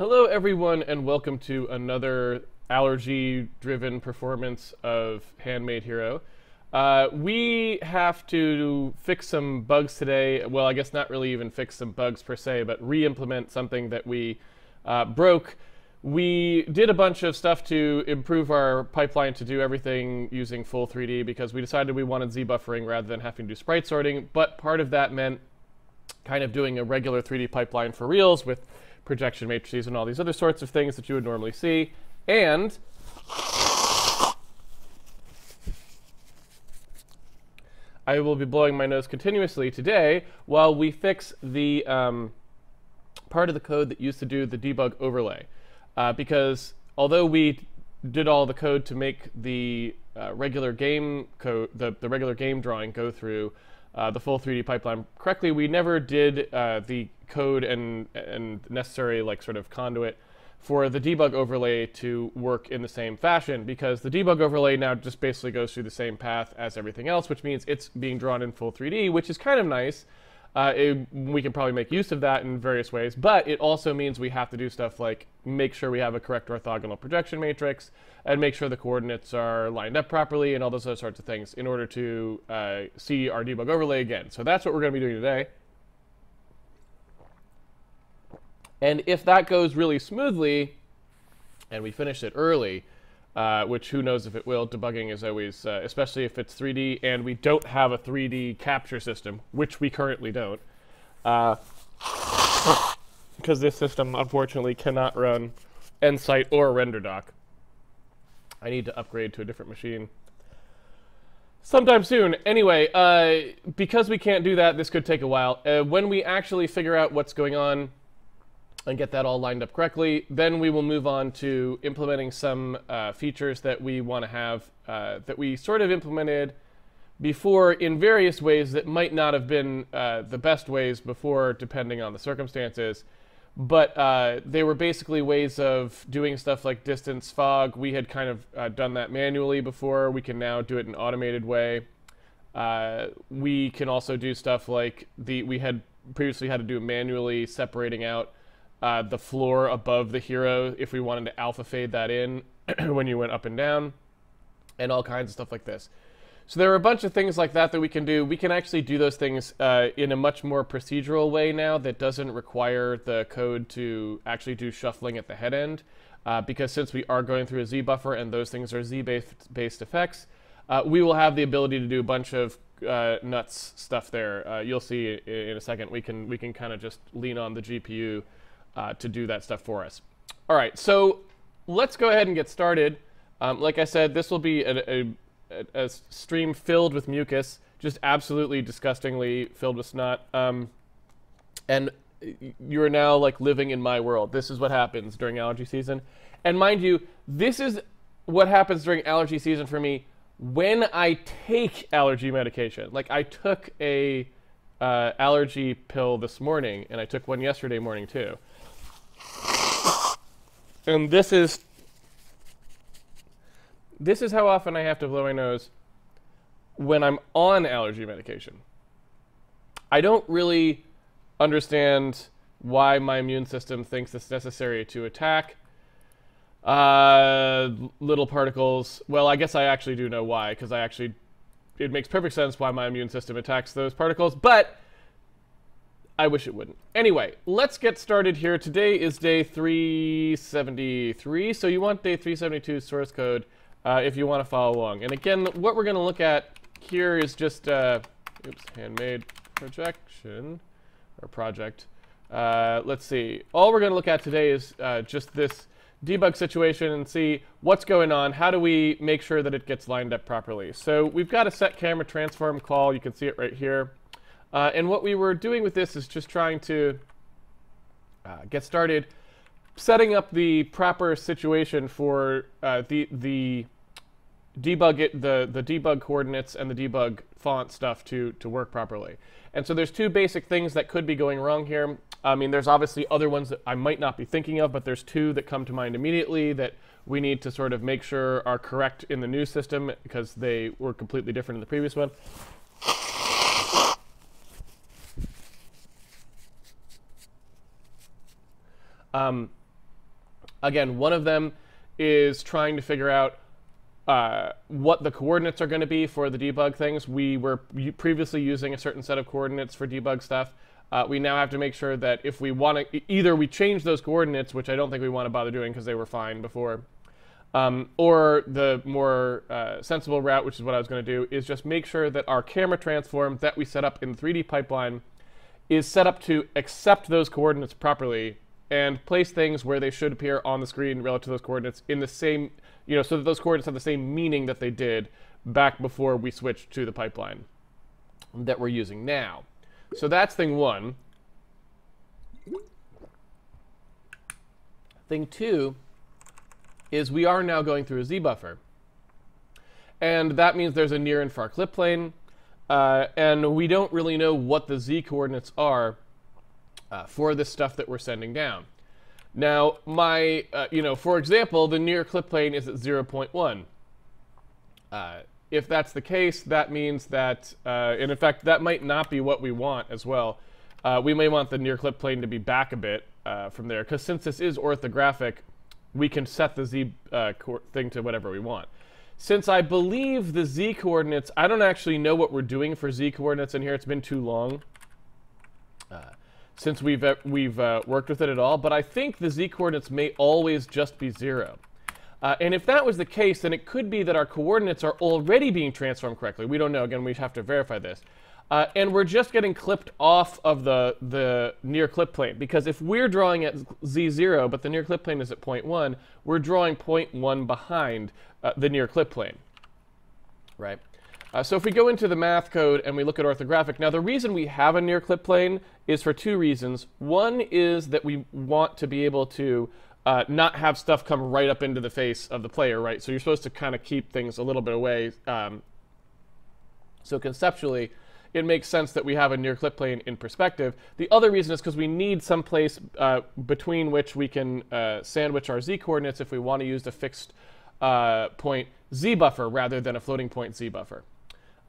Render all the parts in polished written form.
Hello everyone and welcome to another allergy-driven performance of Handmade Hero. We have to fix some bugs today. Well, I guess not really even fix some bugs per se, but re-implement something that we broke. We did a bunch of stuff to improve our pipeline to do everything using full 3D because we decided we wanted Z buffering rather than having to do sprite sorting, but part of that meant kind of doing a regular 3D pipeline for reals with projection matrices and all these other sorts of things that you would normally see. And I will be blowing my nose continuously today while we fix the part of the code that used to do the debug overlay. Because although we did all the code to make the regular game code, the regular game drawing go through the full 3D pipeline correctly, we never did the code and necessary sort of conduit for the debug overlay to work in the same fashion, because the debug overlay now just basically goes through the same path as everything else, which means it's being drawn in full 3D, which is kind of nice. We can probably make use of that in various ways, but it also means we have to do stuff like make sure we have a correct orthogonal projection matrix and make sure the coordinates are lined up properly and all those other sorts of things in order to see our debug overlay again. So that's what we're going to be doing today. And if that goes really smoothly and we finish it early, which who knows if it will, debugging is always, especially if it's 3D and we don't have a 3D capture system, which we currently don't, because this system unfortunately cannot run Nsight or RenderDoc. I need to upgrade to a different machine sometime soon. Anyway, because we can't do that, this could take a while. When we actually figure out what's going on and get that all lined up correctly, then we will move on to implementing some features that we want to have that we sort of implemented before in various ways that might not have been the best ways before, depending on the circumstances. But they were basically ways of doing stuff like distance fog. We had kind of done that manually before. We can now do it in an automated way. We can also do stuff like we had previously had to do manually separating out the floor above the hero if we wanted to alpha fade that in when you went up and down, and all kinds of stuff like this. So there are a bunch of things like that that we can do. We can actually do those things in a much more procedural way now that doesn't require the code to actually do shuffling at the head end, because since we are going through a Z buffer and those things are Z-based effects, we will have the ability to do a bunch of nuts stuff there. You'll see in a second. We can kind of just lean on the GPU to do that stuff for us. All right, so let's go ahead and get started. Like I said, this will be a stream filled with mucus, just absolutely disgustingly filled with snot. And you are now living in my world. This is what happens during allergy season. And mind you, this is what happens during allergy season for me when I take allergy medication. I took a allergy pill this morning, and I took one yesterday morning too. And this is how often I have to blow my nose when I'm on allergy medication. I don't really understand why my immune system thinks it's necessary to attack little particles. Well, I guess I actually do know why, because it makes perfect sense why my immune system attacks those particles, but I wish it wouldn't. Anyway, let's get started here. Today is day 373, so you want day 372 source code if you want to follow along. And again, what we're going to look at here is just, handmade projection, or project. Let's see. All we're going to look at today is just this debug situation and see what's going on. How do we make sure that it gets lined up properly? So we've got a set camera transform call. You can see it right here. And what we were doing with this is just trying to get started setting up the proper situation for the debug coordinates and the debug font stuff to work properly. And so there's two basic things that could be going wrong here. I mean, there's obviously other ones that I might not be thinking of, but there's two that come to mind immediately that we need to sort of make sure are correct in the new system because they were completely different in the previous one. Again, one of them is trying to figure out what the coordinates are going to be for the debug things. We were previously using a certain set of coordinates for debug stuff. We now have to make sure that if we want to, either we change those coordinates, which I don't think we want to bother doing because they were fine before, or the more sensible route, which is what I was going to do, is just make sure that our camera transform that we set up in the 3D pipeline is set up to accept those coordinates properly and place things where they should appear on the screen relative to those coordinates in the same, so that those coordinates have the same meaning that they did back before we switched to the pipeline that we're using now. So that's thing one. Thing two is we are now going through a Z buffer. And that means there's a near and far clip plane. And we don't really know what the Z coordinates are for this stuff that we're sending down. Now, for example, the near clip plane is at 0.1. If that's the case, that means that, and in fact, that might not be what we want as well. We may want the near clip plane to be back a bit from there, because since this is orthographic, we can set the Z thing to whatever we want. Since I believe the Z coordinates, I don't actually know what we're doing for Z coordinates in here. It's been too long since we've worked with it at all, but I think the Z coordinates may always just be 0. And if that was the case, then it could be that our coordinates are already being transformed correctly. We don't know. Again, we have to verify this. And we're just getting clipped off of the near clip plane. Because if we're drawing at Z0, but the near clip plane is at 0.1, we're drawing 0.1 behind the near clip plane. Right? So if we go into the math code and we look at orthographic, now the reason we have a near clip plane is for two reasons. One is that we want to be able to not have stuff come right up into the face of the player, right? So you're supposed to kind of keep things a little bit away. So conceptually, it makes sense that we have a near clip plane in perspective. The other reason is because we need some place between which we can sandwich our Z coordinates if we want to use the fixed point Z buffer rather than a floating point Z buffer.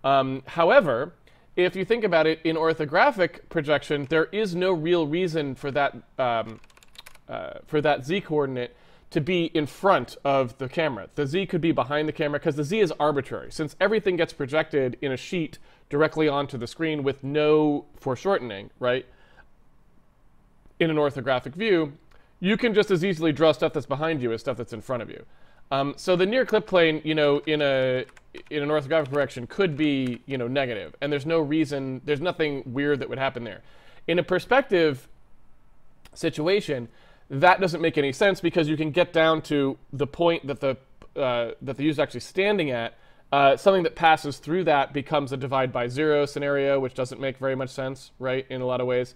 However, if you think about it, in orthographic projection, there is no real reason for that Z coordinate to be in front of the camera. The Z could be behind the camera because the Z is arbitrary. Since everything gets projected in a sheet directly onto the screen with no foreshortening, right? In an orthographic view, you can just as easily draw stuff that's behind you as stuff that's in front of you. So the near clip plane, in an orthographic projection could be, negative, and there's no reason, there's nothing weird that would happen there. In a perspective situation, that doesn't make any sense because you can get down to the point that the user is actually standing at. Something that passes through that becomes a divide by 0 scenario, which doesn't make very much sense, right? In a lot of ways,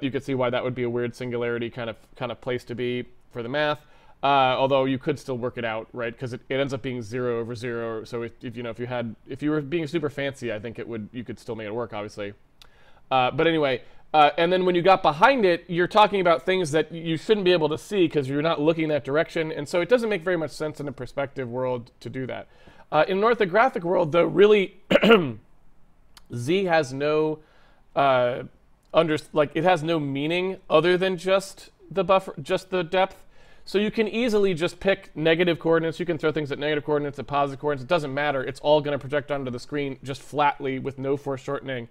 you could see why that would be a weird singularity kind of place to be for the math. Although you could still work it out, right? Because it ends up being 0 over 0. So if you were being super fancy, I think you could still make it work, obviously. But anyway. And then when you got behind it, you're talking about things that you shouldn't be able to see because you're not looking in that direction. And so it doesn't make very much sense in a perspective world to do that. In an orthographic world, though, really, Z has no it has no meaning other than just the buffer, just the depth. So you can easily just pick negative coordinates. You can throw things at negative coordinates, at positive coordinates. It doesn't matter. It's all going to project onto the screen just flatly with no foreshortening.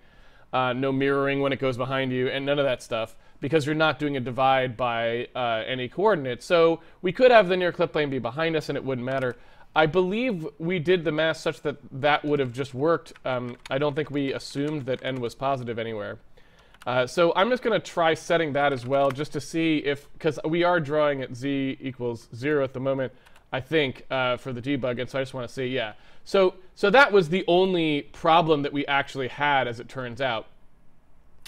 No mirroring when it goes behind you, and none of that stuff, because you're not doing a divide by any coordinate. So we could have the near clip plane be behind us, and it wouldn't matter. I believe we did the math such that that would have just worked. I don't think we assumed that n was positive anywhere. So I'm just going to try setting that as well, just to see if, because we are drawing at z equals 0 at the moment, I think, for the debug, and so I just want to see, yeah. So that was the only problem that we actually had, as it turns out.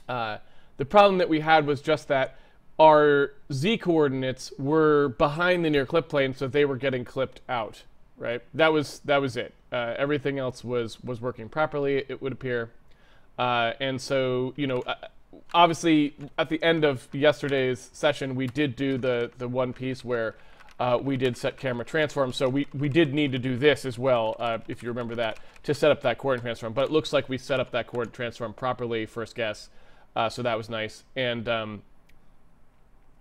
The problem that we had was just that our z coordinates were behind the near clip plane, so they were getting clipped out, right? That was it. Everything else was working properly, it would appear. And so, obviously, at the end of yesterday's session, we did do the one piece where we did set camera transform, so we did need to do this as well, if you remember that, to set up that coordinate transform. But it looks like we set up that coordinate transform properly, first guess, so that was nice. And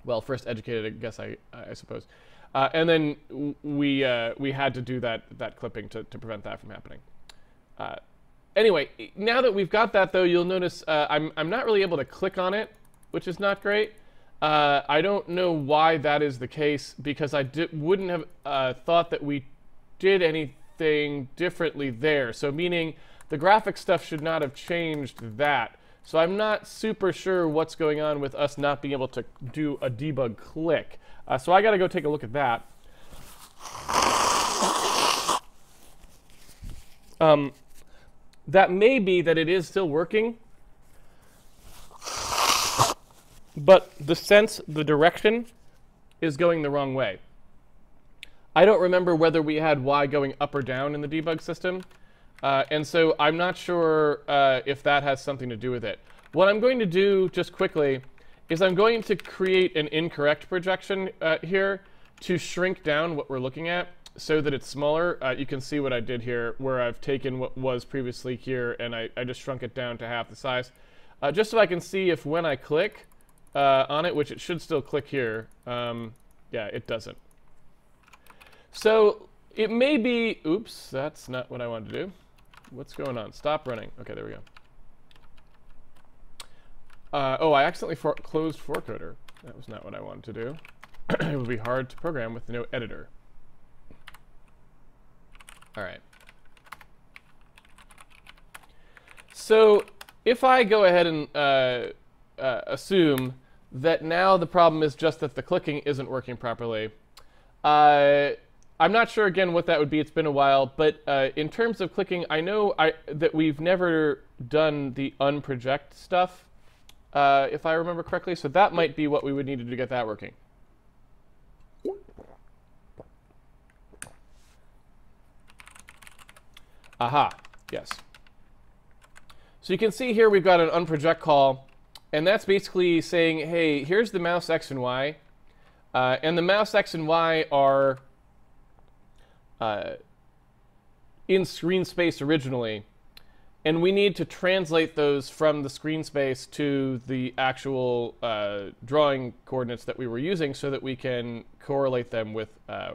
well, first educated, I guess I suppose. And then we had to do that clipping to prevent that from happening. Anyway, now that we've got that, though, you'll notice I'm not really able to click on it, which is not great. I don't know why that is the case, because I wouldn't have thought that we did anything differently there. So meaning the graphic stuff should not have changed that. So I'm not super sure what's going on with us not being able to do a debug click. So I got to go take a look at that. That may be that it is still working, but the direction is going the wrong way. I don't remember whether we had Y going up or down in the debug system. And so I'm not sure if that has something to do with it. What I'm going to do, just quickly, is I'm going to create an incorrect projection here to shrink down what we're looking at so that it's smaller. You can see what I did here, where I've taken what was previously here, and I just shrunk it down to half the size. Just so I can see if when I click on it, which it should still click here, yeah, it doesn't. So it may be, oops, that's not what I wanted to do. What's going on? Stop running. Okay, there we go. Oh, I accidentally closed forecoder. That was not what I wanted to do. It would be hard to program with no editor. All right. So if I go ahead and assume that now the problem is just that the clicking isn't working properly, I'm not sure, again, what that would be. It's been a while. But in terms of clicking, I know that we've never done the unproject stuff, if I remember correctly. So that might be what we would need to do to get that working. Aha, yes. So you can see here we've got an unproject call. And that's basically saying, hey, here's the mouse X and Y. And the mouse X and Y are in screen space originally, and we need to translate those from the screen space to the actual drawing coordinates that we were using so that we can correlate them with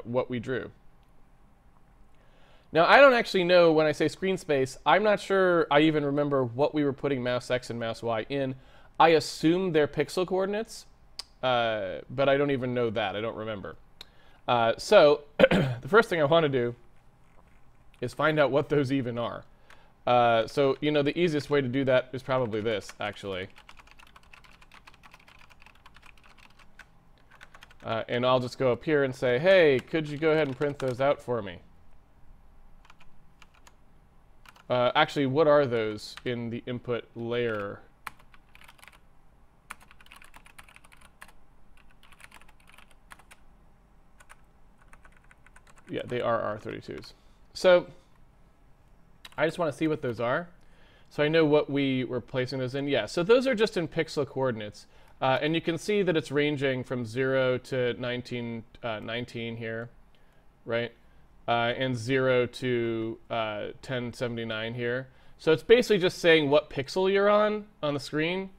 what we drew. Now, I don't actually know, when I say screen space, I'm not sure I even remember what we were putting mouse X and mouse Y in. I assume they're pixel coordinates, but I don't even know that. I don't remember. So the first thing I want to do is find out what those even are. So, you know, the easiest way to do that is probably this, actually. And I'll just go up here and say, hey, could you go ahead and print those out for me? Actually, what are those in the input layer? Yeah, they are R32s. So I just want to see what those are, so I know what we were placing those in. Yeah, so those are just in pixel coordinates. And you can see that it's ranging from 0 to 1919 here, right? And 0 to 1079 here. So it's basically just saying what pixel you're on the screen.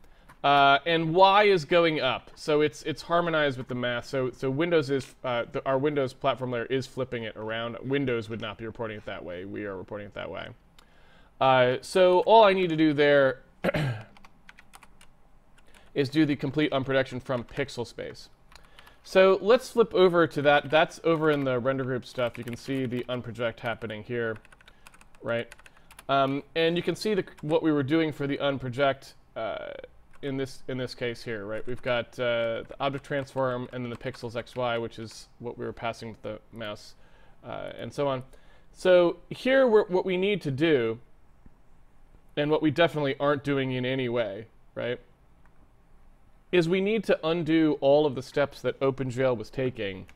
And Y is going up, so it's harmonized with the math. So Windows is our Windows platform layer is flipping it around. Windows would not be reporting it that way. We are reporting it that way. So all I need to do there is do the complete unprojection from pixel space. So let's flip over to that. That's over in the render group stuff. You can see the unproject happening here, right? And you can see what we were doing for the unproject in this case here, right? We've got the object transform and then the pixels XY, which is what we were passing with the mouse, and so on. So here, what we need to do, and what we definitely aren't doing in any way, right, is we need to undo all of the steps that OpenGL was taking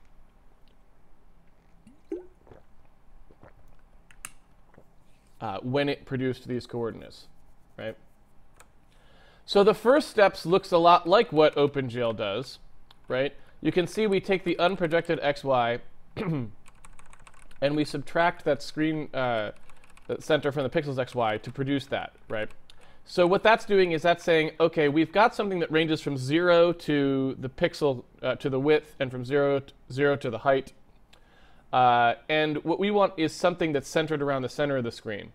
when it produced these coordinates, right? So the first steps looks a lot like what OpenGL does, right? You can see we take the unprojected XY and we subtract that screen center from the pixels XY to produce that, right? So what that's doing is that's saying, okay, we've got something that ranges from 0 to the pixel, to the width, and from 0 to the height. And what we want is something that's centered around the center of the screen.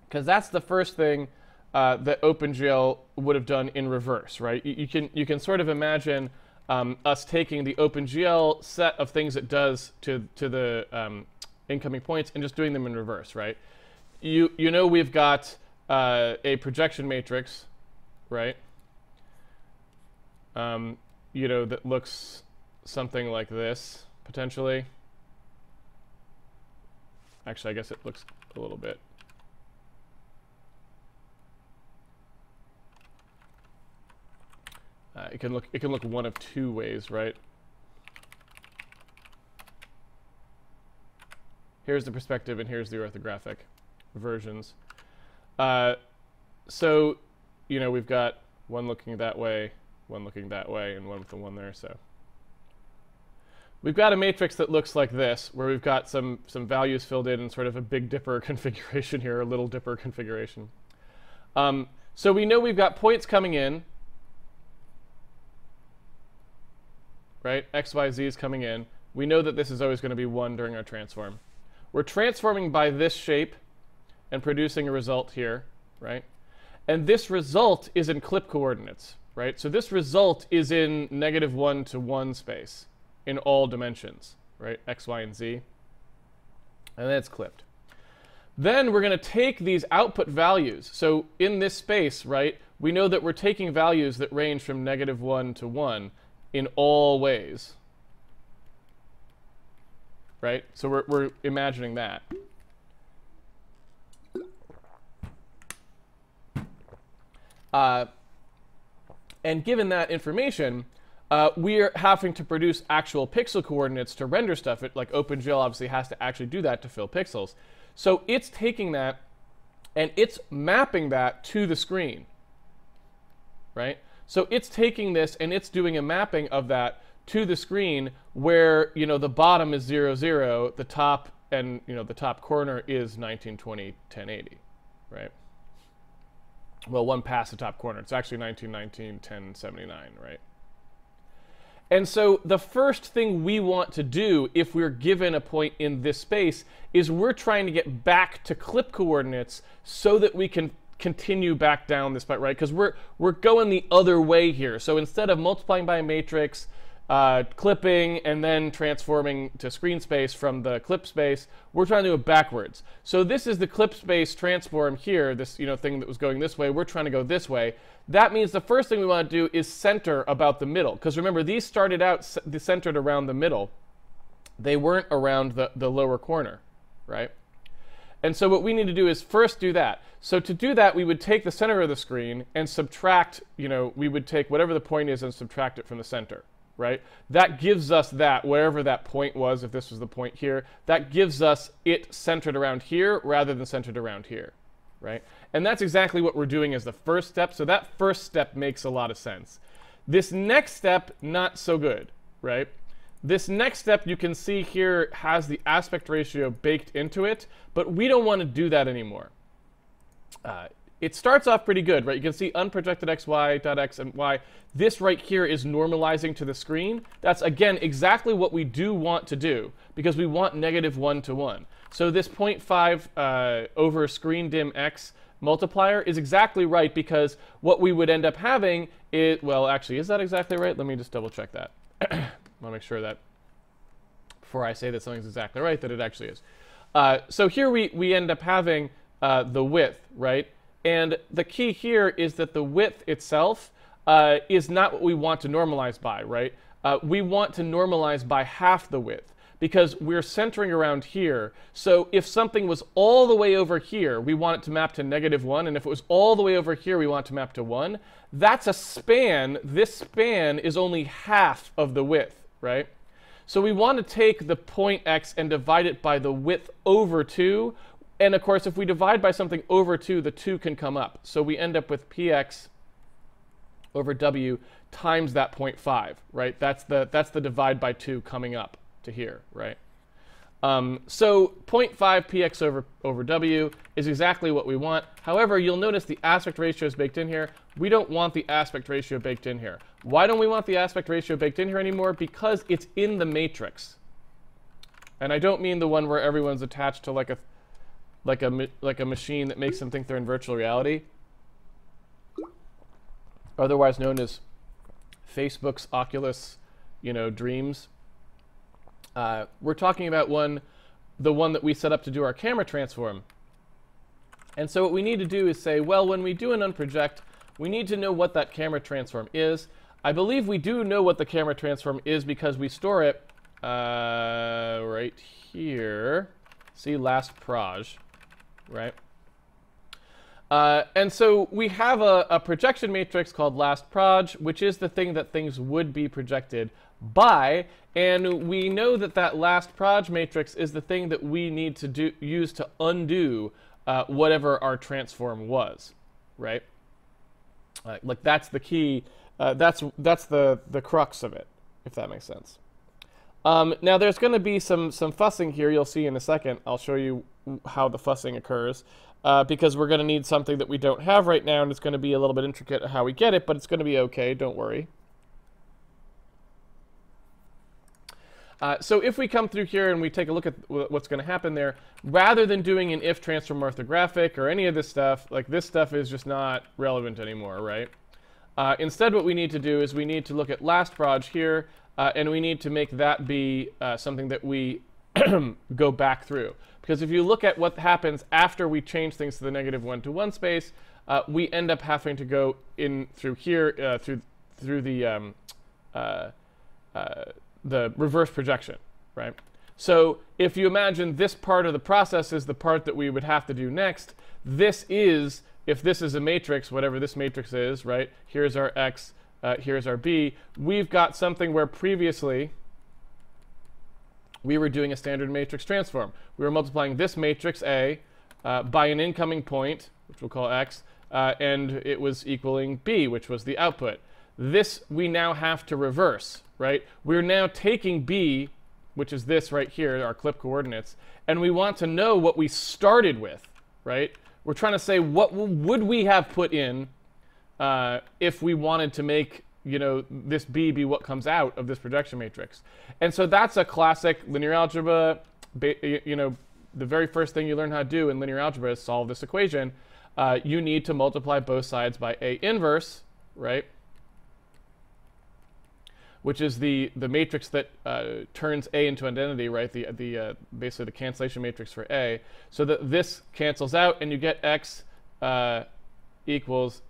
Because that's the first thing that OpenGL would have done in reverse, right? You can sort of imagine us taking the OpenGL set of things it does to the incoming points and just doing them in reverse, right? You know we've got a projection matrix, right? You know, that looks something like this, potentially. Actually, I guess it looks a little bit. It can look one of two ways, right? Here's the perspective, and here's the orthographic versions. So, you know, we've got one looking that way, one looking that way, and one with the one there. So we've got a matrix that looks like this, where we've got some values filled in sort of a Big Dipper configuration here, a Little Dipper configuration. So we know we've got points coming in, right? X, Y, Z is coming in. We know that this is always going to be 1 during our transform. We're transforming by this shape and producing a result here, right? And this result is in clip coordinates, right? So this result is in -1 to 1 space in all dimensions, right? X, Y, and Z. And then it's clipped. Then we're going to take these output values. So in this space, right, we know that we're taking values that range from -1 to 1 in all ways, right? So we're imagining that. And given that information, we're having to produce actual pixel coordinates to render stuff. Like OpenGL obviously has to actually do that to fill pixels. So it's taking that and it's mapping that to the screen, right? So it's taking this and it's doing a mapping of that to the screen where, you know, the bottom is 0, 0, the top and, you know, the top corner is 1920, 1080, right? Well, one past the top corner. It's actually 1919, 1079, right? And so the first thing we want to do if we're given a point in this space is we're trying to get back to clip coordinates so that we can continue back down this part, right? Because we're going the other way here. So instead of multiplying by a matrix, clipping, and then transforming to screen space from the clip space, we're trying to do it backwards. So this is the clip space transform here, this thing that was going this way. We're trying to go this way. That means the first thing we want to do is center about the middle. Because remember, these started out centered around the middle. They weren't around the lower corner, right? And so what we need to do is first do that. So to do that, we would take the center of the screen and subtract, we would take whatever the point is and subtract it from the center, right? That gives us that, wherever that point was, if this was the point here, that gives us it centered around here rather than centered around here, right? And that's exactly what we're doing as the first step. So that first step makes a lot of sense. This next step, not so good, right? This next step you can see here has the aspect ratio baked into it, but we don't want to do that anymore. It starts off pretty good, right? You can see unprojected x, y, dot x, and y. This right here is normalizing to the screen. That's, again, exactly what we do want to do, because we want -1 to 1. So this 0.5 over screen dim x multiplier is exactly right, because what we would end up having is, well, actually, is that exactly right? Let me just double check that. I want to make sure that before I say that something's exactly right, that it actually is. So here we end up having the width, right? And the key here is that the width itself is not what we want to normalize by, right? We want to normalize by half the width, because we're centering around here. So if something was all the way over here, we want it to map to -1. And if it was all the way over here, we want it to map to 1. That's a span. This span is only half of the width, right? So we want to take the point x and divide it by the width over 2. And of course, if we divide by something over 2, the 2 can come up. So we end up with px over w times that 0.5, right? That's the divide by 2 coming up to here, right? So 0.5 px over w is exactly what we want. However, you'll notice the aspect ratio is baked in here. We don't want the aspect ratio baked in here. Why don't we want the aspect ratio baked in here anymore? Because it's in the matrix. And I don't mean the one where everyone's attached to like a machine that makes them think they're in virtual reality, otherwise known as Facebook's Oculus, dreams. We're talking about the one that we set up to do our camera transform. And so what we need to do is say, well, when we do an unproject, we need to know what that camera transform is. I believe we do know what the camera transform is because we store it right here. See last proj, right? And so we have a projection matrix called last proj, which is the thing that things would be projected by. And we know that that last proj matrix is the thing that we need to use to undo whatever our transform was, right? Like that's the key. That's the crux of it, if that makes sense. Now there's going to be some fussing here. You'll see in a second. I'll show you how the fussing occurs because we're going to need something that we don't have right now, and it's going to be a little bit intricate how we get it, but it's going to be okay. Don't worry. So if we come through here and we take a look at what's going to happen there, rather than doing an if transform orthographic or any of this stuff, like this stuff is just not relevant anymore, right? Instead, what we need to do is we need to look at last proj here, and we need to make that be something that we go back through. Because if you look at what happens after we change things to the -1 to 1 space, we end up having to go in through here, through the reverse projection, right? So if you imagine this part of the process is the part that we would have to do next, this is, if this is a matrix, whatever this matrix is, right? Here's our x, here's our b. We've got something where previously we were doing a standard matrix transform. We were multiplying this matrix A by an incoming point, which we'll call x, and it was equaling b, which was the output. This we now have to reverse, right? We're now taking b, which is this right here, our clip coordinates, and we want to know what we started with, right? We're trying to say what would we have put in if we wanted to make this b be what comes out of this projection matrix. And so that's a classic linear algebra. The very first thing you learn how to do in linear algebra is solve this equation. You need to multiply both sides by A inverse, right? Which is the matrix that turns A into identity, right? Basically the cancellation matrix for A. So that this cancels out, and you get x equals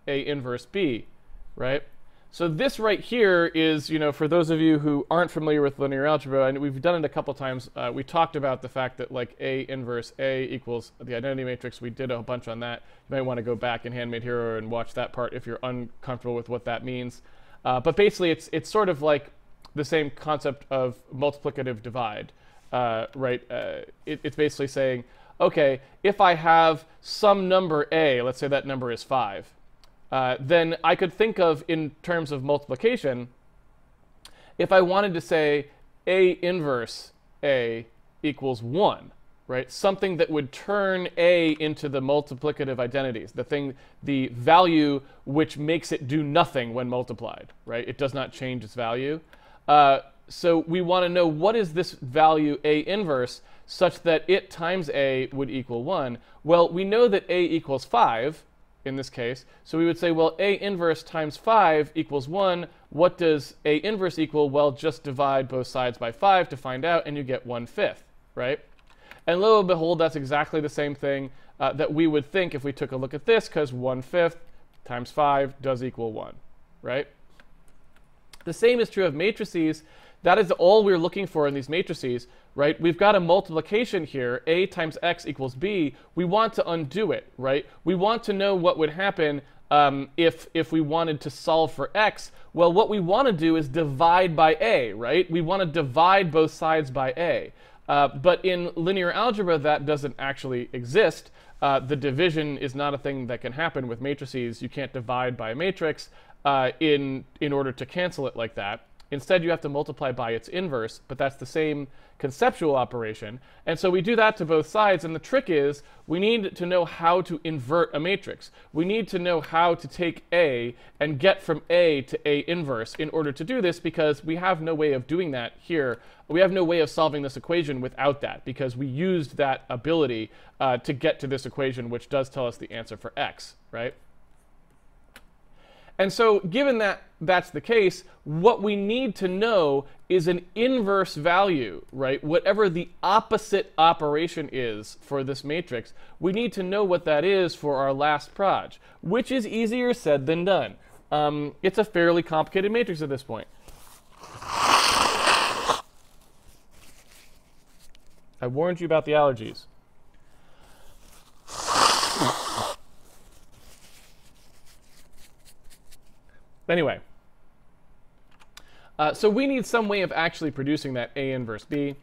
A inverse B, right? So this right here is, for those of you who aren't familiar with linear algebra, and we've done it a couple times, we talked about the fact that like A inverse A equals the identity matrix. We did a bunch on that. You might want to go back in Handmade Hero and watch that part if you're uncomfortable with what that means. But basically, it's sort of like the same concept of multiplicative divide, right? It's basically saying, okay, if I have some number A, let's say that number is 5, then I could think of, in terms of multiplication, if I wanted to say A inverse A equals 1, right? Something that would turn A into the multiplicative identities, the value which makes it do nothing when multiplied, right? It does not change its value. So we want to know what is this value A inverse such that it times A would equal 1. Well, we know that A equals 5 in this case. So we would say, well, A inverse times 5 equals 1. What does A inverse equal? Well, just divide both sides by 5 to find out, and you get 1/5, right? And lo and behold, that's exactly the same thing that we would think if we took a look at this, because 1/5 times 5 does equal 1, right? The same is true of matrices. That is all we're looking for in these matrices, right? We've got a multiplication here, A times X equals B. We want to undo it, right? We want to know what would happen if we wanted to solve for X. Well, what we want to do is divide by A, right? We want to divide both sides by A. But in linear algebra, that doesn't actually exist. The division is not a thing that can happen with matrices. You can't divide by a matrix in order to cancel it like that. Instead, you have to multiply by its inverse, but that's the same conceptual operation. And so we do that to both sides, and the trick is we need to know how to invert a matrix. We need to know how to take A and get from A to A inverse in order to do this, because we have no way of doing that here. We have no way of solving this equation without that, because we used that ability to get to this equation, which does tell us the answer for x, right? And so given that that's the case, what we need to know is an inverse value, right? Whatever the opposite operation is for this matrix, we need to know what that is for our last proj, which is easier said than done. It's a fairly complicated matrix at this point. I warned you about the allergies. Anyway, so we need some way of actually producing that A inverse B,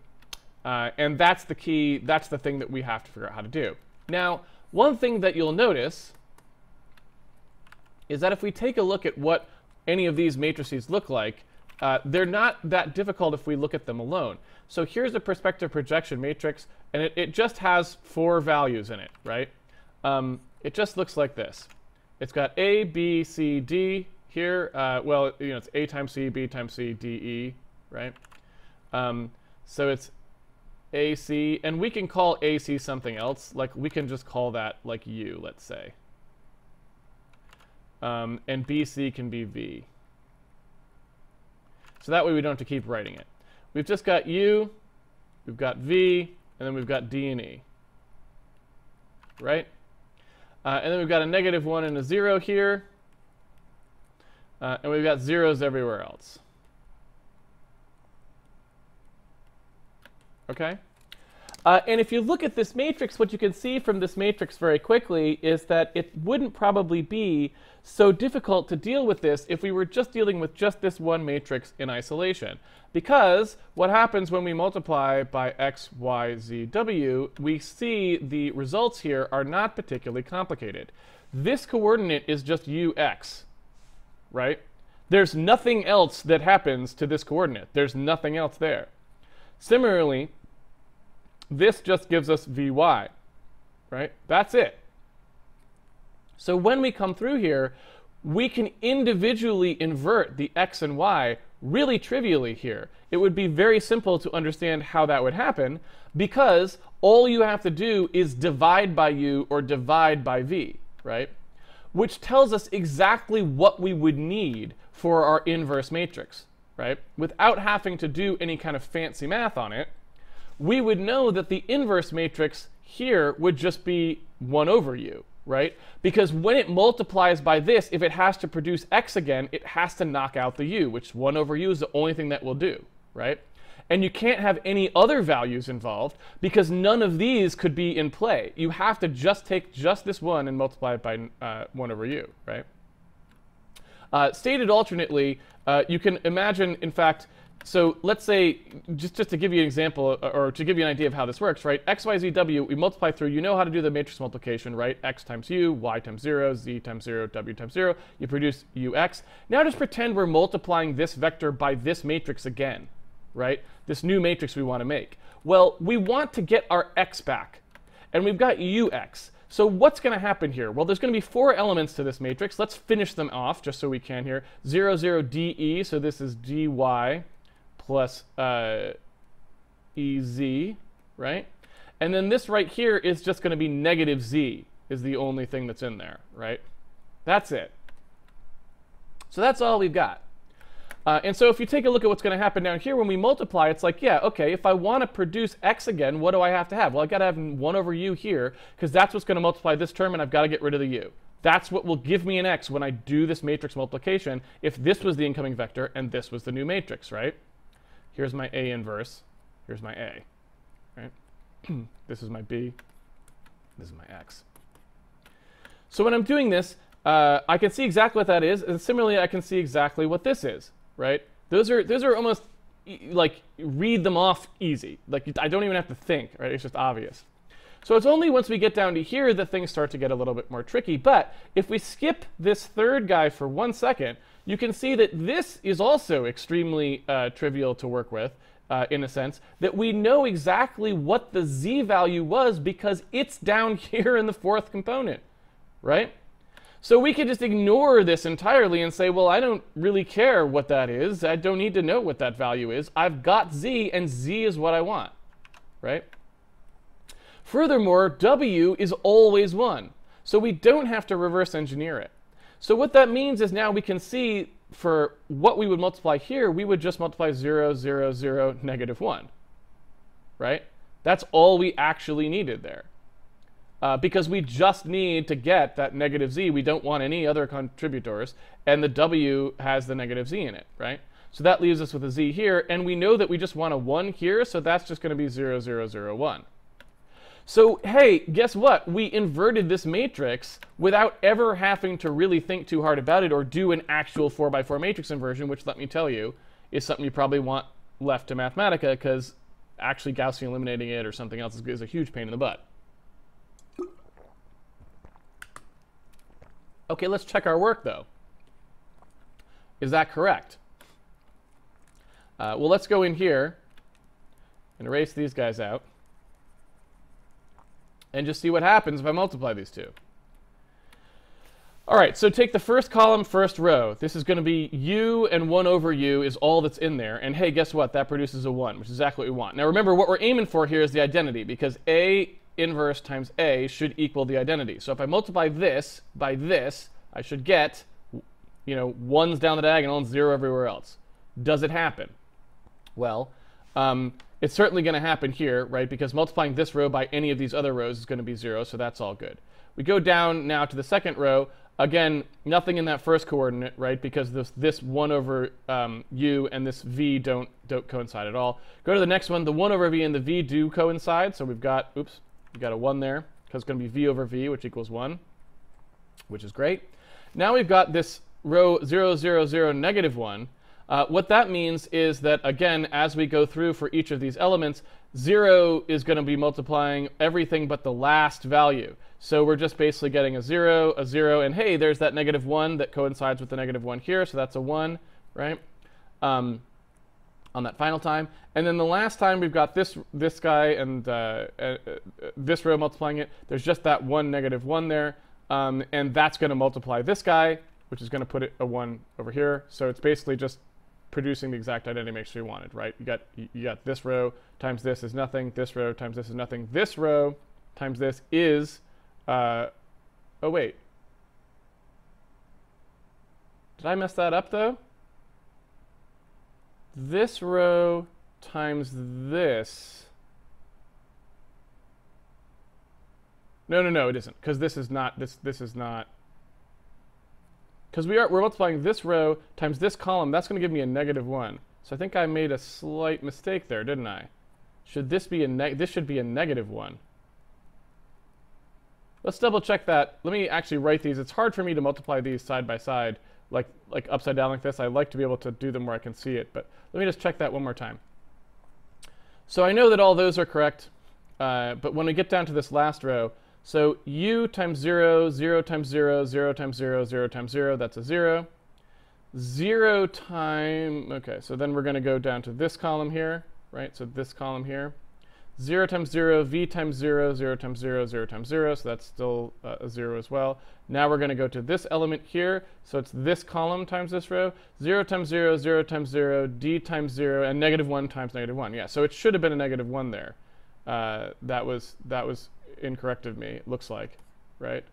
and that's the key, that's the thing that we have to figure out how to do. Now, one thing that you'll notice is that if we take a look at what any of these matrices look like, they're not that difficult if we look at them alone. So here's a perspective projection matrix, and it just has 4 values in it, right? It just looks like this. It's got A, B, C, D. Here, well, you know, it's A times C, B times C, D, E, right? So it's AC, and we can call AC something else. Like, we can just call that, like, U, let's say. And BC can be V. So that way we don't have to keep writing it. We've just got U, we've got V, and then we've got D and E, right? And then we've got a -1 and a 0 here. And we've got zeros everywhere else. Okay? And if you look at this matrix, what you can see from this matrix very quickly is that it wouldn't probably be so difficult to deal with this if we were just dealing with just this one matrix in isolation. Because what happens when we multiply by x, y, z, w, we see the results here are not particularly complicated. This coordinate is just ux. Right? There's nothing else that happens to this coordinate. There's nothing else there. Similarly, this just gives us Vy, right? That's it. So when we come through here, we can individually invert the x and y really trivially here. It would be very simple to understand how that would happen, because all you have to do is divide by u or divide by v, right? Which tells us exactly what we would need for our inverse matrix, right? Without having to do any kind of fancy math on it, we would know that the inverse matrix here would just be 1 over u, right? Because when it multiplies by this, if it has to produce x again, it has to knock out the u, which 1 over u is the only thing that will do, right? And you can't have any other values involved, because none of these could be in play. You have to just take just this one and multiply it by 1 over u, right? Stated alternately, you can imagine, in fact, so let's say, just to give you an example, or to give you an idea of how this works, right? X, Y, Z, W, we multiply through, you know how to do the matrix multiplication, right? X times U, Y times 0, Z times 0, W times 0. You produce UX. Now just pretend we're multiplying this vector by this matrix again, right? This new matrix we want to make. Well, we want to get our x back, and we've got ux. So what's going to happen here? Well, there's going to be 4 elements to this matrix. Let's finish them off just so we can here. 0, 0, de, so this is dy plus ez, right? And then this right here is just going to be negative z, is the only thing that's in there, right? That's it. So that's all we've got. And so if you take a look at what's going to happen down here, when we multiply, it's like, yeah, okay, if I want to produce x again, what do I have to have? Well, I've got to have 1 over u here, because that's what's going to multiply this term, and I've got to get rid of the u. That's what will give me an x when I do this matrix multiplication, if this was the incoming vector and this was the new matrix, right? Here's my A inverse. Here's my A, right? This is my B. This is my x. So when I'm doing this, I can see exactly what that is, and similarly, I can see exactly what this is, right? Those are almost like read them off easy. Like I don't even have to think, right? It's just obvious. So it's only once we get down to here that things start to get a little bit more tricky. But if we skip this third guy for 1 second, you can see that this is also extremely trivial to work with, in a sense, that we know exactly what the z value was because it's down here in the fourth component, right? So we could just ignore this entirely and say, well, I don't really care what that is. I don't need to know what that value is. I've got z, and z is what I want, right? Furthermore, w is always 1. So we don't have to reverse engineer it. So what that means is now we can see for what we would multiply here, we would just multiply 0, 0, 0, negative 1, right? That's all we actually needed there. Because we just need to get that negative z. We don't want any other contributors, and the w has the negative z in it, right? So that leaves us with a z here, and we know that we just want a 1 here, so that's just going to be 0, 0, 0, 1. So hey, guess what? We inverted this matrix without ever having to really think too hard about it or do an actual 4x4 matrix inversion, which, let me tell you, is something you probably want left to Mathematica, because actually Gaussian eliminating it or something else is a huge pain in the butt. Okay, let's check our work, though. Is that correct? Well, let's go in here and erase these guys out and just see what happens if I multiply these two. All right, so take the first column, first row. This is going to be u, and 1 over u is all that's in there. And hey, guess what? That produces a 1, which is exactly what we want. Now remember, what we're aiming for here is the identity, because a inverse times a should equal the identity. So if I multiply this by this, I should get, you know, 1s down the diagonal and 0 everywhere else. Does it happen? Well, it's certainly going to happen here, right? Because multiplying this row by any of these other rows is going to be 0, so that's all good. We go down now to the second row. Again, nothing in that first coordinate, right? Because this 1 over u and this v don't coincide at all. Go to the next one. The 1 over v and the v do coincide, so we've got, oops, we've got a 1 there, because it's going to be v over v, which equals 1, which is great. Now we've got this row 0, 0, 0, negative 1. What that means is that, again, as we go through for each of these elements, 0 is going to be multiplying everything but the last value. So we're just basically getting a 0, and hey, there's that negative 1 that coincides with the negative 1 here, so that's a 1, right, on that final time. And then the last time we've got this guy and this row multiplying it. There's just that 1, negative 1 there, and that's going to multiply this guy, which is going to put it a 1 over here. So it's basically just producing the exact identity matrix we wanted, right? You got this row times this is nothing. This row times this is nothing. This row times this is, oh wait. Did I mess that up though? This row times this. No, it isn't, because this is not, this is not. Because we're multiplying this row times this column, that's going to give me a negative 1. So I think I made a slight mistake there, didn't I? Should this be this should be a negative 1. Let's double check that. Let me actually write these. It's hard for me to multiply these side by side, like upside down like this. I like to be able to do them where I can see it, but let me just check that one more time. So I know that all those are correct, but when we get down to this last row, so u times 0, 0 times 0, 0 times 0, 0 times 0, that's a 0. 0 times, okay, so then we're going to go down to this column here, right? So this column here. 0 times 0, v times 0, 0 times 0, 0 times 0, so that's still a 0 as well. Now we're going to go to this element here, so it's this column times this row. 0 times 0, 0 times 0, d times 0, and negative 1 times negative 1. Yeah, so it should have been a negative 1 there. That was incorrect of me, it looks like, right?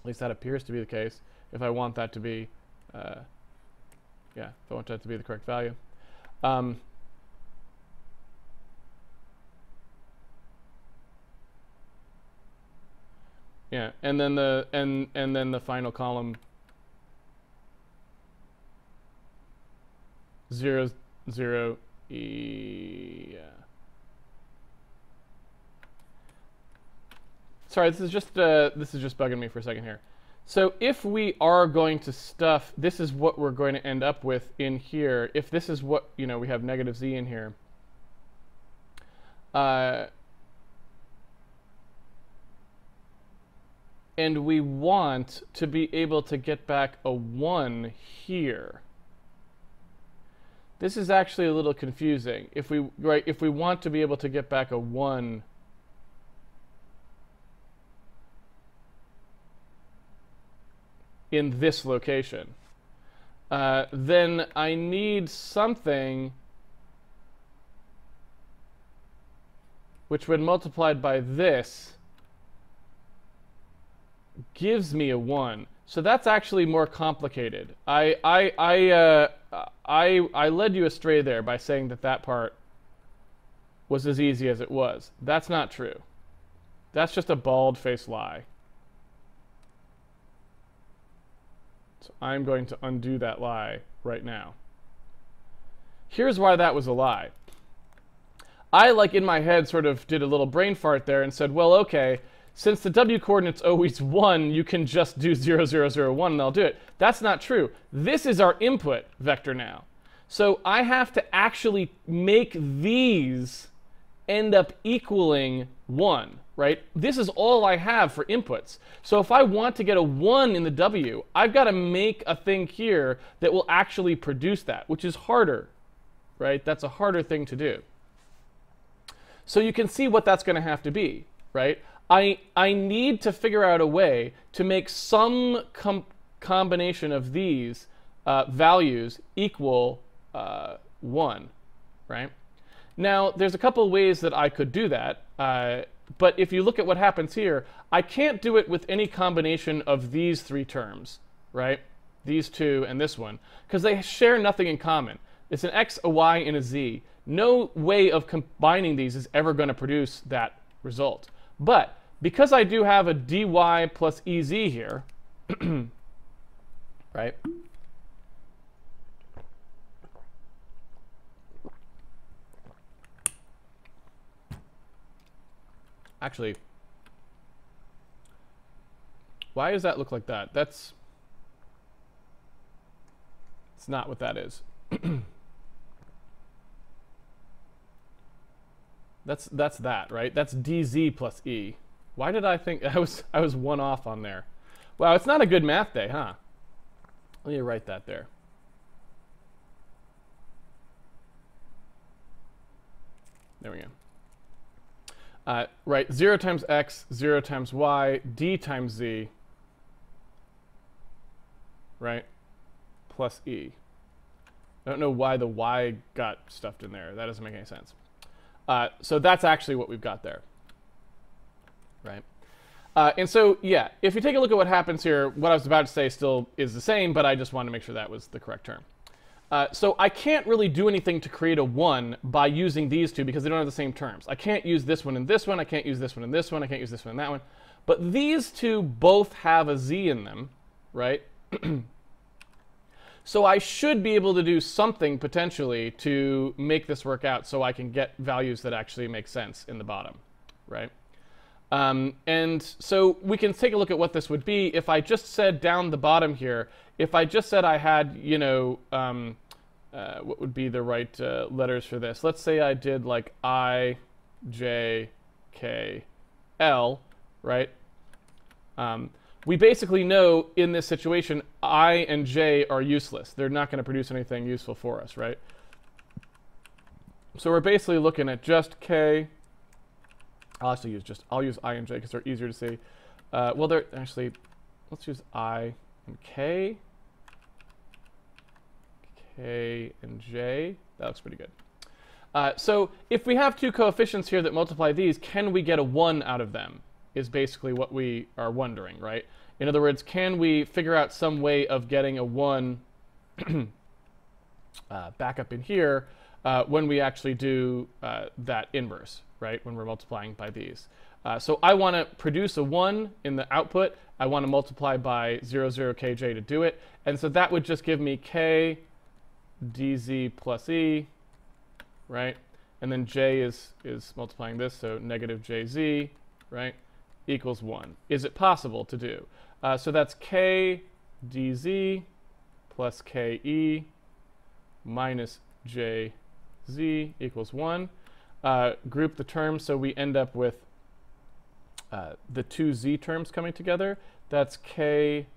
At least that appears to be the case if I want that to be, yeah, if I want that to be the correct value. Yeah, and then the final column 0, 0, yeah. Sorry, this is just bugging me for a second here. So if we are going to stuff, this is what we're going to end up with in here. If this is what, you know, we have negative z in here. and we want to be able to get back a 1 here. This is actually a little confusing. If we want to be able to get back a 1 in this location, then I need something which, when multiplied by this, gives me a 1. So that's actually more complicated. I led you astray there by saying that that part was as easy as it was. That's not true. That's just a bald-faced lie. So I'm going to undo that lie right now. Here's why that was a lie. I, like in my head, sort of did a little brain fart there and said, well, okay, since the w coordinate's always 1, you can just do 0, 0, 0, 1, and I'll do it. That's not true. This is our input vector now. So I have to actually make these end up equaling 1, right? This is all I have for inputs. So if I want to get a 1 in the w, I've got to make a thing here that will actually produce that, which is harder, right? That's a harder thing to do. So you can see what that's going to have to be, right? I need to figure out a way to make some combination of these values equal 1, right? Now, there's a couple ways that I could do that, but if you look at what happens here, I can't do it with any combination of these 3 terms, right? These 2 and this one, because they share nothing in common. It's an x, a y, and a z. No way of combining these is ever going to produce that result. But because I do have a dy plus ez here, right? Actually, why does that look like that? It's not what that is. That's that, right? That's dz plus e. Why did I think I was 1 off on there? Wow, it's not a good math day, huh? Let me write that there. There we go. Right, 0 times x, 0 times y, d times z, right, plus e. I don't know why the y got stuffed in there. That doesn't make any sense. So that's actually what we've got there, right? And so, yeah, if you take a look at what happens here, what I was about to say still is the same, but I just wanted to make sure that was the correct term. So I can't really do anything to create a 1 by using these two because they don't have the same terms. I can't use this one and this one. I can't use this one and this one. I can't use this one and that one. But these two both have a z in them, right? So I should be able to do something potentially to make this work out so I can get values that actually make sense in the bottom, right? And so we can take a look at what this would be if I just said down the bottom here, if I just said I had, you know, what would be the right letters for this? Let's say I did like I, J, K, L, right? We basically know in this situation I and J are useless. They're not going to produce anything useful for us, right? So we're basically looking at just K. I'll use I and J because they're easier to see. Well, they're actually, let's use I and K. K and J. That looks pretty good. So if we have two coefficients here that multiply these, can we get a 1 out of them? Is basically what we are wondering, right? In other words, can we figure out some way of getting a 1 back up in here when we actually do that inverse, right? When we're multiplying by these. So I want to produce a 1 in the output. I want to multiply by 0, 0, kj to do it. And so that would just give me k dz plus e, right? And then j is multiplying this, so negative jz, right? Equals 1. Is it possible to do? So that's k dz plus ke minus jz equals 1. Group the terms so we end up with the two z terms coming together. That's k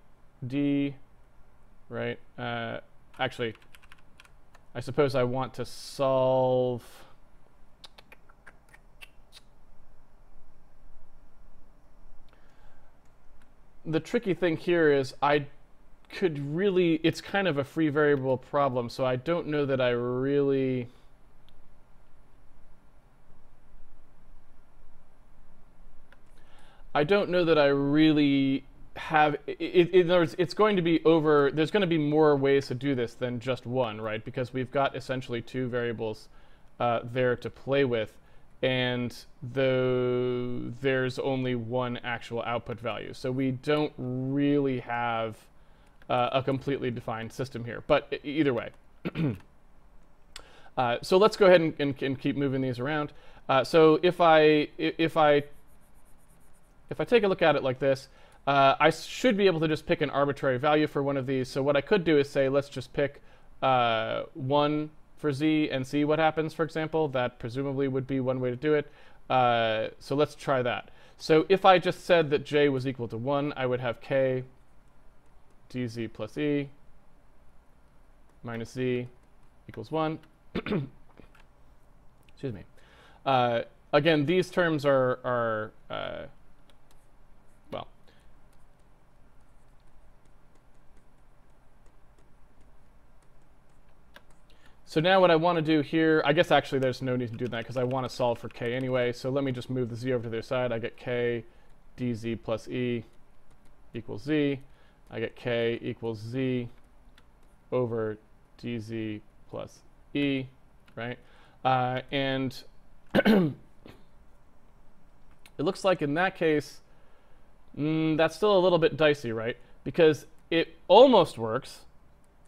d, right? Actually, I suppose I want to solve... The tricky thing here is I could really... It's kind of a free variable problem, so I don't know that I really... I don't know that I really have... In other words, it's going to be over... There's going to be more ways to do this than just one, right? Because we've got essentially two variables there to play with, and there's only one actual output value. So we don't really have a completely defined system here. But either way. So let's go ahead and keep moving these around. So if I take a look at it like this, I should be able to just pick an arbitrary value for one of these. So what I could do is say, let's just pick 1 for z and see what happens, for example. That presumably would be one way to do it. So let's try that. So if I just said that j was equal to 1, I would have k dz plus e minus z equals 1. Excuse me. Again, these terms are well, so now what I want to do here, I guess actually there's no need to do that because I want to solve for k anyway. So let me just move the z over to the other side. I get k dz plus e equals z. I get k equals z over dz plus e, right? And it looks like in that case, that's still a little bit dicey, right? Because it almost works,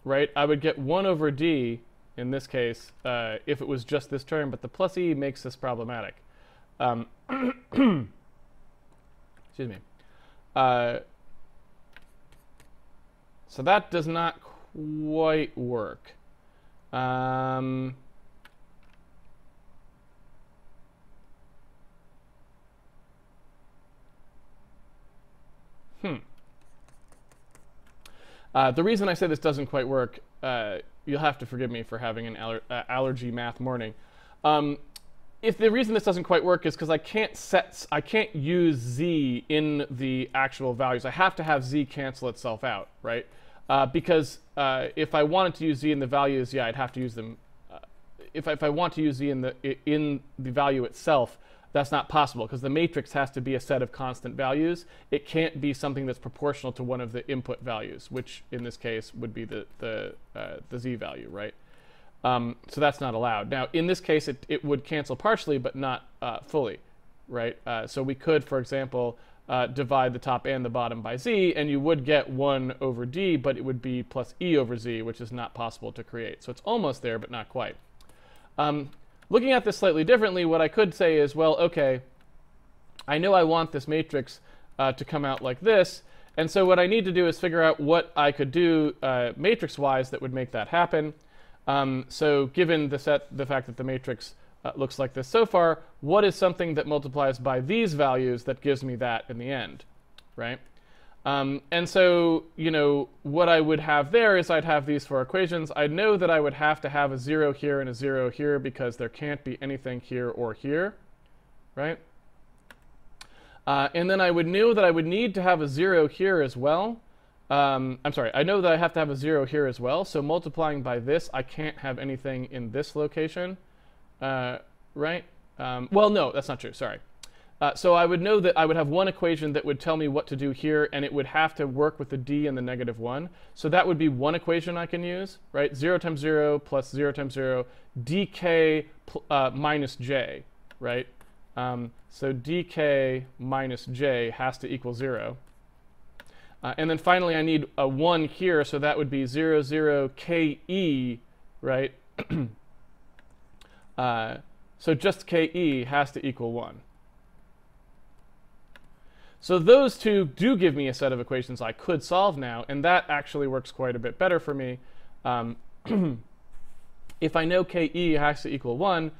right? I would get 1 over d in this case if it was just this term, but the plus e makes this problematic. Excuse me. So that does not quite work. The reason I say this doesn't quite work, you'll have to forgive me for having an allergy math morning. If the reason this doesn't quite work is because I can't use z in the actual values. I have to have z cancel itself out, right? Because if I wanted to use z in the values, yeah, I'd have to use them. If I want to use z in the value itself, that's not possible because the matrix has to be a set of constant values. It can't be something that's proportional to one of the input values, which in this case would be the z value, right? So that's not allowed. Now, in this case, it would cancel partially, but not fully, right? So we could, for example, divide the top and the bottom by z, and you would get 1 over d, but it would be plus e over z, which is not possible to create. So it's almost there, but not quite. Looking at this slightly differently, what I could say is, well, okay, I know I want this matrix to come out like this, and so what I need to do is figure out what I could do matrix-wise that would make that happen. So given the fact that the matrix looks like this so far, what is something that multiplies by these values that gives me that in the end, right? And so, you know, what I would have there is I'd have these 4 equations. I know that I would have to have a 0 here and a 0 here because there can't be anything here or here, right? And then I would know that I would need to have a 0 here as well. I'm sorry, I know that I have to have a 0 here as well. So multiplying by this, I can't have anything in this location, right? Well, no, that's not true, sorry. So I would know that I would have one equation that would tell me what to do here, and it would have to work with the d and the -1. So that would be one equation I can use, right? 0 times 0 plus 0 times 0, dk minus j, right? So dk minus j has to equal 0. And then finally, I need a 1 here, so that would be 0, 0, ke, right? So just ke has to equal 1. So those two do give me a set of equations I could solve now, and that actually works quite a bit better for me. If I know ke has to equal 1,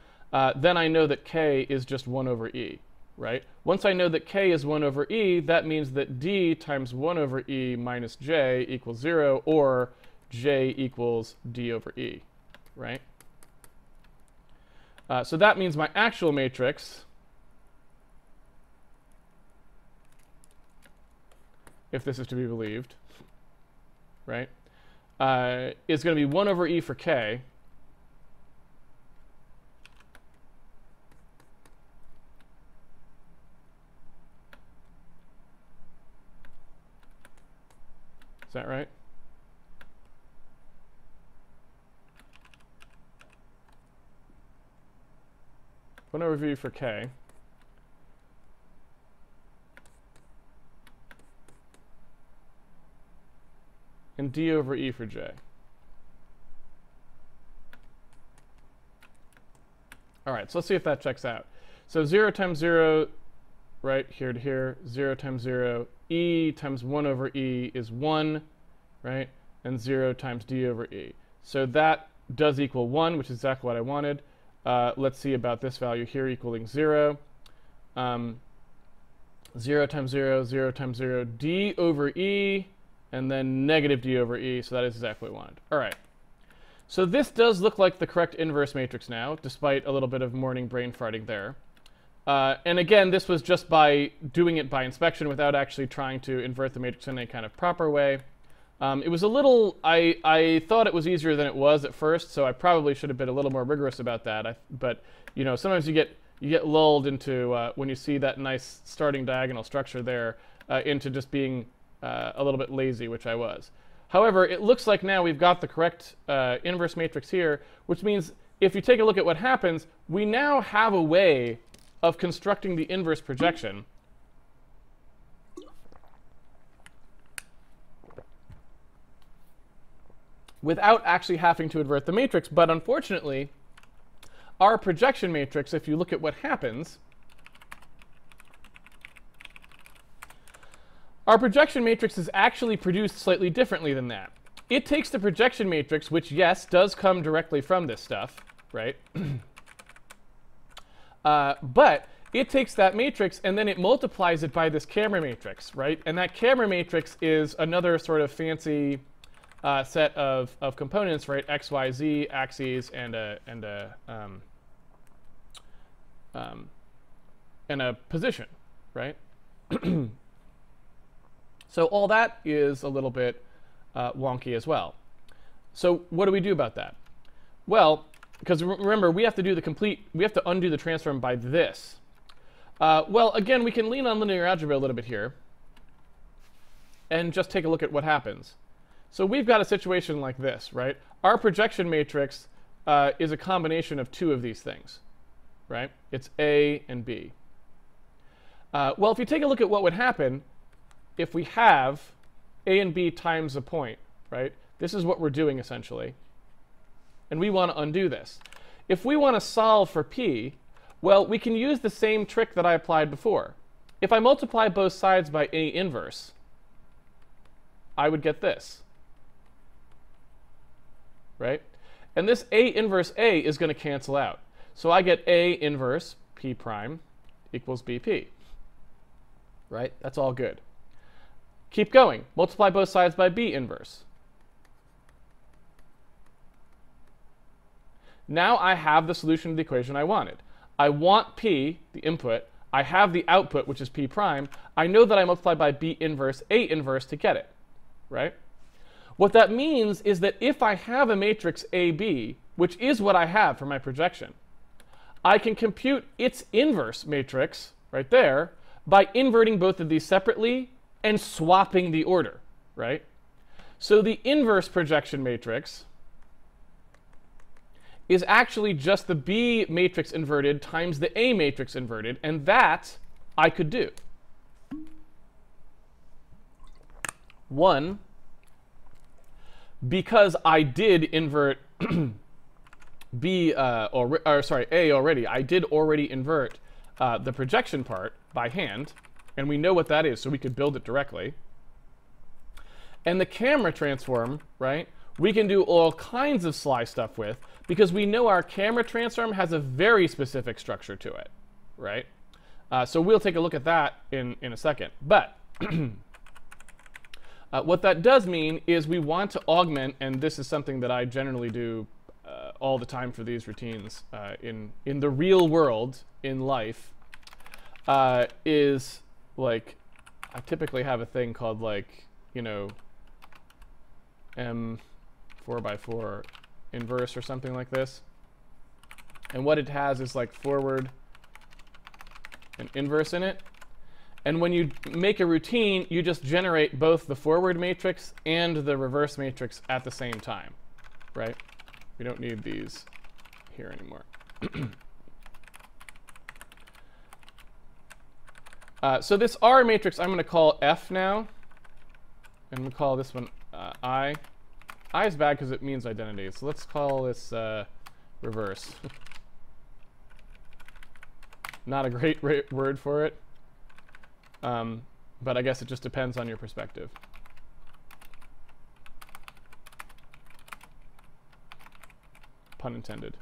then I know that k is just 1 over e, right? Once I know that k is 1 over e, that means that d times 1 over e minus j equals 0, or j equals d over e, right? So that means my actual matrix, if this is to be believed, right, is going to be 1 over e for k, is that right? One over v for k. And d over e for j. All right, so let's see if that checks out. So 0 times 0, right, here to here, 0 times 0, e times 1 over e is 1, right, and 0 times d over e. So that does equal 1, which is exactly what I wanted. Let's see about this value here equaling 0. 0 times 0, 0 times 0, d over e, and then negative d over e, so that is exactly what I wanted. All right. So this does look like the correct inverse matrix now, despite a little bit of morning brain farting there. And again, this was just by doing it by inspection without actually trying to invert the matrix in any kind of proper way. It was a little, I thought it was easier than it was at first, so I probably should have been a little more rigorous about that. But you know, sometimes you get lulled into, when you see that nice starting diagonal structure there, into just being a little bit lazy, which I was. However, it looks like now we've got the correct inverse matrix here, which means if you take a look at what happens, we now have a way of constructing the inverse projection without actually having to invert the matrix. But unfortunately, our projection matrix, if you look at what happens, our projection matrix is actually produced slightly differently than that. It takes the projection matrix, which, yes, does come directly from this stuff, right? But it takes that matrix and then it multiplies it by this camera matrix, right? And that camera matrix is another sort of fancy set of components, right? X, Y, Z axes and a position, right? So all that is a little bit wonky as well. So what do we do about that? Well, because remember, we have to undo the transform by this. Well, again, we can lean on linear algebra a little bit here and just take a look at what happens. So we've got a situation like this, right? Our projection matrix is a combination of two of these things, right? It's A and B. Well, if you take a look at what would happen if we have A and B times a point, right? This is what we're doing essentially. And we want to undo this. If we want to solve for P, well, we can use the same trick that I applied before. If I multiply both sides by A inverse, I would get this, right? And this A inverse A is going to cancel out. So I get A inverse P prime equals BP, right? That's all good. Keep going. Multiply both sides by B inverse. Now I have the solution to the equation I wanted. I want P, the input. I have the output, which is P prime. I know that I multiply by B inverse A inverse to get it, right? What that means is that if I have a matrix AB, which is what I have for my projection, I can compute its inverse matrix right there by inverting both of these separately and swapping the order, right? So the inverse projection matrix is actually just the B matrix inverted times the A matrix inverted, and that I could do. One, because I did invert A already. I did already invert the projection part by hand, and we know what that is, so we could build it directly. And the camera transform, right, we can do all kinds of sly stuff with, because we know our camera transform has a very specific structure to it, right? So we'll take a look at that in a second. But what that does mean is we want to augment, and this is something that I generally do all the time for these routines in the real world, in life, is like I typically have a thing called like, you know, M4x4 inverse or something like this. And what it has is like forward and inverse in it. And when you make a routine, you just generate both the forward matrix and the reverse matrix at the same time, right? We don't need these here anymore. So this R matrix I'm going to call F now. And we'll call this one I. I is bad because it means identity. So let's call this reverse. Not a great word for it. But I guess it just depends on your perspective. Pun intended.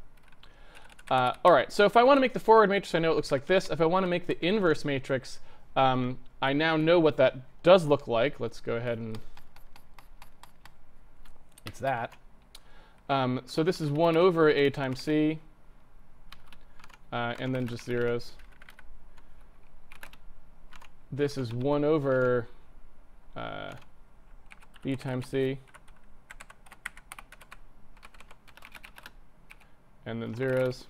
All right, so if I want to make the forward matrix, I know it looks like this. If I want to make the inverse matrix, I now know what that does look like. Let's go ahead and... It's that. So this is 1 over A times C, and then just zeros. This is 1 over B times C, and then zeros.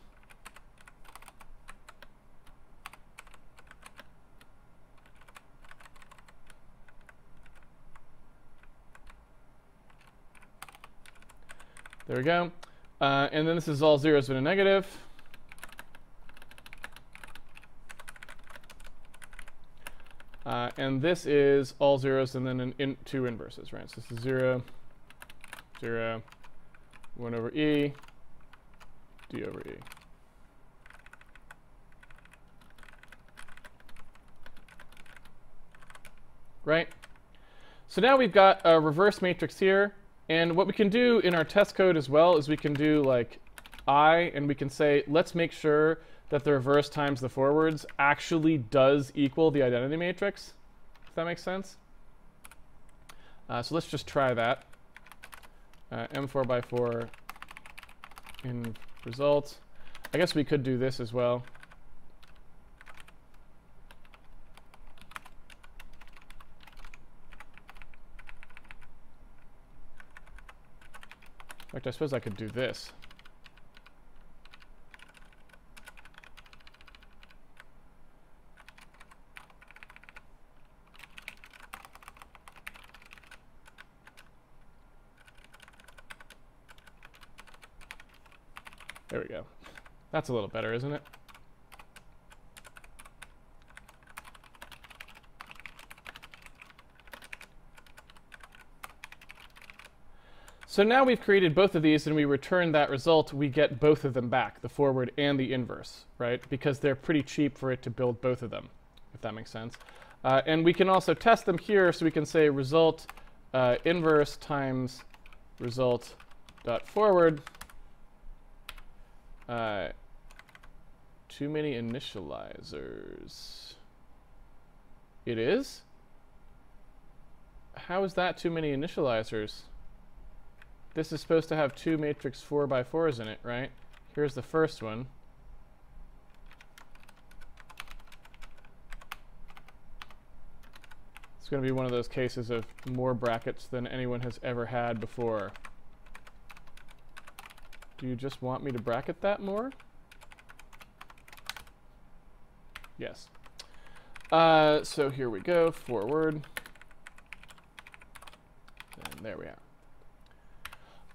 There we go. And then this is all zeros and a negative. And this is all zeros and then two inverses, right? So this is 0, 0, 1 over E, D over E. Right? So now we've got a reverse matrix here. And what we can do in our test code as well is we can do like I, and we can say, let's make sure that the reverse times the forwards actually does equal the identity matrix, if that makes sense. So let's just try that. M4x4 in results. I guess we could do this as well. In fact, I suppose I could do this. There we go. That's a little better, isn't it? So now we've created both of these and we return that result, we get both of them back, the forward and the inverse, right? Because they're pretty cheap for it to build both of them, if that makes sense. And we can also test them here, so we can say result inverse times result dot forward. Too many initializers. It is? How is that too many initializers? This is supposed to have two matrix 4x4s in it, right? Here's the first one. It's going to be one of those cases of more brackets than anyone has ever had before. Do you just want me to bracket that more? Yes. So here we go, forward. And there we are.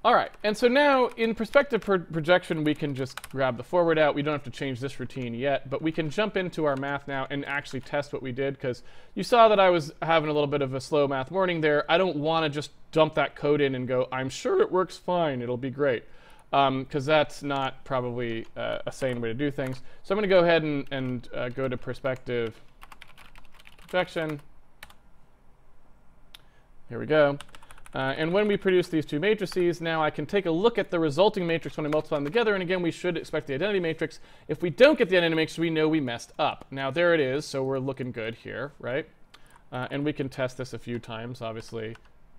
All right, and so now in perspective projection, we can just grab the forward out. We don't have to change this routine yet, but we can jump into our math now and actually test what we did, because you saw that I was having a little bit of a slow math morning there. I don't want to just dump that code in and go, I'm sure it works fine, it'll be great, because that's not probably a sane way to do things. So I'm going to go ahead and go to perspective projection. Here we go. And when we produce these two matrices, now I can take a look at the resulting matrix when I multiply them together. And again, we should expect the identity matrix. If we don't get the identity matrix, we know we messed up. Now, there it is. So we're looking good here, right? And we can test this a few times, obviously.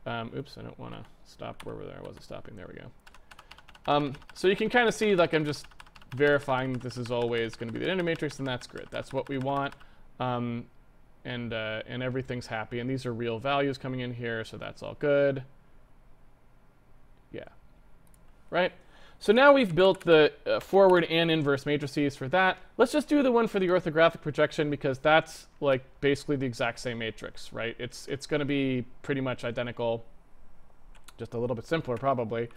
Oops, I don't want to stop where I wasn't stopping. There we go. So you can kind of see, like, I'm just verifying that this is always going to be the identity matrix, and that's good. That's what we want. And everything's happy. And these are real values coming in here, so that's all good. Yeah. Right? So now we've built the forward and inverse matrices for that. Let's just do the one for the orthographic projection, because that's like basically the exact same matrix, right? It's going to be pretty much identical, just a little bit simpler probably.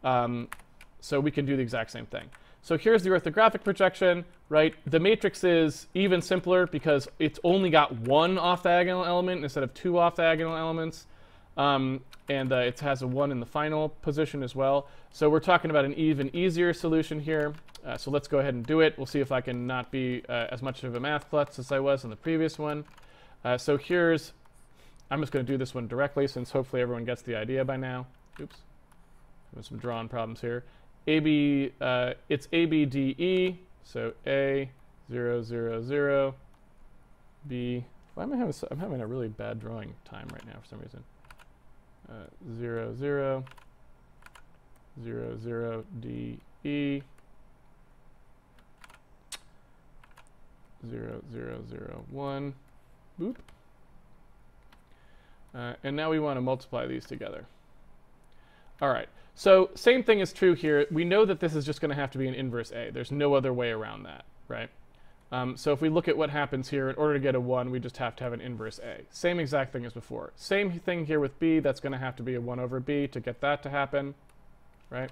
So we can do the exact same thing. So here's the orthographic projection, right? The matrix is even simpler because it's only got one off-diagonal element instead of two off-diagonal elements. It has a 1 in the final position as well. So we're talking about an even easier solution here. So let's go ahead and do it. We'll see if I can not be as much of a math klutz as I was in the previous one. So here's, I'm just going to do this one directly since hopefully everyone gets the idea by now. Oops, there's some drawing problems here. It's ABDE, so A, 0, 0, 0, B. Why am I'm having a really bad drawing time right now for some reason. 0, 0, 0, 0, D, E, 0, 0, 0, 1, boop. And now we want to multiply these together. All right, so same thing is true here. We know that this is just going to have to be an inverse A. There's no other way around that, right? So if we look at what happens here, in order to get a 1, we just have to have an inverse A. Same exact thing as before. Same thing here with B. That's going to have to be a 1 over B to get that to happen, right?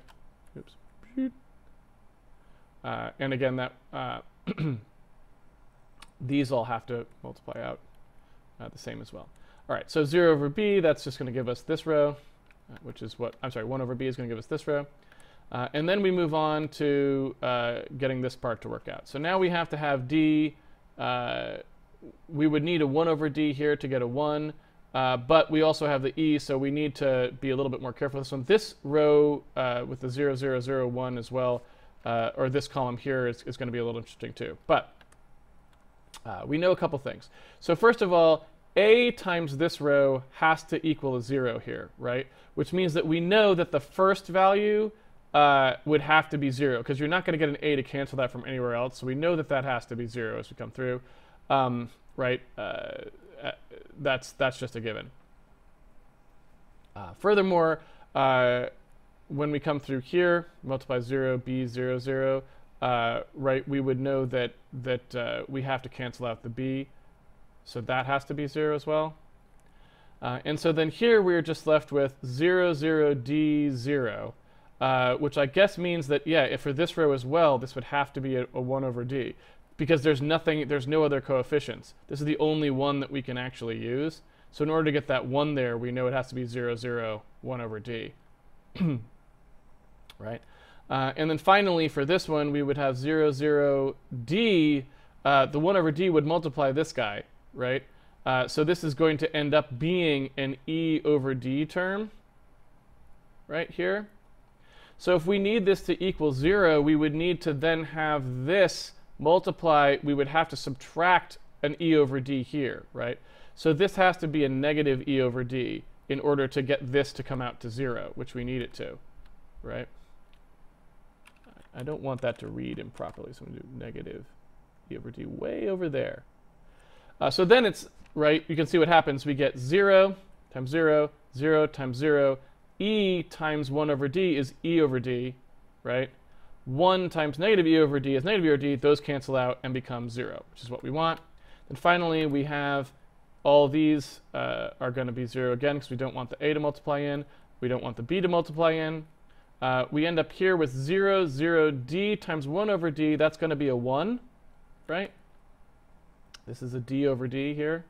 Oops. And again, that these all have to multiply out the same as well. All right, so 0 over B, that's just going to give us this row, which is what, I'm sorry, 1 over B is going to give us this row. And then we move on to getting this part to work out. So now we have to have D. We would need a 1 over D here to get a 1. But we also have the E, so we need to be a little bit more careful with this one. This row with the 0, 0, 0, 1 as well, or this column here is going to be a little interesting too. But we know a couple things. So first of all, A times this row has to equal a 0 here, right? Which means that we know that the first value would have to be 0, because you're not going to get an A to cancel that from anywhere else. So we know that that has to be 0 as we come through, right? That's just a given. Furthermore, when we come through here, multiply 0, B, 0, 0, right, we would know that we have to cancel out the B. So that has to be 0 as well. And so then here we're just left with 0, 0, D, 0. Which I guess means that, yeah, if for this row as well, this would have to be a 1 over D, because there's no other coefficients. This is the only one that we can actually use. So in order to get that 1 there, we know it has to be 0, 0, 1 over D. Right? And then finally, for this one, we would have 0, 0, D. The 1 over D would multiply this guy, right? So this is going to end up being an E over D term, right here. So if we need this to equal 0, we would need to then have this multiply. We would have to subtract an E over D here, right? So this has to be a negative E over D in order to get this to come out to 0, which we need it to, right? I don't want that to read improperly, so I'm going to do negative E over D way over there. So then it's, right, you can see what happens. We get 0 times 0, 0 times 0. E times 1 over D is E over D, right? 1 times negative E over D is negative E over D. Those cancel out and become 0, which is what we want. And finally, we have all these are going to be 0 again, because we don't want the A to multiply in. We don't want the B to multiply in. We end up here with 0, 0, D times 1 over D. That's going to be a 1, right? This is a D over D here.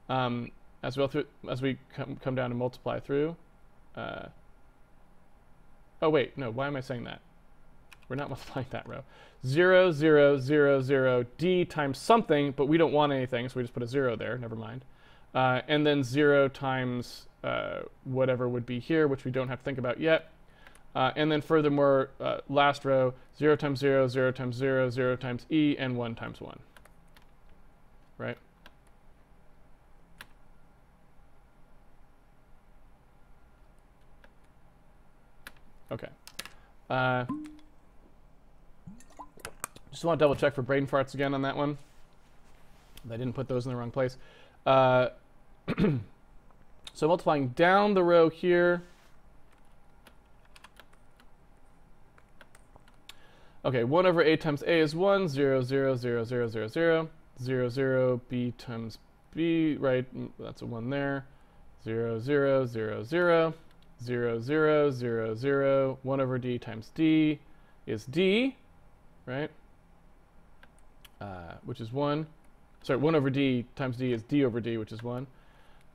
As we come down and multiply through. Oh, wait, no, why am I saying that? We're not multiplying that row. 0, 0, 0, 0, D times something, but we don't want anything, so we just put a 0 there, never mind. and then 0 times whatever would be here, which we don't have to think about yet. And then furthermore, last row, 0 times 0, 0 times 0, 0 times e, and 1 times 1. Right? Okay. Just want to double check for brain farts again on that one. I didn't put those in the wrong place. So multiplying down the row here. Okay, 1 over a times a is 1, 0, 0, 0, 0, 0, 0, 0, 0, b times b, right, that's a 1 there, 0, 0, 0, 0, 0, 0, 0, 0, 1 over d times d is d, right, which is 1. Sorry, 1 over d times d is d over d, which is 1.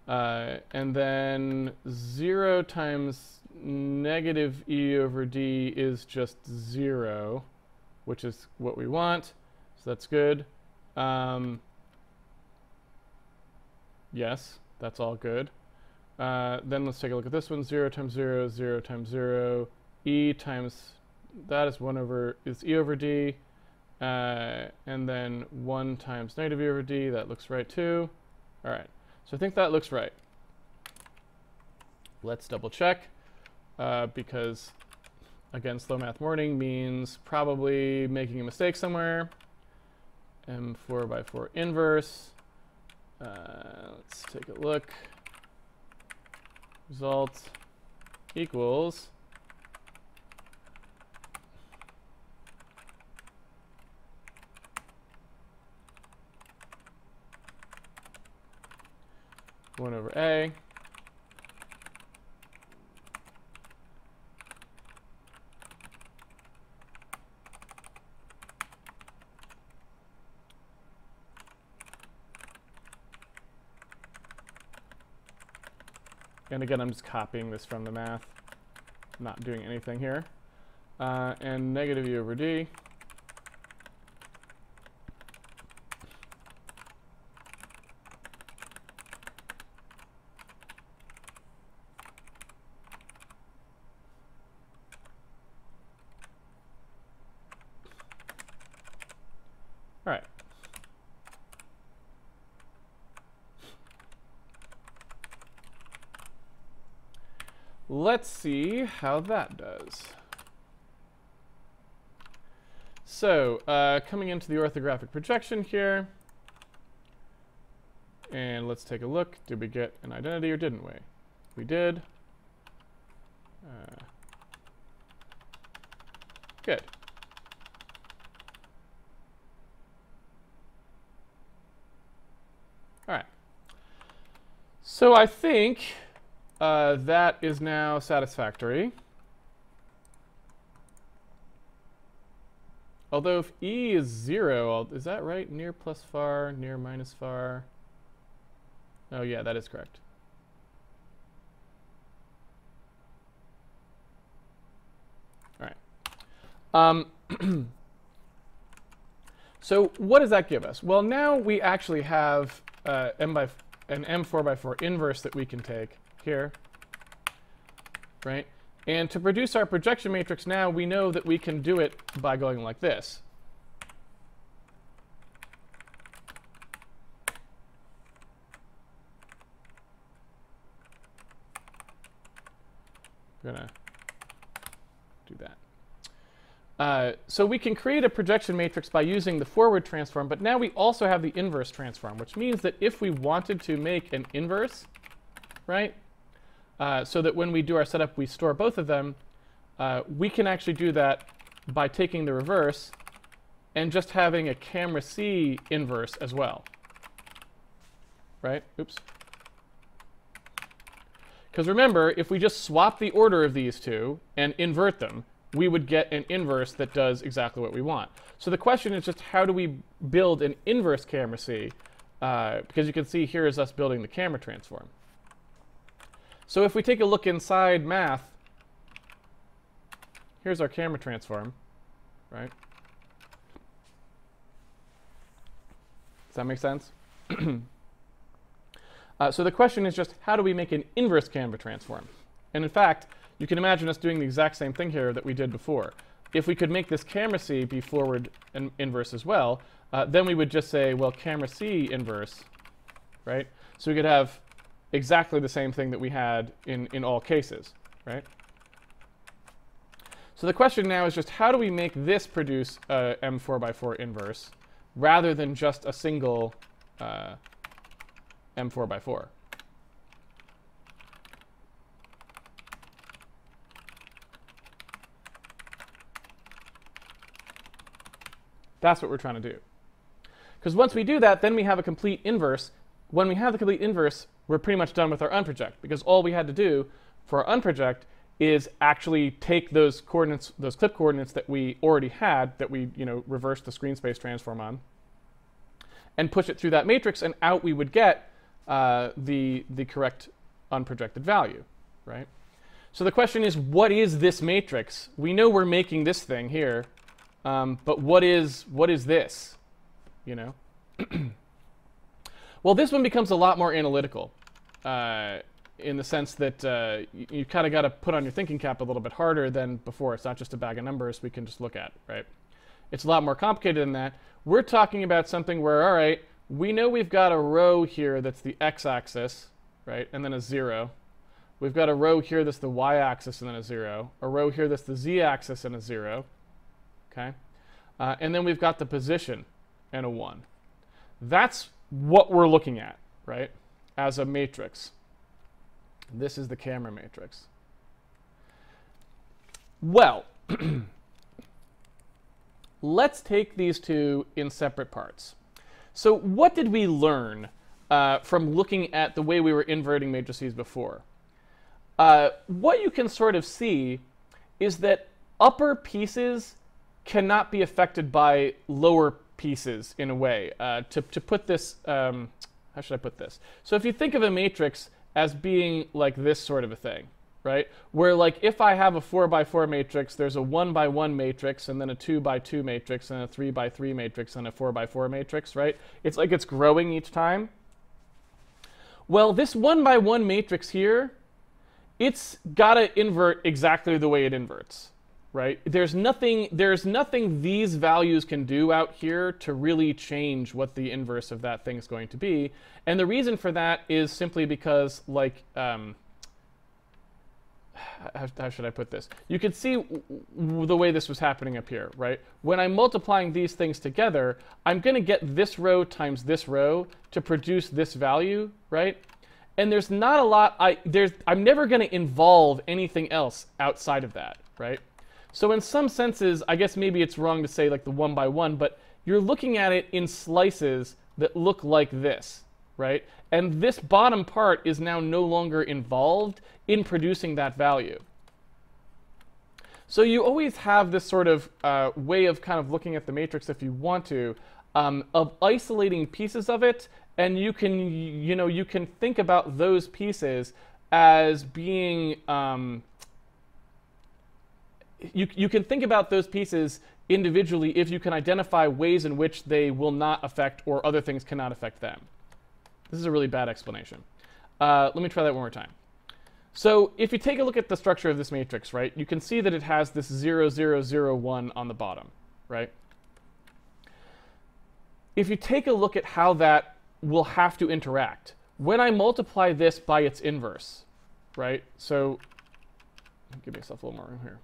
And then 0 times negative e over d is just 0, which is what we want. So that's good. Yes, that's all good. Then let's take a look at this one. 0 times 0, 0 times 0. E times that is 1 over, is e over d. And then 1 times negative e over d. That looks right too. All right. So I think that looks right. Let's double check because, again, slow math morning means probably making a mistake somewhere. M4 by 4 inverse. Let's take a look. Result equals one over a and again I'm just copying this from the math, not doing anything here, and negative e over d all right. Let's see how that does. So coming into the orthographic projection here, and let's take a look. Did we get an identity or didn't we? We did. Good. All right. So I think that is now satisfactory. Although if e is 0, is that right? Near plus far, near minus far. Oh yeah, that is correct. All right. So what does that give us? Well, now we actually have an M4 by 4 inverse that we can take here, right? And to produce our projection matrix now, we know that we can do it by going like this. I'm gonna do that. So we can create a projection matrix by using the forward transform, but now we also have the inverse transform, which means that if we wanted to make an inverse, right, so that when we do our setup we store both of them, we can actually do that by taking the reverse and just having a camera C inverse as well, right? Oops. Because remember, if we just swap the order of these two and invert them, we would get an inverse that does exactly what we want. So the question is just how do we build an inverse camera C? Because you can see here is us building the camera transform. So if we take a look inside math, here's our camera transform, right? Does that make sense? So the question is just, how do we make an inverse Canva transform? And in fact, you can imagine us doing the exact same thing here that we did before. If we could make this camera C be forward and inverse as well, then we would just say, well, camera C inverse, right? So we could have exactly the same thing that we had in all cases, right? So the question now is just, how do we make this produce a M4x4 inverse rather than just a single M4x4? That's what we're trying to do. Because once we do that, then we have a complete inverse. When we have the complete inverse, we're pretty much done with our unproject, because all we had to do for our unproject is actually take those coordinates, those clip coordinates that we already had, that we reversed the screen space transform on, and push it through that matrix, and out we would get the correct unprojected value, right? So the question is, what is this matrix? We know we're making this thing here, but what is this? Well, this one becomes a lot more analytical, in the sense that you kind of got to put on your thinking cap a little bit harder than before. It's not just a bag of numbers we can just look at, right? It's a lot more complicated than that. We're talking about something where, all right, we know we've got a row here that's the x-axis, right, and then a 0. We've got a row here that's the y-axis and then a 0. A row here that's the z-axis and a 0, okay? And then we've got the position and a 1. That's what we're looking at, right, as a matrix. This is the camera matrix. Well, let's take these two in separate parts. So what did we learn from looking at the way we were inverting matrices before? What you can sort of see is that upper pieces cannot be affected by lower pieces in a way. To put this, how should I put this? So if you think of a matrix as being like this sort of a thing, right? Where like if I have a 4x4 matrix, there's a 1x1 matrix, and then a 2x2 matrix, and a 3x3 matrix, and a 4x4 matrix, right? It's like it's growing each time. Well, this 1x1 matrix here, it's got to invert exactly the way it inverts, right? There's nothing these values can do out here to really change what the inverse of that thing is going to be. And the reason for that is simply because, like, how should I put this? You could see the way this was happening up here, right? When I'm multiplying these things together, I'm going to get this row times this row to produce this value, right? And there's not a lot, I'm never going to involve anything else outside of that, right? So in some senses, I guess maybe it's wrong to say like the 1x1, but you're looking at it in slices that look like this, right? And this bottom part is now no longer involved in producing that value. So you always have this sort of way of kind of looking at the matrix, if you want to, of isolating pieces of it, and you can think about those pieces as being you can think about those pieces individually if you can identify ways in which they will not affect or other things cannot affect them. This is a really bad explanation. Let me try that one more time. So if you take a look at the structure of this matrix, right, you can see that it has this 0, 0, 0, 1 on the bottom, right? If you take a look at how that will have to interact, when I multiply this by its inverse, right? So give myself a little more room here.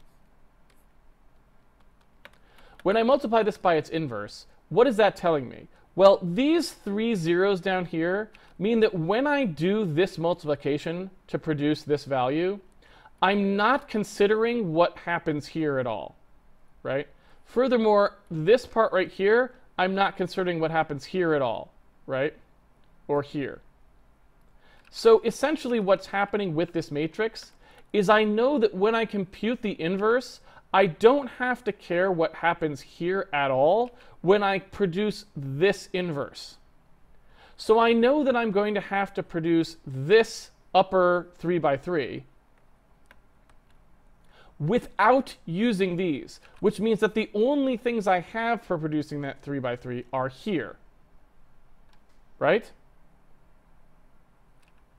When I multiply this by its inverse, what is that telling me? Well, these 3 zeros down here mean that when I do this multiplication to produce this value, I'm not considering what happens here at all, right? Furthermore, this part right here, I'm not considering what happens here at all, right? Or here. So essentially what's happening with this matrix is I know that when I compute the inverse, I don't have to care what happens here at all when I produce this inverse. So I know that I'm going to have to produce this upper 3x3 without using these, which means that the only things I have for producing that 3x3 are here, right?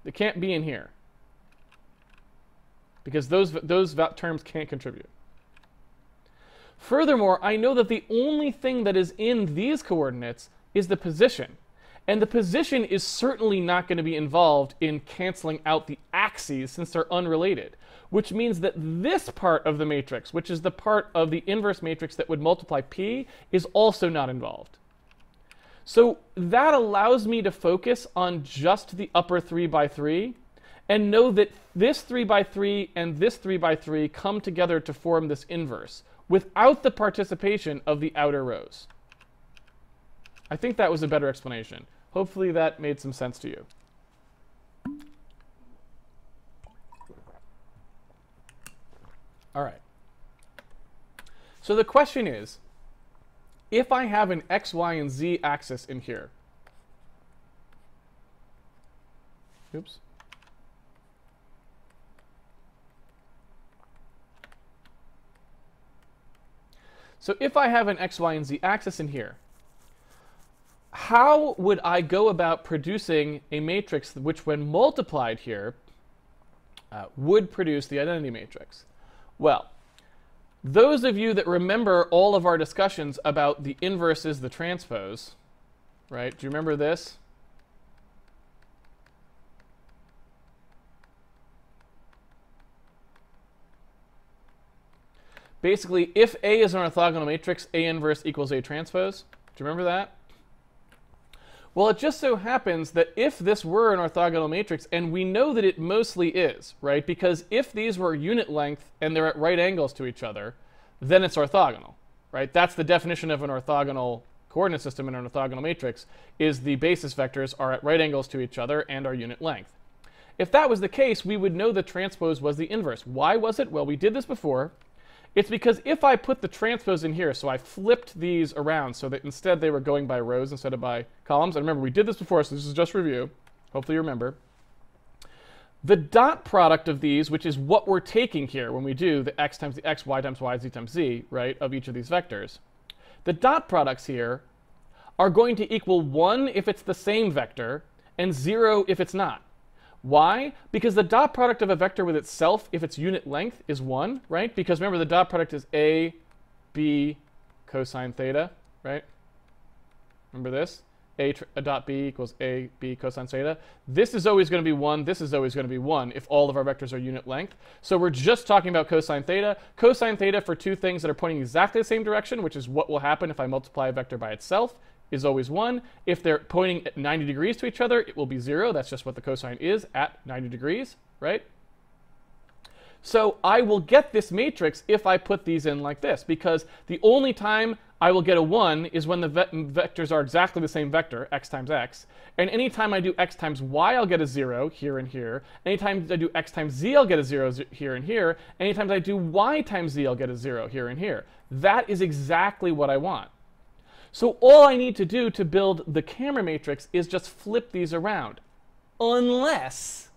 They can't be in here because those terms can't contribute. Furthermore, I know that the only thing that is in these coordinates is the position. And the position is certainly not going to be involved in canceling out the axes since they're unrelated, which means that this part of the matrix, which is the part of the inverse matrix that would multiply P, is also not involved. So that allows me to focus on just the upper 3 by 3 and know that this 3 by 3 and this 3 by 3 come together to form this inverse without the participation of the outer rows. I think that was a better explanation. Hopefully that made some sense to you. All right. So the question is, if I have an x, y, and z axis in here, oops. So if I have an x, y, and z axis in here, how would I go about producing a matrix which, when multiplied here, would produce the identity matrix? Well, those of you that remember all of our discussions about the inverse is the transpose, right? Do you remember this? Basically, if A is an orthogonal matrix, A inverse equals A transpose. Do you remember that? Well, it just so happens that if this were an orthogonal matrix, and we know that it mostly is, right? Because if these were unit length and they're at right angles to each other, then it's orthogonal, right? That's the definition of an orthogonal coordinate system in an orthogonal matrix, is the basis vectors are at right angles to each other and are unit length. If that was the case, we would know the transpose was the inverse. Why was it? Well, we did this before. It's because if I put the transpose in here, so I flipped these around so that instead they were going by rows instead of by columns. And remember, we did this before, so this is just review. Hopefully you remember. The dot product of these, which is what we're taking here when we do the x times the x, y times y, z times z, right, of each of these vectors, the dot products here are going to equal 1 if it's the same vector and 0 if it's not. Why? Because the dot product of a vector with itself, if its unit length, is 1, right? Because remember, the dot product is a, b cosine theta, right? Remember this? A dot b equals a, b cosine theta. This is always going to be 1. This is always going to be 1 if all of our vectors are unit length. So we're just talking about cosine theta. Cosine theta for two things that are pointing exactly the same direction, which is what will happen if I multiply a vector by itself, is always 1. If they're pointing at 90 degrees to each other, it will be 0. That's just what the cosine is at 90 degrees, right? So I will get this matrix if I put these in like this, because the only time I will get a 1 is when the vectors are exactly the same vector, x times x. And anytime I do x times y, I'll get a 0 here and here. Anytime I do x times z, I'll get a 0 here and here. Anytime I do y times z, I'll get a 0 here and here. That is exactly what I want. So all I need to do to build the camera matrix is just flip these around. Unless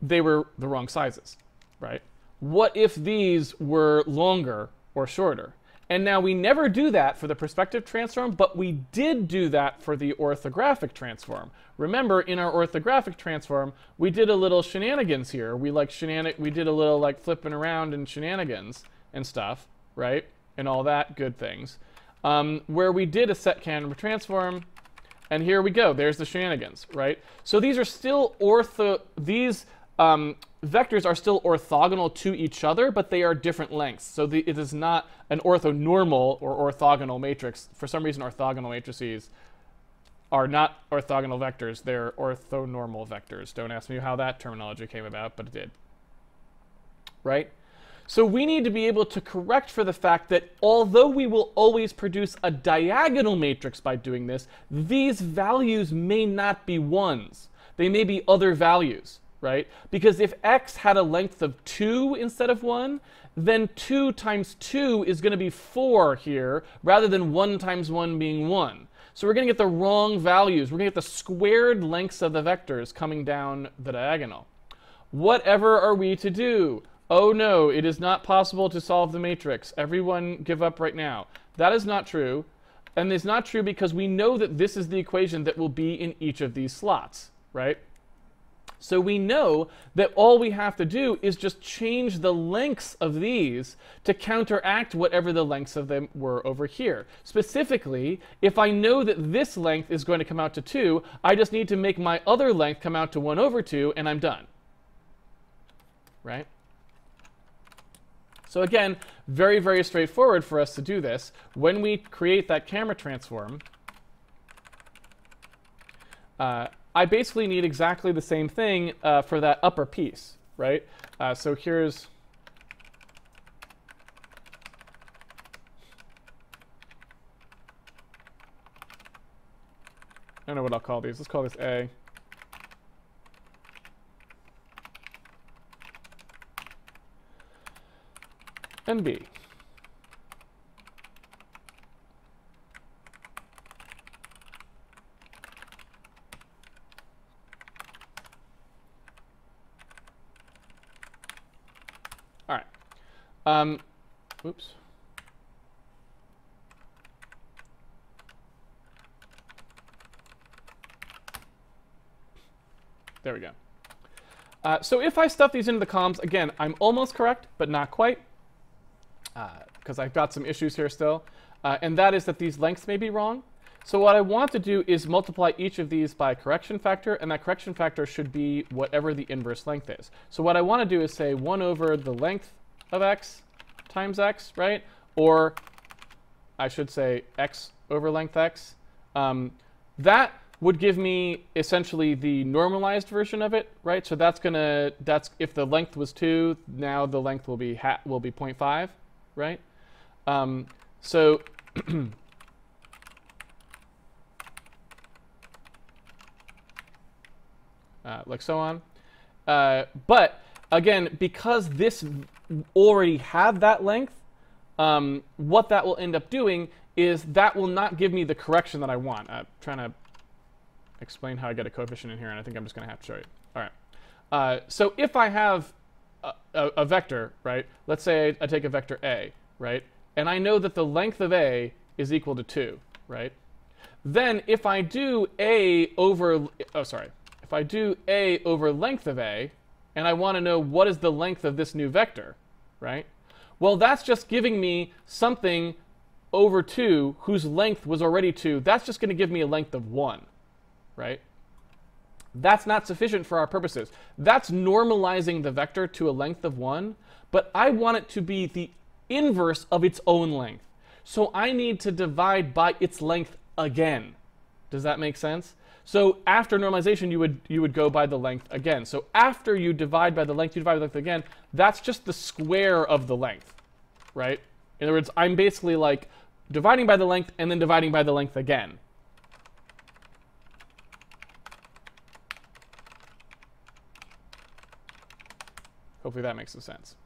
they were the wrong sizes, right? What if these were longer or shorter? And now we never do that for the perspective transform, but we did do that for the orthographic transform. Remember, in our orthographic transform, we did a little shenanigans here. We did a little like flipping around and shenanigans and stuff, right? And all that good things. Where we did a set camera transform, and here we go. There's the shenanigans, right? So these are still vectors are still orthogonal to each other, but they are different lengths. So it is not an orthonormal or orthogonal matrix. For some reason, orthogonal matrices are not orthogonal vectors. They're orthonormal vectors. Don't ask me how that terminology came about, but it did. Right? So we need to be able to correct for the fact that although we will always produce a diagonal matrix by doing this, these values may not be 1s. They may be other values. Right? Because if x had a length of 2 instead of 1, then 2 times 2 is going to be 4 here, rather than 1 times 1 being 1. So we're going to get the wrong values. We're going to get the squared lengths of the vectors coming down the diagonal. Whatever are we to do? Oh no, it is not possible to solve the matrix. Everyone give up right now. That is not true. And it's not true because we know that this is the equation that will be in each of these slots, right? So we know that all we have to do is just change the lengths of these to counteract whatever the lengths of them were over here. Specifically, if I know that this length is going to come out to 2, I just need to make my other length come out to 1 over 2, and I'm done. Right? So again, very, very straightforward for us to do this. When we create that camera transform, I basically need exactly the same thing for that upper piece, right? So here's... I don't know what I'll call these. Let's call this A. And B. All right. Oops. There we go. So if I stuff these into the columns, again, I'm almost correct, but not quite, because I've got some issues here still. And that is that these lengths may be wrong. So what I want to do is multiply each of these by a correction factor, and that correction factor should be whatever the inverse length is. So what I want to do is say 1 over the length of x times x, right? Or I should say x over length x. That would give me essentially the normalized version of it, right? So that's if the length was 2, now the length will be 0.5, right? So like so on. But again, because this already had that length, what that will end up doing is that will not give me the correction that I want. I'm trying to explain how I get a coefficient in here, and I think I'm just going to have to show you. All right. So if I have a vector, right? Let's say I take a vector A, right? And I know that the length of A is equal to 2, right? Then if I do A over, if I do A over length of A, and I want to know what is the length of this new vector, right? Well, that's just giving me something over 2 whose length was already 2. That's just going to give me a length of 1, right? That's not sufficient for our purposes. That's normalizing the vector to a length of 1, but I want it to be the inverse of its own length. So I need to divide by its length again. Does that make sense? So after normalization, you would go by the length again. So after you divide by the length, you divide by the length again. That's just the square of the length, right? In other words, I'm basically like dividing by the length and then dividing by the length again. Hopefully that makes some sense.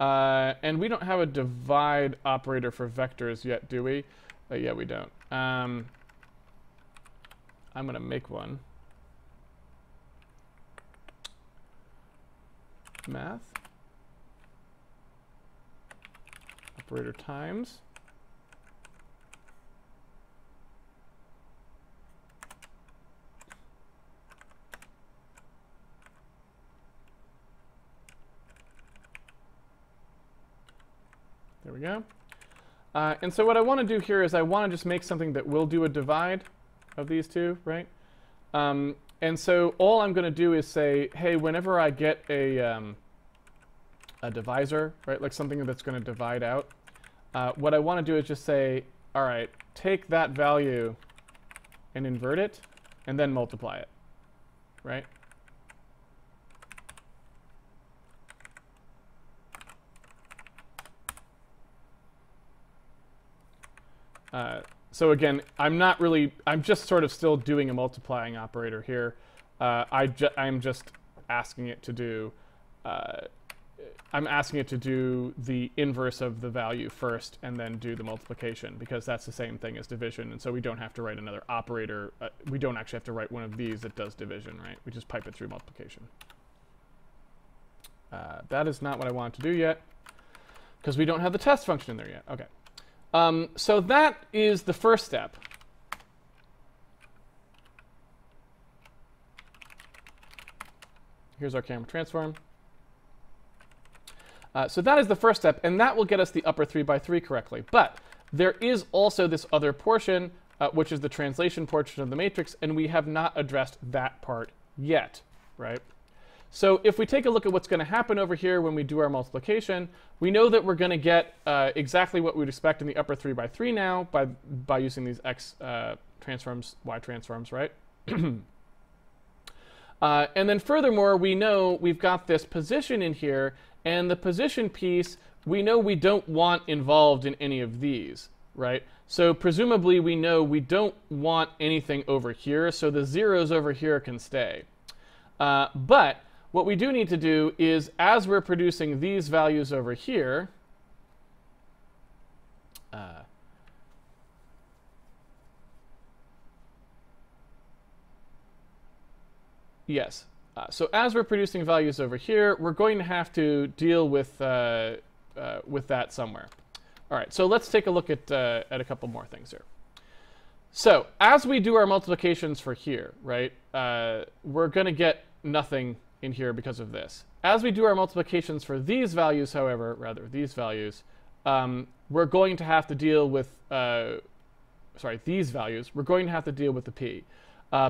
And we don't have a divide operator for vectors yet, do we? Yeah, we don't. I'm going to make one. Math. Operator times. There we go. And so what I want to do here is I want to just make something that will do a divide of these two, right? And so all I'm going to do is say, hey, whenever I get a divisor, right, like something that's going to divide out, what I want to do is just say, all right, take that value and invert it, and then multiply it, right? So again, I'm just sort of still doing a multiplying operator here. I'm just asking it to do, I'm asking it to do the inverse of the value first and then do the multiplication, because that's the same thing as division. And so we don't have to write another operator. We don't actually have to write one of these that does division, right? We just pipe it through multiplication. That is not what I want to do yet, because we don't have the test function in there yet. Okay. So that is the first step. Here's our camera transform. So that is the first step, and that will get us the upper 3x3 correctly. But there is also this other portion, which is the translation portion of the matrix, and we have not addressed that part yet, right? So if we take a look at what's going to happen over here when we do our multiplication, we know that we're going to get exactly what we would expect in the upper 3x3 now by using these x transforms, y transforms, right? And then furthermore, we know we've got this position in here, and the position piece, we know we don't want involved in any of these, right? So presumably we know we don't want anything over here, so the zeros over here can stay. But what we do need to do is, as we're producing these values over here, yes. So as we're producing values over here, we're going to have to deal with that somewhere. All right, so let's take a look at a couple more things here. So as we do our multiplications for here, right, we're going to get nothing in here because of this. As we do our multiplications for these values, however, these values, we're going to have to deal with, these values, we're going to have to deal with the p.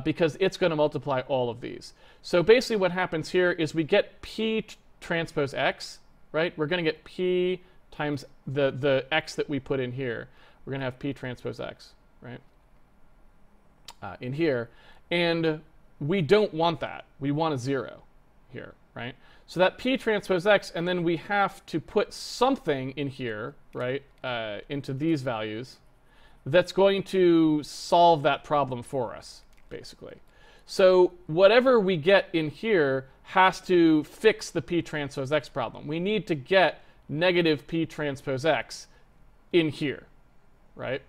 Because it's going to multiply all of these. So basically what happens here is we get p transpose x, right? We're going to get p times the x that we put in here. We're going to have p transpose x, right? In here. And we don't want that. We want a 0 here, right? So that p transpose x, and then we have to put something in here, right, into these values that's going to solve that problem for us, basically. So whatever we get in here has to fix the p transpose x problem. We need to get negative p transpose x in here, right?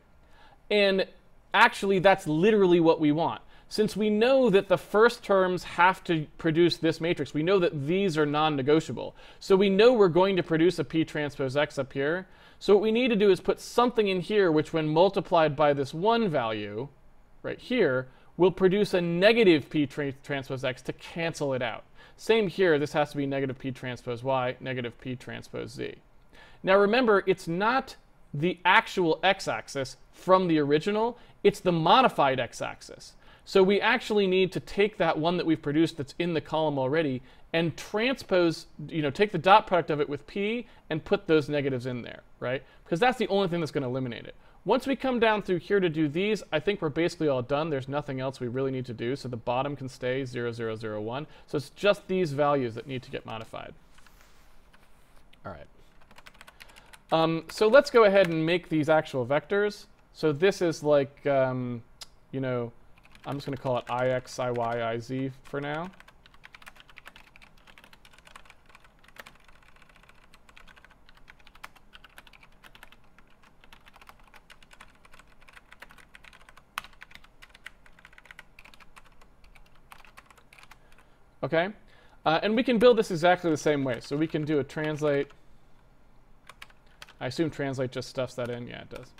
And actually, that's literally what we want. Since we know that the first terms have to produce this matrix, we know that these are non-negotiable. So we know we're going to produce a p transpose x up here. So what we need to do is put something in here which, when multiplied by this one value right here, will produce a negative p transpose x to cancel it out. Same here, this has to be negative p transpose y, negative p transpose z. Now remember, it's not the actual x-axis from the original, it's the modified x-axis. So we actually need to take that one that we've produced that's in the column already and transpose, take the dot product of it with p and put those negatives in there, right? Because that's the only thing that's going to eliminate it. Once we come down through here to do these, I think we're basically all done. There's nothing else we really need to do. So the bottom can stay 0, 0, 0, 1. So it's just these values that need to get modified. All right. So let's go ahead and make these actual vectors. So this is like, I'm just going to call it ix, iy, iz for now. Okay, and we can build this exactly the same way. So we can do a translate. I assume translate just stuffs that in. Yeah, it does.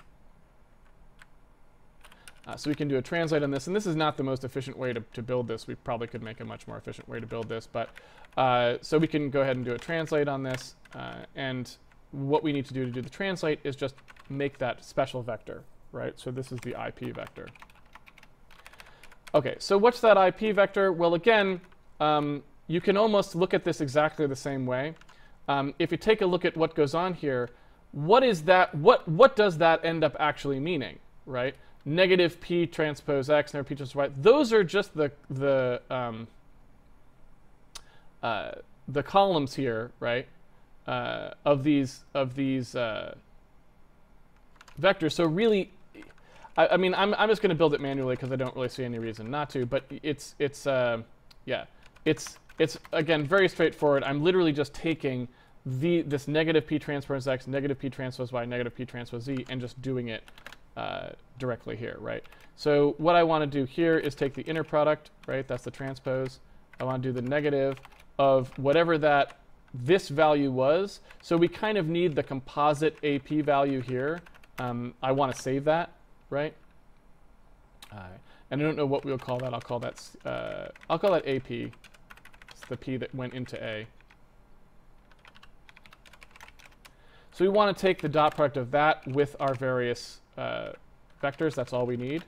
So we can do a translate on this. And this is not the most efficient way to build this. We probably could make a much more efficient way to build this. But so we can go ahead and do a translate on this. And what we need to do the translate is just make that special vector, right? So this is the IP vector. Okay, so what's that IP vector? Well, again, you can almost look at this exactly the same way. If you take a look at what goes on here, what is that? What does that end up actually meaning, right? Negative p transpose x, negative p transpose y. Those are just the columns here, right? Of these vectors. So really, I mean, I'm just going to build it manually because I don't really see any reason not to. But it's again very straightforward. I'm literally just taking this negative p transpose x, negative p transpose y, negative p transpose z, and just doing it directly here, right? So what I want to do here is take the inner product, right? That's the transpose. I want to do the negative of whatever this value was. So we kind of need the composite AP value here I want to save that, right? And I don't know what we'll call that. I'll call that AP. It's the P that went into A. So we want to take the dot product of that with our various vectors. That's all we need.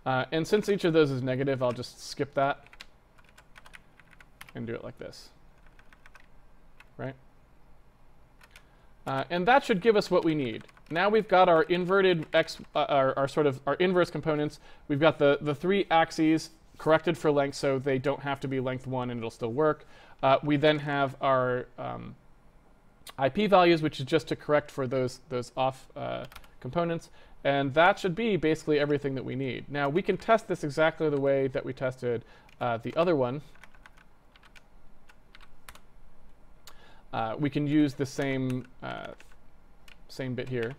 And since each of those is negative, I'll just skip that and do it like this, right? And that should give us what we need. Now we've got our inverted our inverse components. We've got the three axes corrected for length, so they don't have to be length 1 and it'll still work. We then have our IP values, which is just to correct for those off components. And that should be basically everything that we need. Now we can test this exactly the way that we tested the other one. We can use the same bit here.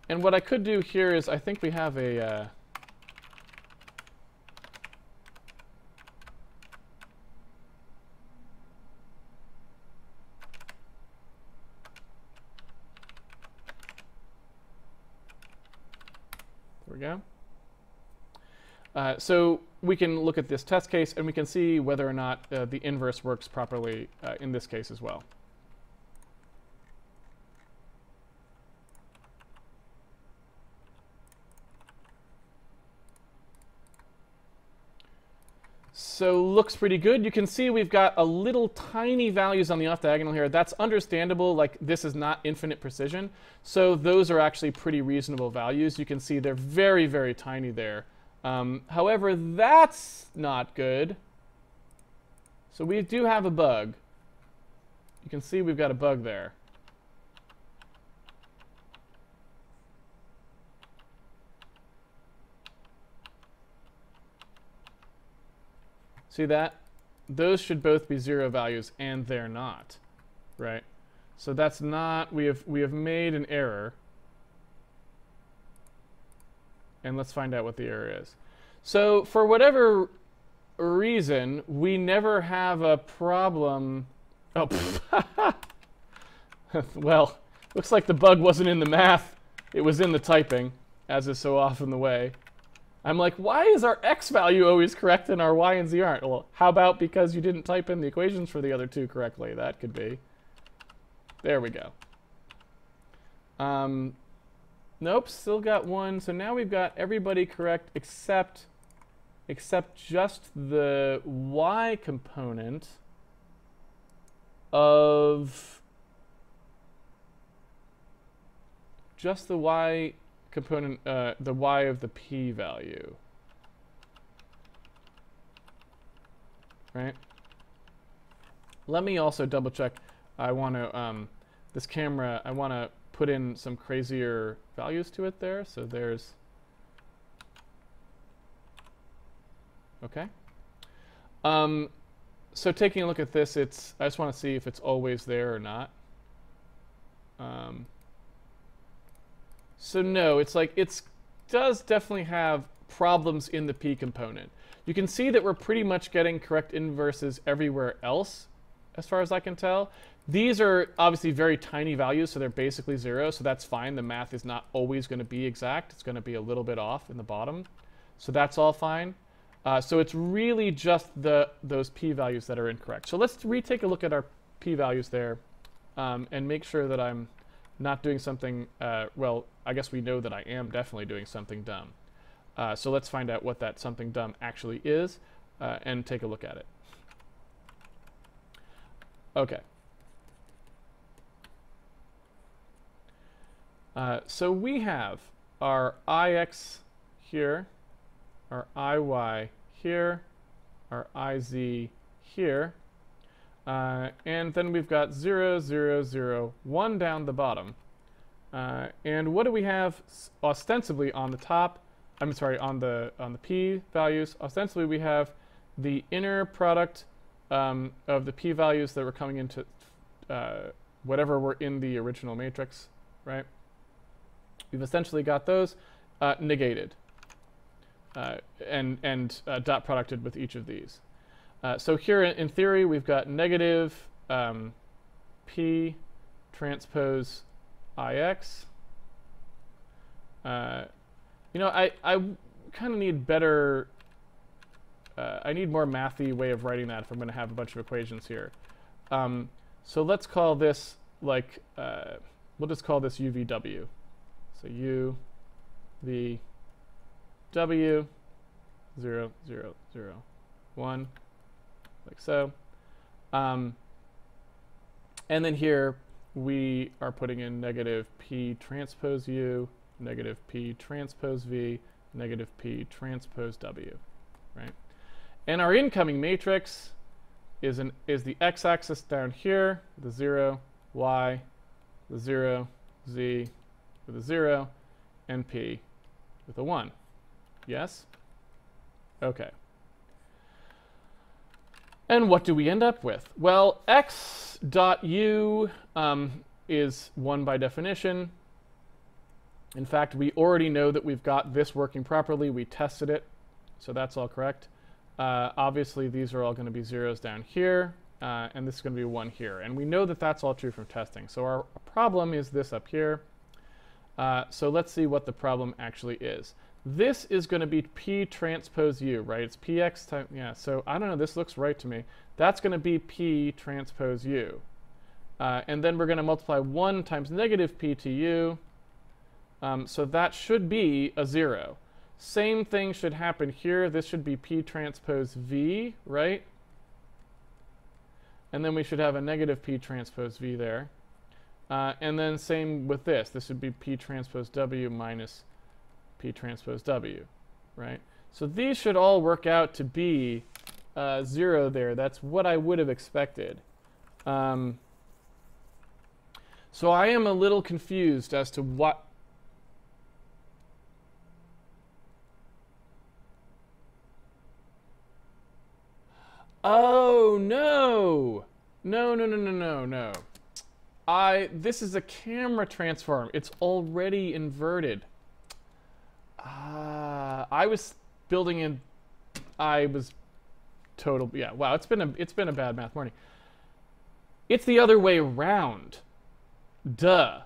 And what I could do here is I think we have a there we go. So we can look at this test case and we can see whether or not the inverse works properly in this case as well. So looks pretty good. You can see we've got a little tiny values on the off diagonal here. That's understandable. Like, this is not infinite precision. So those are actually pretty reasonable values. You can see they're very, very tiny there. However, that's not good. So we do have a bug. You can see we've got a bug there. See that? Those should both be 0 values, and they're not, right? So that's not, we have made an error. And let's find out what the error is. So for whatever reason, we never have a problem. Oh, well, looks like the bug wasn't in the math. It was in the typing, as is so often the way. I'm like, why is our x value always correct and our y and z aren't? Well, how about because you didn't type in the equations for the other two correctly? That could be. There we go. Nope, still got one. So now we've got everybody correct except just the y component of just the y component, the y of the p value, right? Let me also double check. I want to this camera. I want to put in some crazier values to it there. So there's okay. So taking a look at this, it's I just want to see if it's always there or not. So no, it's like it does definitely have problems in the P component. You can see that we're pretty much getting correct inverses everywhere else, as far as I can tell. These are obviously very tiny values, so they're basically 0, so that's fine. The math is not always going to be exact. It's going to be a little bit off in the bottom. So that's all fine. So it's really just those P values that are incorrect. So let's retake a look at our P values there and make sure that I'm not doing something, well, I guess we know that I am definitely doing something dumb. So let's find out what that something dumb actually is and take a look at it. Okay. So we have our IX here, our IY here, our IZ here, and then we've got 0, 0, 0, 1 down the bottom. And what do we have ostensibly on the top? I'm sorry, on the P values. Ostensibly, we have the inner product of the P values that were coming into whatever were in the original matrix, right? We've essentially got those. negated and dot producted with each of these. So here in theory we've got negative P transpose IX. I kind of need better. I need more mathy way of writing that if I'm going to have a bunch of equations here. So let's call this like we'll just call this UVW. So UVW 0, 0, 0, 1, like so. And then here we are putting in negative P transpose U, negative P transpose V, negative P transpose W, right? And our incoming matrix is the x-axis down here, the 0, y, the 0, z with a 0, and p with a 1. Yes? Okay. And what do we end up with? Well, x dot u is 1 by definition. In fact, we already know that we've got this working properly. We tested it, so that's all correct. Obviously, these are all going to be zeros down here, and this is going to be 1 here. And we know that that's all true from testing. So our problem is this up here. So let's see what the problem actually is. This is going to be P transpose U, right? It's Px times, yeah, so I don't know, this looks right to me. That's going to be P transpose U. And then we're going to multiply 1 times negative P to U. So that should be a 0. Same thing should happen here. This should be P transpose V, right? And then we should have a negative P transpose V there. And then same with this. This would be P transpose W minus P transpose W, right? So these should all work out to be 0 there. That's what I would have expected. So I am a little confused as to what... Oh, no! No. This is a camera transform. It's already inverted. I was building in. I was total. Yeah. Wow. It's been a bad math morning. It's the other way around. Duh.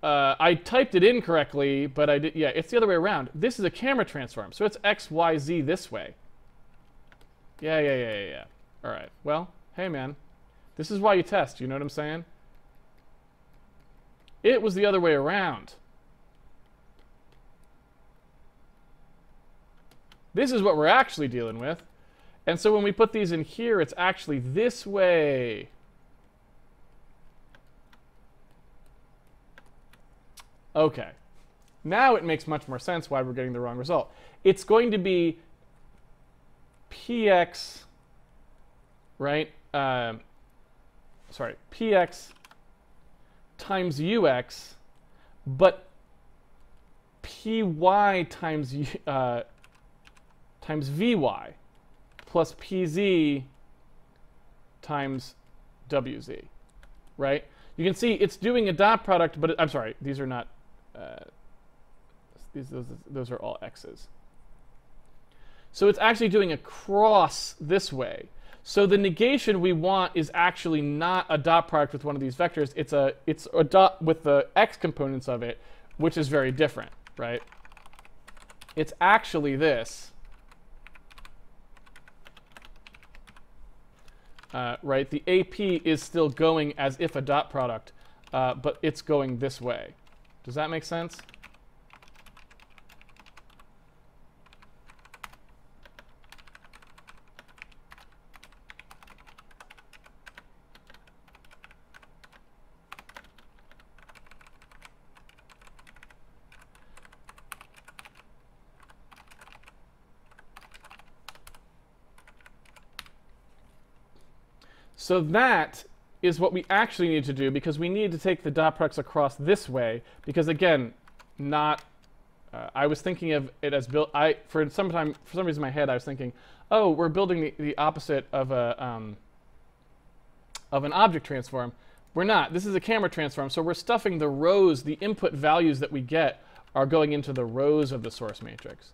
I typed it in correctly, but I did. Yeah. It's the other way around. This is a camera transform, so it's x, y, z this way. Yeah. All right. Well, hey man, this is why you test. You know what I'm saying? It was the other way around. This is what we're actually dealing with. And so when we put these in here, it's actually this way. Okay. Now it makes much more sense why we're getting the wrong result. It's going to be px, right? Px times ux, but py times vy plus pz times wz, right? You can see it's doing a dot product, but I'm sorry, these are not. Those are all x's. So it's actually doing a cross this way. So the negation we want is actually not a dot product with one of these vectors. It's a dot with the x components of it, which is very different, right? It's actually this. Right? The AP is still going as if a dot product, but it's going this way. Does that make sense? So that is what we actually need to do, because we need to take the dot products across this way, because again, not I was thinking of it as built. For some reason in my head I was thinking, oh, we're building the opposite of an object transform. We're not. This is a camera transform, so we're stuffing the rows. The input values that we get are going into the rows of the source matrix.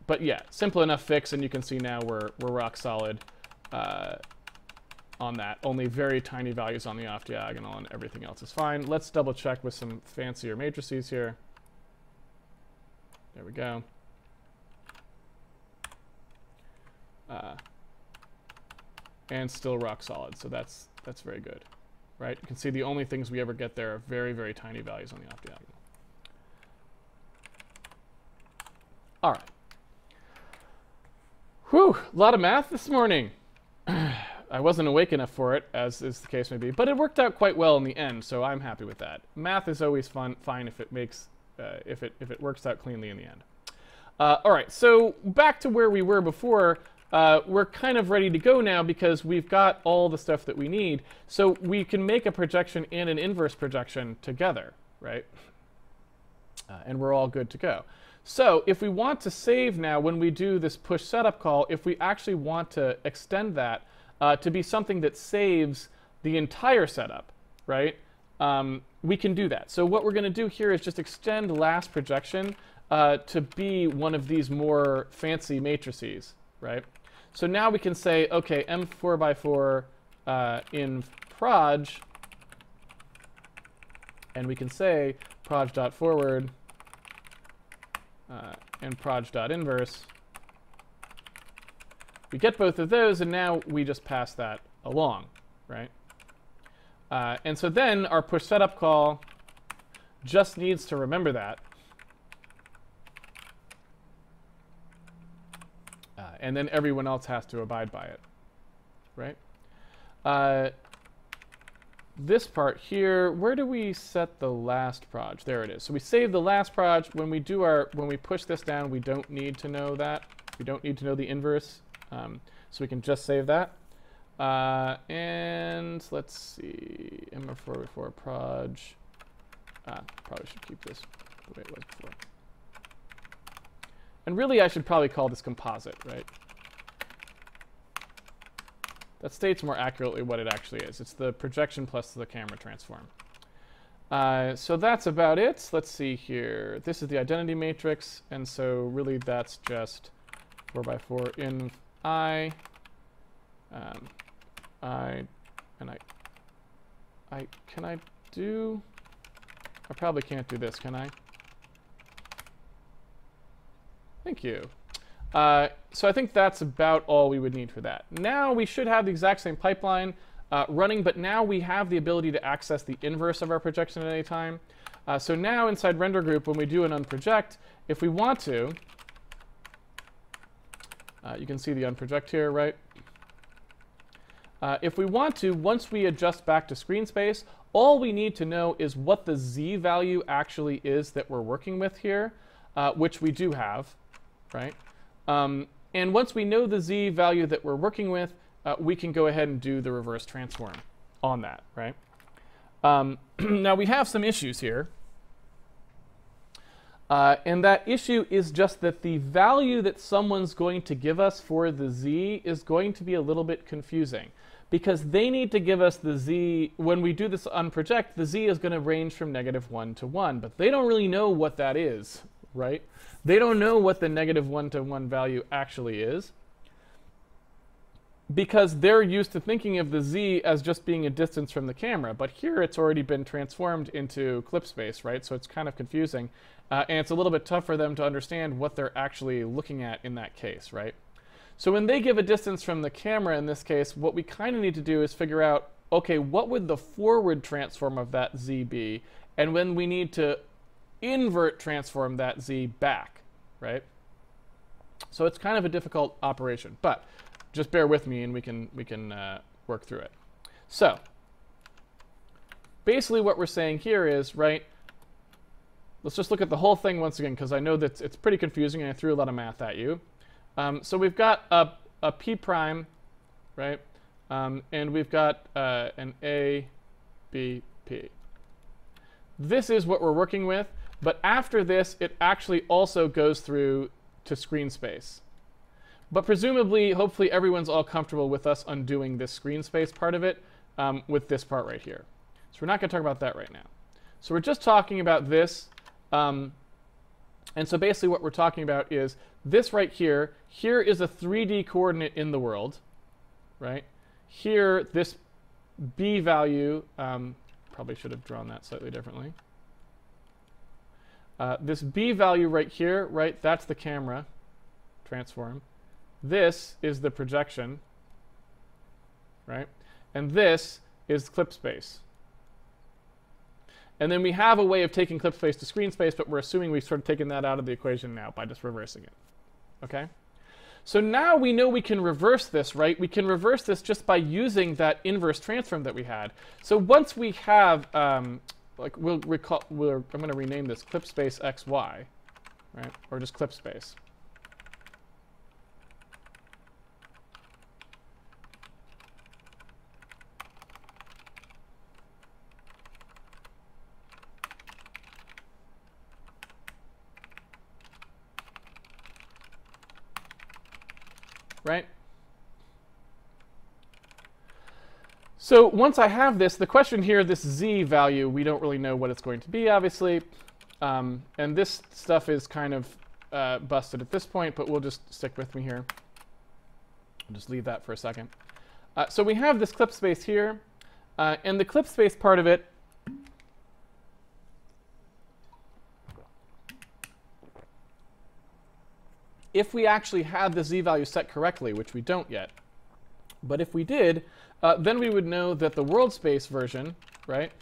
But yeah, simple enough fix, and you can see now we're rock solid on that. Only very tiny values on the off diagonal, and everything else is fine. Let's double check with some fancier matrices here. There we go. And still rock solid, so that's very good, right? You can see the only things we ever get there are very, very tiny values on the off diagonal. All right. Whew, a lot of math this morning. I wasn't awake enough for it, as is the case may be, but it worked out quite well in the end, so I'm happy with that. Math is always fine if it makes if it works out cleanly in the end. All right, so back to where we were before. We're kind of ready to go now because we've got all the stuff that we need. So we can make a projection and an inverse projection together, right? And we're all good to go. So if we want to save now when we do this push setup call, if we actually want to extend that to be something that saves the entire setup, right? We can do that. So what we're going to do here is just extend last projection to be one of these more fancy matrices, right? So now we can say, okay, M4x4 in proj, and we can say proj.forward and proj.inverse. We get both of those, and now we just pass that along, right? And so then our push setup call just needs to remember that. And then everyone else has to abide by it, right? This part here, where do we set the last proj? There it is. So we save the last proj. When we push this down, we don't need to know that. We don't need to know the inverse. So we can just save that. And let's see, M4x4 proj. Probably should keep this the way it was before. And really, I should probably call this composite, right? That states more accurately what it actually is. It's the projection plus the camera transform. So that's about it. Let's see here. This is the identity matrix, and so really that's just 4x4 in I, and can I do? I probably can't do this, can I? Thank you. So I think that's about all we would need for that. Now we should have the exact same pipeline running, but now we have the ability to access the inverse of our projection at any time. So now inside render group, when we do an unproject, if we want to, you can see the unproject here, right? If we want to, once we adjust back to screen space, all we need to know is what the z value actually is that we're working with here, which we do have, right? And once we know the z value that we're working with, we can go ahead and do the reverse transform on that, right? Now we have some issues here. And that issue is just that the value that someone's going to give us for the z is going to be a little bit confusing. Because they need to give us the z, when we do this unproject, the z is going to range from -1 to 1. But they don't really know what that is, right? They don't know what the -1 to 1 value actually is, because they're used to thinking of the z as just being a distance from the camera. But here it's already been transformed into clip space, right? So it's kind of confusing. And it's a little bit tough for them to understand what they're actually looking at in that case, right? So when they give a distance from the camera in this case, what we kind of need to do is figure out, okay, what would the forward transform of that z be? And when we need to invert transform that z back, right? So it's kind of a difficult operation, but just bear with me and we can work through it. So basically what we're saying here is, right, let's just look at the whole thing once again, because I know that it's pretty confusing and I threw a lot of math at you. So we've got a p prime, right? And we've got an a, b, p. This is what we're working with, but after this, it actually also goes through to screen space. But presumably, hopefully, everyone's all comfortable with us undoing this screen space part of it with this part right here. So we're not going to talk about that right now. So we're just talking about this. And so basically what we're talking about is this right here. Here is a 3D coordinate in the world, right? Here, this B value, probably should have drawn that slightly differently. This B value right here, right, that's the camera transform. This is the projection, right? And this is clip space. And then we have a way of taking clip space to screen space, but we're assuming we've sort of taken that out of the equation now by just reversing it. Okay? So now we know we can reverse this, right? We can reverse this just by using that inverse transform that we had. So once we have, like I'm going to rename this clip space XY, right? Or just clip space. Right? So once I have this, the question here, this Z value, we don't really know what it's going to be, obviously. And this stuff is kind of busted at this point, but we'll just stick with me here. I'll just leave that for a second. So we have this clip space here. And the clip space part of it, if we actually had the Z value set correctly, which we don't yet, but if we did, then we would know that the world space version, right,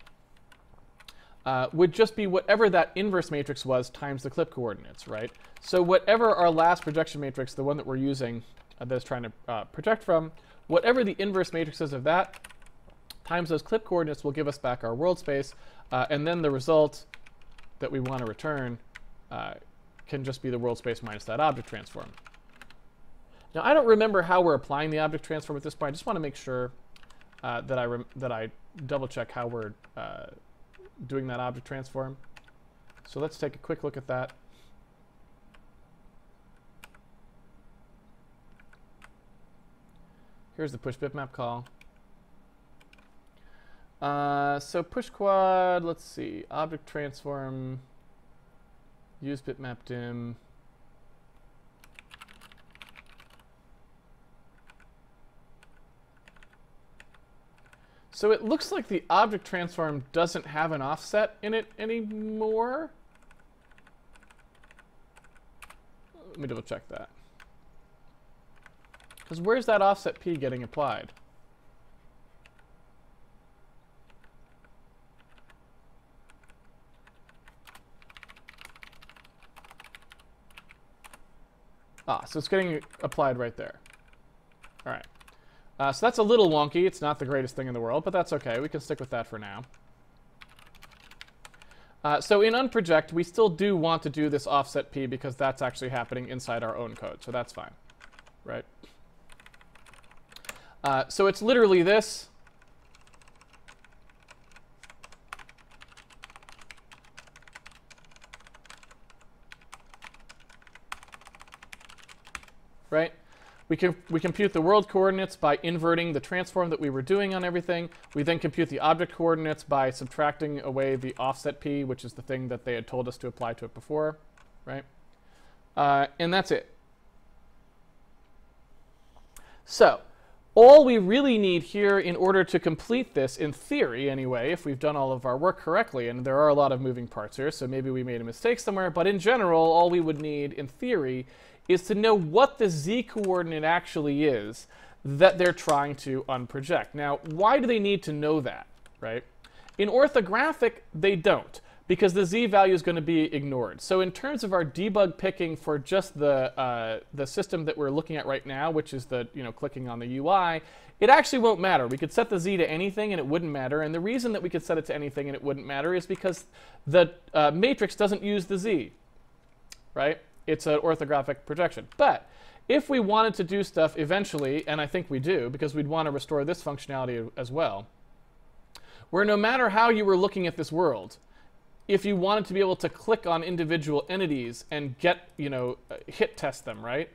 would just be whatever that inverse matrix was times the clip coordinates, right? So whatever our last projection matrix, the one that we're using that's trying to project from, whatever the inverse matrix is of that times those clip coordinates will give us back our world space, and then the result that we want to return can just be the world space minus that object transform. Now, I don't remember how we're applying the object transform at this point. I just want to make sure that I double check how we're doing that object transform. So let's take a quick look at that. Here's the push bitmap call. So push quad, let's see, object transform, use bitmap dim. So it looks like the object transform doesn't have an offset in it anymore. Let me double check that. Because where's that offset P getting applied? So it's getting applied right there. All right. So that's a little wonky. It's not the greatest thing in the world, but that's okay. We can stick with that for now. So in unproject, we still do want to do this offset P because that's actually happening inside our own code. So that's fine, right? So it's literally this. Right? We compute the world coordinates by inverting the transform that we were doing on everything. We then compute the object coordinates by subtracting away the offset P, which is the thing that they had told us to apply to it before, right? And that's it. So all we really need here in order to complete this, in theory anyway, if we've done all of our work correctly, and there are a lot of moving parts here, so maybe we made a mistake somewhere, but in general, all we would need, in theory, is to know what the Z coordinate actually is that they're trying to unproject. Now, why do they need to know that, right? In orthographic, they don't, because the Z value is going to be ignored. So in terms of our debug picking for just the system that we're looking at right now, which is the, clicking on the UI, it actually won't matter. We could set the Z to anything and it wouldn't matter. And the reason that we could set it to anything and it wouldn't matter is because the matrix doesn't use the Z, right? It's an orthographic projection. But if we wanted to do stuff eventually, and I think we do, because we'd want to restore this functionality as well, where no matter how you were looking at this world, if you wanted to be able to click on individual entities and get, hit test them, right?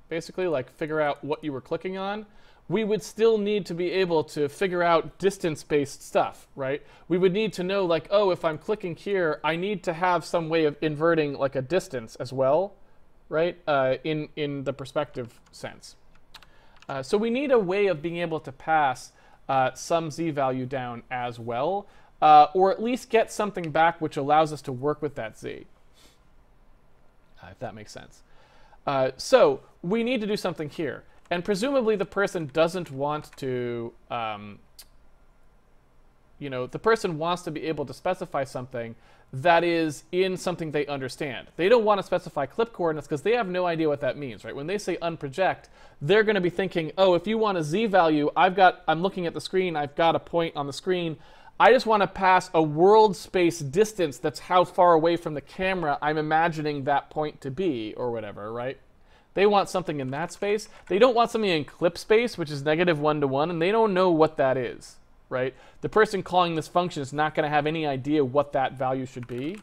Basically, like figure out what you were clicking on, we would still need to be able to figure out distance-based stuff, right? We would need to know, like, oh, if I'm clicking here, I need to have some way of inverting like a distance as well, right? In the perspective sense. So we need a way of being able to pass some z value down as well, or at least get something back which allows us to work with that z, if that makes sense. So we need to do something here. And presumably the person doesn't want to, the person wants to be able to specify something that is in something they understand. They don't want to specify clip coordinates because they have no idea what that means, right? When they say unproject, they're going to be thinking, oh, if you want a z value, I'm looking at the screen, I've got a point on the screen. I just want to pass a world space distance that's how far away from the camera I'm imagining that point to be, or whatever, right? They want something in that space. They don't want something in clip space, which is -1 to 1, and they don't know what that is, right? The person calling this function is not going to have any idea what that value should be.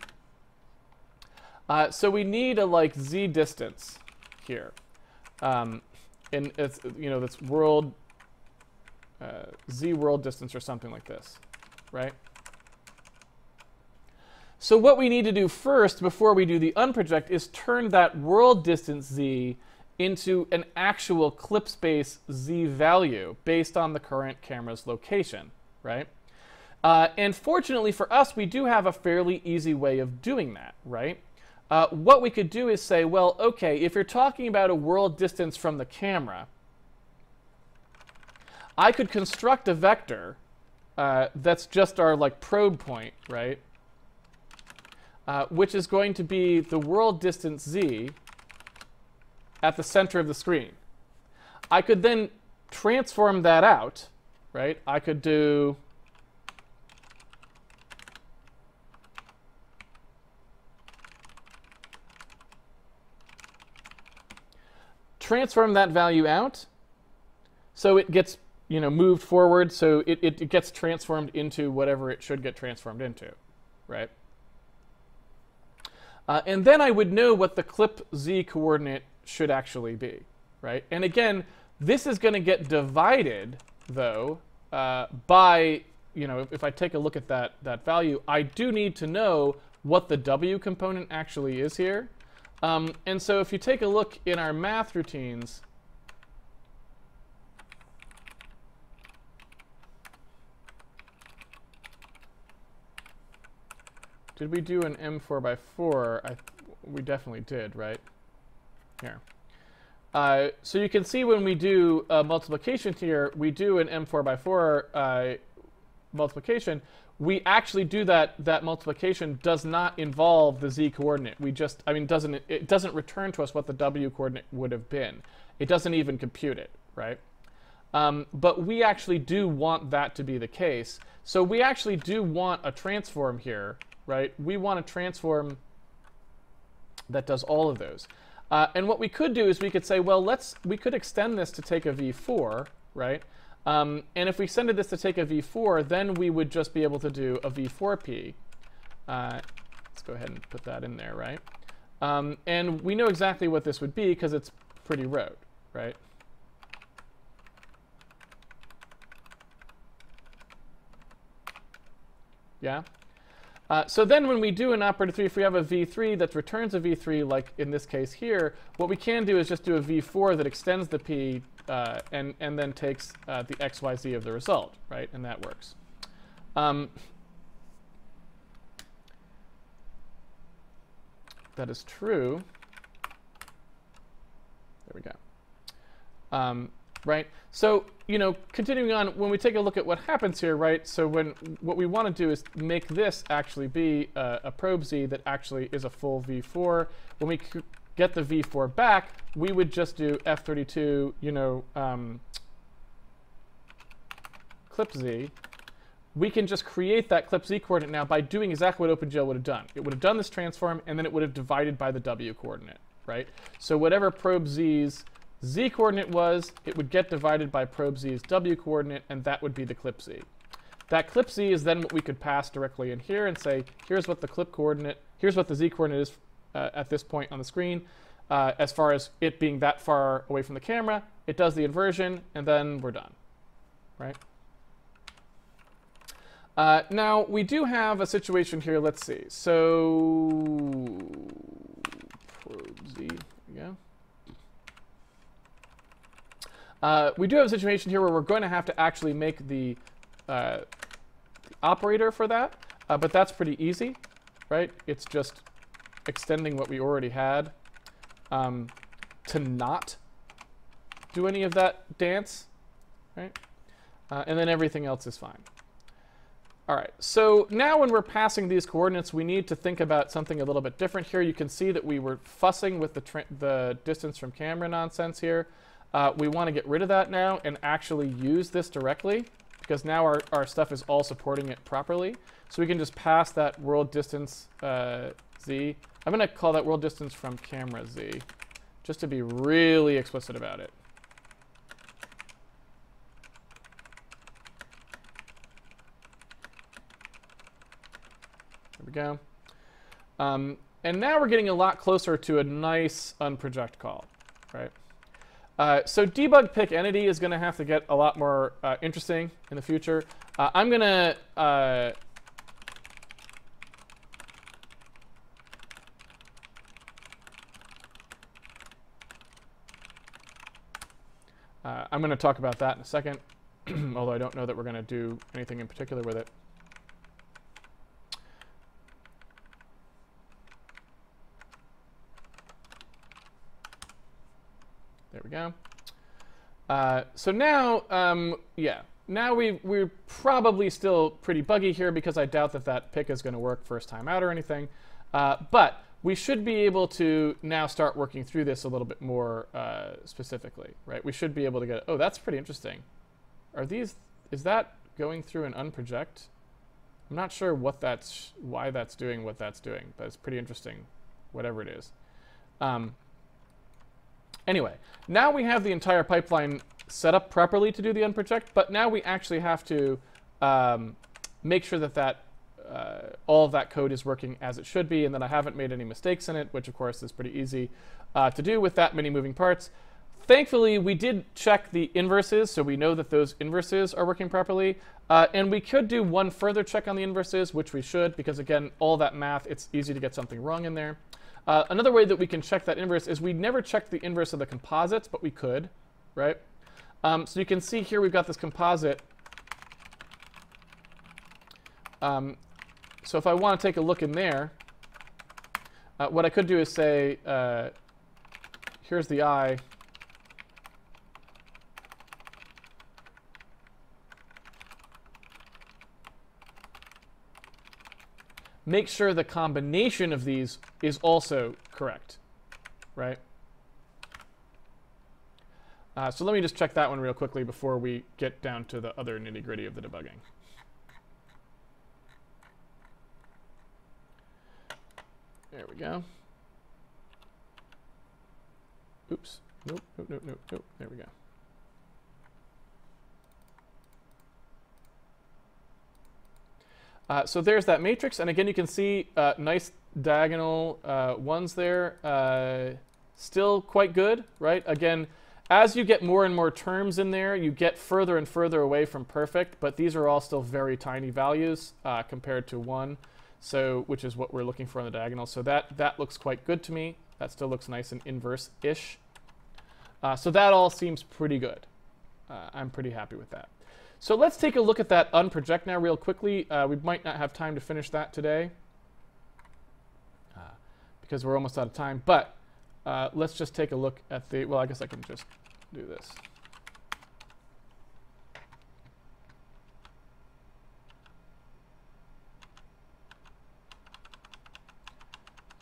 So we need a like z distance here, and it's that's world z world distance or something like this, right? So what we need to do first before we do the unproject is turn that world distance z into an actual clip space z value based on the current camera's location, right? And fortunately for us, we do have a fairly easy way of doing that, right? What we could do is say, well, okay, if you're talking about a world distance from the camera, I could construct a vector that's just our like probe point, right? Which is going to be the world distance z at the center of the screen. I could then transform that out, right? I could do transform that value out so it gets moved forward, so it gets transformed into whatever it should get transformed into, right? And then I would know what the clip z coordinate should actually be, right? And again, this is going to get divided, though, by, if I take a look at that value, I do need to know what the w component actually is here. And so if you take a look in our math routines, did we do an M4x4? We definitely did, right? Here. So you can see when we do multiplication here, we do an M4x4 multiplication. We actually do that multiplication does not involve the z coordinate. It doesn't return to us what the w coordinate would have been. It doesn't even compute it, right? But we actually do want that to be the case. So we actually do want a transform here, right? We want a transform that does all of those. And what we could do is we could say, well, we could extend this to take a v4, right? And if we extended this to take a v4, then we would just be able to do a v4p. Let's go ahead and put that in there, right? And we know exactly what this would be because it's pretty rote, right? Yeah? So then when we do an operator 3, if we have a v3 that returns a v3, like in this case here, what we can do is just do a v4 that extends the p and then takes the x, y, z of the result, right? And that works. That is true. There we go. Right? So, continuing on, when we take a look at what happens here, right? So what we want to do is make this actually be a probe z that actually is a full v4. When we get the v4 back, we would just do f32, clip z. We can just create that clip z coordinate now by doing exactly what OpenGL would have done. It would have done this transform, and then it would have divided by the w coordinate, right? So whatever probe z's z coordinate was, it would get divided by probe z's w coordinate, and that would be the clip z. That clip z is then what we could pass directly in here and say, here's what the clip coordinate, here's what the z coordinate is at this point on the screen, as far as it being that far away from the camera, it does the inversion, and then we're done, right? Now, we do have a situation here. Let's see. So, probe Z, there we go. We do have a situation here where we're going to have to actually make the operator for that, but that's pretty easy, right? It's just extending what we already had to not do any of that dance, right? And then everything else is fine. All right, so now when we're passing these coordinates, we need to think about something a little bit different here. You can see that we were fussing with the distance from camera nonsense here. We want to get rid of that now and actually use this directly, because now our stuff is all supporting it properly. So we can just pass that world distance Z. I'm going to call that world distance from camera Z, just to be really explicit about it. There we go. And now we're getting a lot closer to a nice unproject call, right? So debug pick entity is going to have to get a lot more interesting in the future. I'm going to talk about that in a second, although I don't know that we're going to do anything in particular with it. There we go. So now, yeah, now we're probably still pretty buggy here because I doubt that that pick is going to work first time out or anything. But we should be able to now start working through this a little bit more specifically, right? We should be able to get, oh, that's pretty interesting. Is that going through an unproject? I'm not sure why that's doing what that's doing, but it's pretty interesting, whatever it is. Anyway, now we have the entire pipeline set up properly to do the unproject, but now we actually have to make sure that all of that code is working as it should be, and that I haven't made any mistakes in it, which of course is pretty easy to do with that many moving parts. Thankfully, we did check the inverses, so we know that those inverses are working properly. And we could do one further check on the inverses, which we should, because again, all that math, it's easy to get something wrong in there. Another way that we can check that inverse is we never checked the inverse of the composites, but we could, right? So you can see here we've got this composite. So if I want to take a look in there, what I could do is say, here's the I. Make sure the combination of these is also correct, right? So let me just check that one real quickly before we get down to the other nitty-gritty of the debugging. There we go. Oops. Nope, nope, nope, nope, nope. There we go. So there's that matrix, and again you can see nice diagonal ones there. Still quite good, right? Again, as you get more and more terms in there, you get further and further away from perfect, but these are all still very tiny values compared to 1, so which is what we're looking for on the diagonal. So that looks quite good to me. That still looks nice and inverse-ish. So that all seems pretty good. I'm pretty happy with that. So let's take a look at that unproject now real quickly. We might not have time to finish that today because we're almost out of time. But let's just take a look at the, well, I guess I can just do this.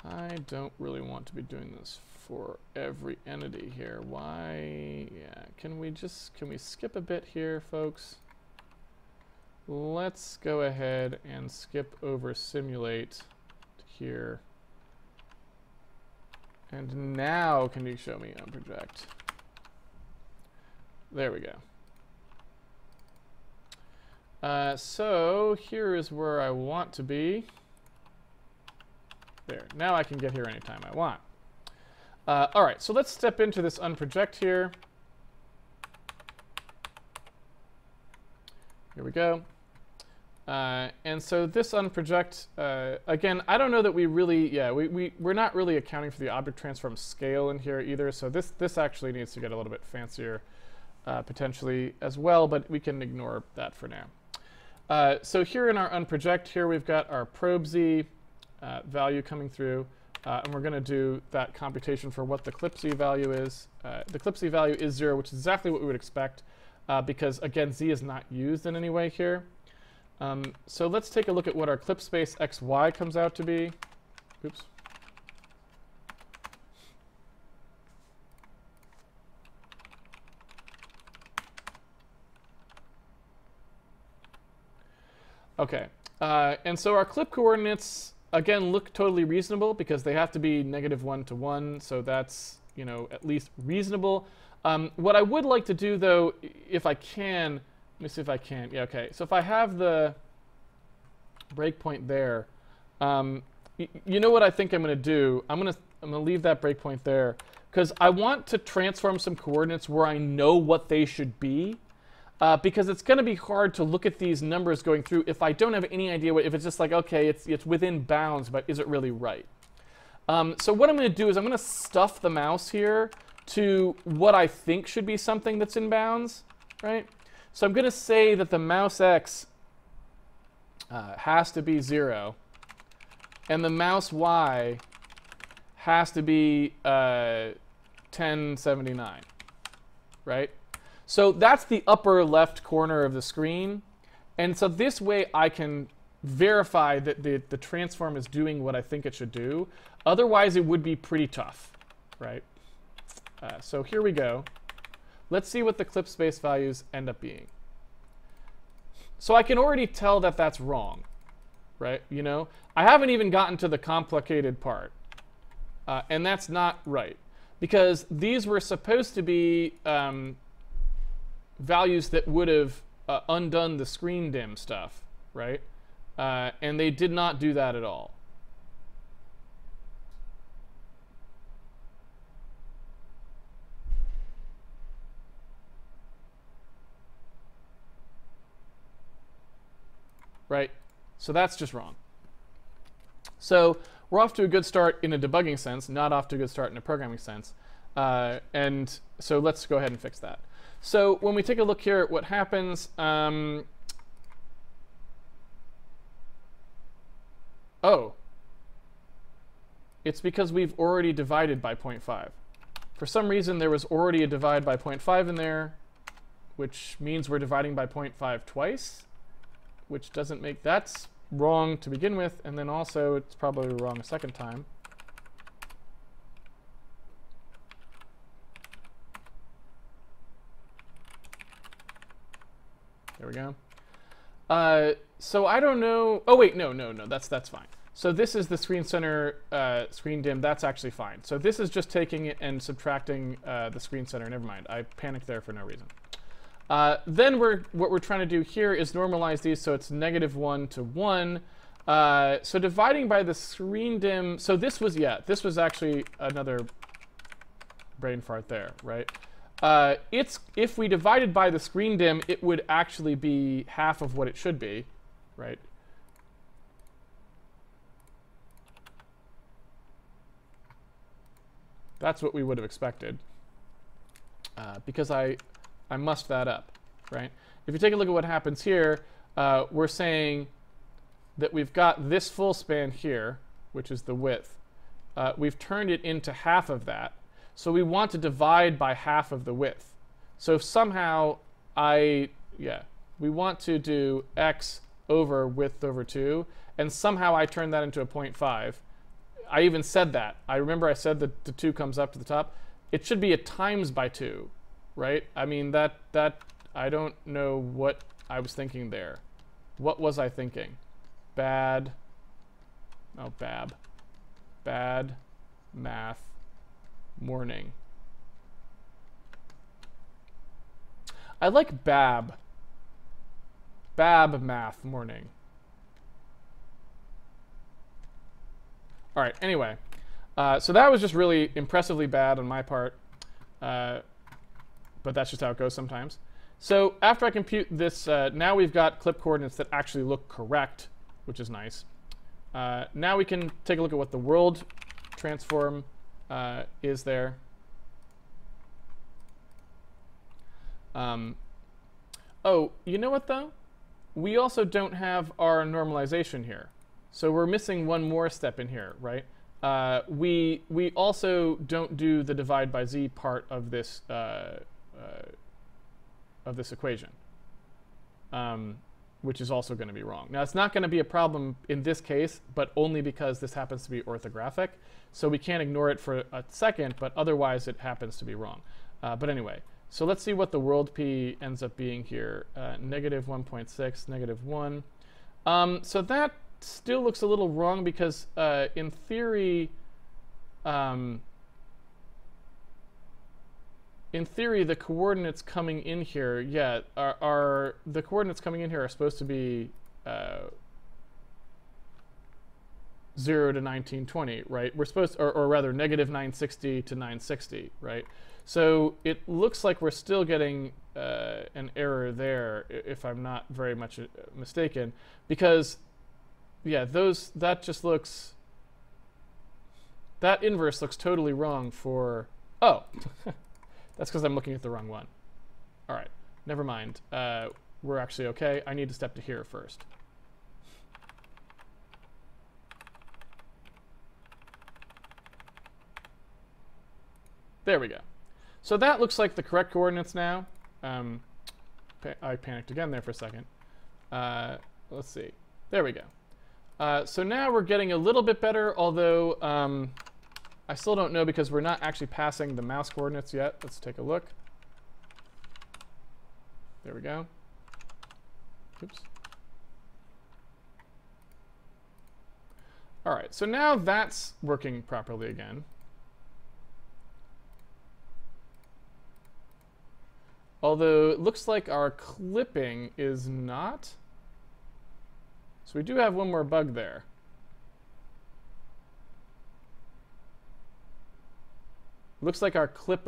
I don't really want to be doing this for every entity here. Why? Yeah, can we skip a bit here, folks? Let's go ahead and skip over simulate to here. And now can you show me unproject? There we go. So here is where I want to be. There. Now I can get here anytime I want. All right, so let's step into this unproject here. Here we go. And so this unproject, again, I don't know that we really, yeah, we're not really accounting for the object transform scale in here either. So this actually needs to get a little bit fancier potentially as well, but we can ignore that for now. So here in our unproject, here we've got our probe Z value coming through, and we're going to do that computation for what the clip Z value is. The clip Z value is 0, which is exactly what we would expect, because again, Z is not used in any way here. So let's take a look at what our clip space XY comes out to be. Oops. Okay, and so our clip coordinates, again, look totally reasonable because they have to be -1 to 1, so that's, you know, at least reasonable. What I would like to do, though, if I can, let me see if I can. Yeah, okay. So if I have the breakpoint there, you know what I think I'm going to do? I'm going to leave that breakpoint there because I want to transform some coordinates where I know what they should be. Because it's going to be hard to look at these numbers going through if I don't have any idea if it's just like, okay, it's within bounds, but is it really right? So what I'm going to do is I'm going to stuff the mouse here to what I think should be something that's in bounds, right? So I'm going to say that the mouse X has to be 0, and the mouse Y has to be 1079, right? So that's the upper left corner of the screen. And so this way I can verify that the transform is doing what I think it should do. Otherwise, it would be pretty tough, right? So here we go. Let's see what the clip space values end up being. So I can already tell that that's wrong, right? You know, I haven't even gotten to the complicated part. And that's not right. Because these were supposed to be values that would have undone the screen dim stuff, right? And they did not do that at all. Right? So that's just wrong. So we're off to a good start in a debugging sense, not off to a good start in a programming sense. And so let's go ahead and fix that. So when we take a look here at what happens, oh, it's because we've already divided by 0.5. For some reason, there was already a divide by 0.5 in there, which means we're dividing by 0.5 twice, which doesn't make, that's wrong to begin with, and then also it's probably wrong a second time. There we go. So I don't know. Oh wait, no, that's fine. So this is the screen center screen dim. That's actually fine. So this is just taking it and subtracting the screen center. Never mind. I panicked there for no reason. Then what we're trying to do here is normalize these so it's -1 to 1. So dividing by the screen dim. So this was actually another brain fart there, right? If we divided by the screen dim, it would actually be half of what it should be, right? That's what we would have expected, because I mussed that up, right? If you take a look at what happens here, we're saying that we've got this full span here, which is the width. We've turned it into half of that. So we want to divide by half of the width. So if somehow we want to do x over width over 2, and somehow I turn that into a 0.5. I even said that. I remember I said that the 2 comes up to the top. It should be a times by 2, right? I mean, that I don't know what I was thinking there. What was I thinking? Bad math morning. I like Bab math morning. All right, anyway. So that was just really impressively bad on my part. But that's just how it goes sometimes. So after I compute this, now we've got clip coordinates that actually look correct, which is nice. Now we can take a look at what the world transform is there. Oh, you know what though? We also don't have our normalization here. So we're missing one more step in here, right? We also don't do the divide by z part of this equation, which is also going to be wrong. Now, it's not going to be a problem in this case, but only because this happens to be orthographic. So we can't ignore it for a second, but otherwise it happens to be wrong. But anyway, so let's see what the world p ends up being here. Negative 1.6, negative 1. So that still looks a little wrong because in theory, the coordinates coming in here, yeah, the coordinates coming in here are supposed to be 0 to 1920, right? We're supposed to, or rather negative 960 to 960, right? So it looks like we're still getting an error there, if I'm not very much mistaken, because yeah, that just looks, that inverse looks totally wrong for, oh, that's because I'm looking at the wrong one. All right, never mind. We're actually okay. I need to step to here first. There we go. So that looks like the correct coordinates now. I panicked again there for a second. Let's see. There we go. So now we're getting a little bit better, although I still don't know because we're not actually passing the mouse coordinates yet. Let's take a look. There we go. Oops. All right, so now that's working properly again. Although it looks like our clipping is not. So we do have one more bug there. Looks like our clip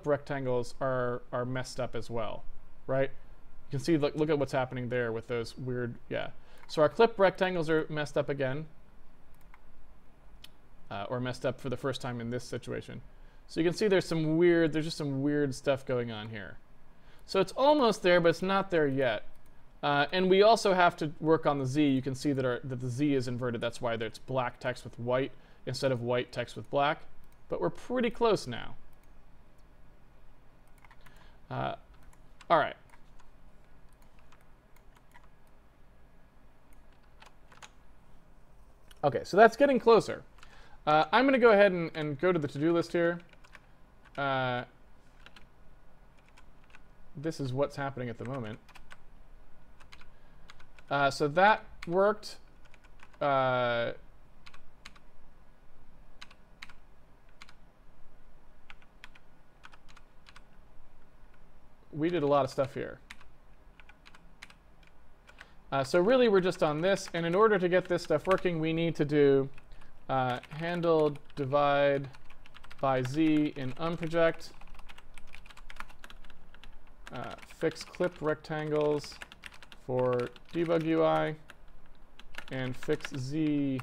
rectangles are messed up as well, right? You can see, look at what's happening there with those weird, yeah. So our clip rectangles are messed up again, or messed up for the first time in this situation. So you can see there's just some weird stuff going on here. So it's almost there, but it's not there yet. And we also have to work on the z. You can see that the z is inverted. That's why it's black text with white instead of white text with black. But we're pretty close now. All right. Okay, so that's getting closer. I'm going to go ahead and go to the to-do list here. This is what's happening at the moment. So that worked. We did a lot of stuff here. So really we're just on this, and in order to get this stuff working, we need to do handle divide by z in unproject, fix clip rectangles for debug UI, and fix z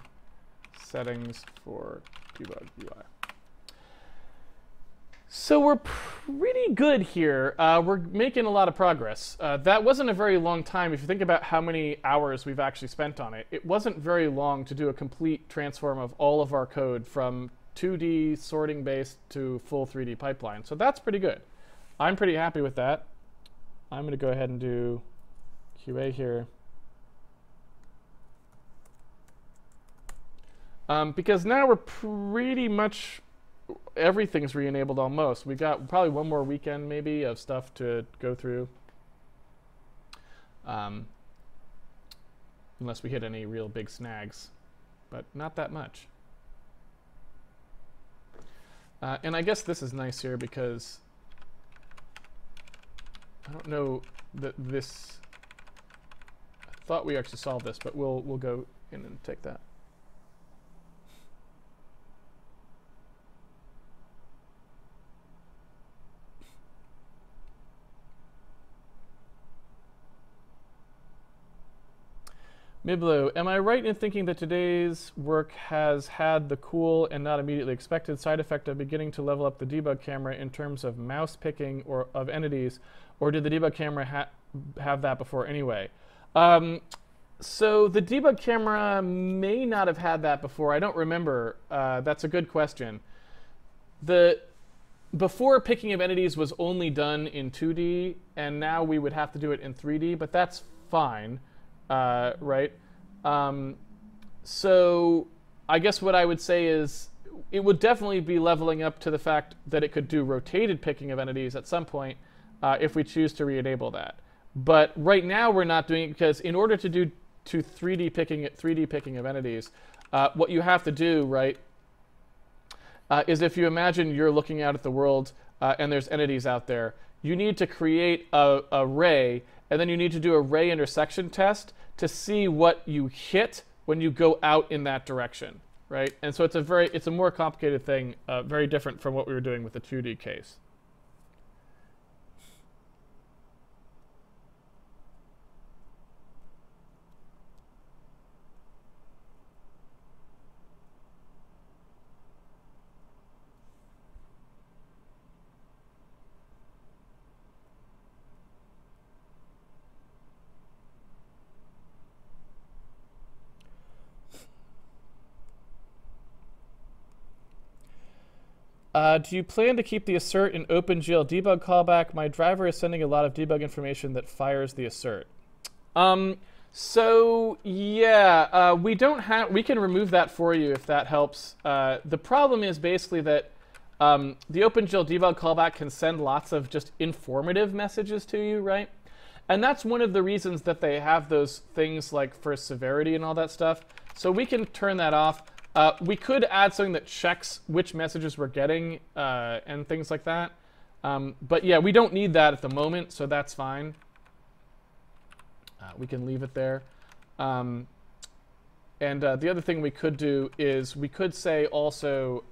settings for debug UI. So we're pretty good here. We're making a lot of progress. That wasn't a very long time. If you think about how many hours we've actually spent on it, it wasn't very long to do a complete transform of all of our code from 2D sorting based to full 3D pipeline. So that's pretty good. I'm pretty happy with that. I'm going to go ahead and do QA here. Because now we're pretty much, everything's re-enabled almost. We got probably one more weekend maybe of stuff to go through. Unless we hit any real big snags, but not that much. And I guess this is nice here because I don't know that this, I thought we actually solved this, but we'll go in and take that. Miblo, am I right in thinking that today's work has had the cool and not immediately expected side effect of beginning to level up the debug camera in terms of mouse picking or of entities, or did the debug camera have that before anyway? So the debug camera may not have had that before. I don't remember. That's a good question. Before picking of entities was only done in 2D, and now we would have to do it in 3D, but that's fine. Right? So I guess what I would say is it would definitely be leveling up to the fact that it could do rotated picking of entities at some point if we choose to re-enable that. But right now we're not doing it because in order to do 3D picking of entities, what you have to do, right, is if you imagine you're looking out at the world and there's entities out there, you need to create a ray, and then you need to do a ray intersection test to see what you hit when you go out in that direction, right? And so it's a more complicated thing, very different from what we were doing with the 2D case. Do you plan to keep the assert in OpenGL debug callback? My driver is sending a lot of debug information that fires the assert. So yeah, we can remove that for you if that helps. The problem is basically that the OpenGL debug callback can send lots of just informative messages to you, right? And that's one of the reasons that they have those things like for severity and all that stuff. So we can turn that off. We could add something that checks which messages we're getting and things like that. But yeah, we don't need that at the moment, so that's fine. We can leave it there. And the other thing we could do is we could say also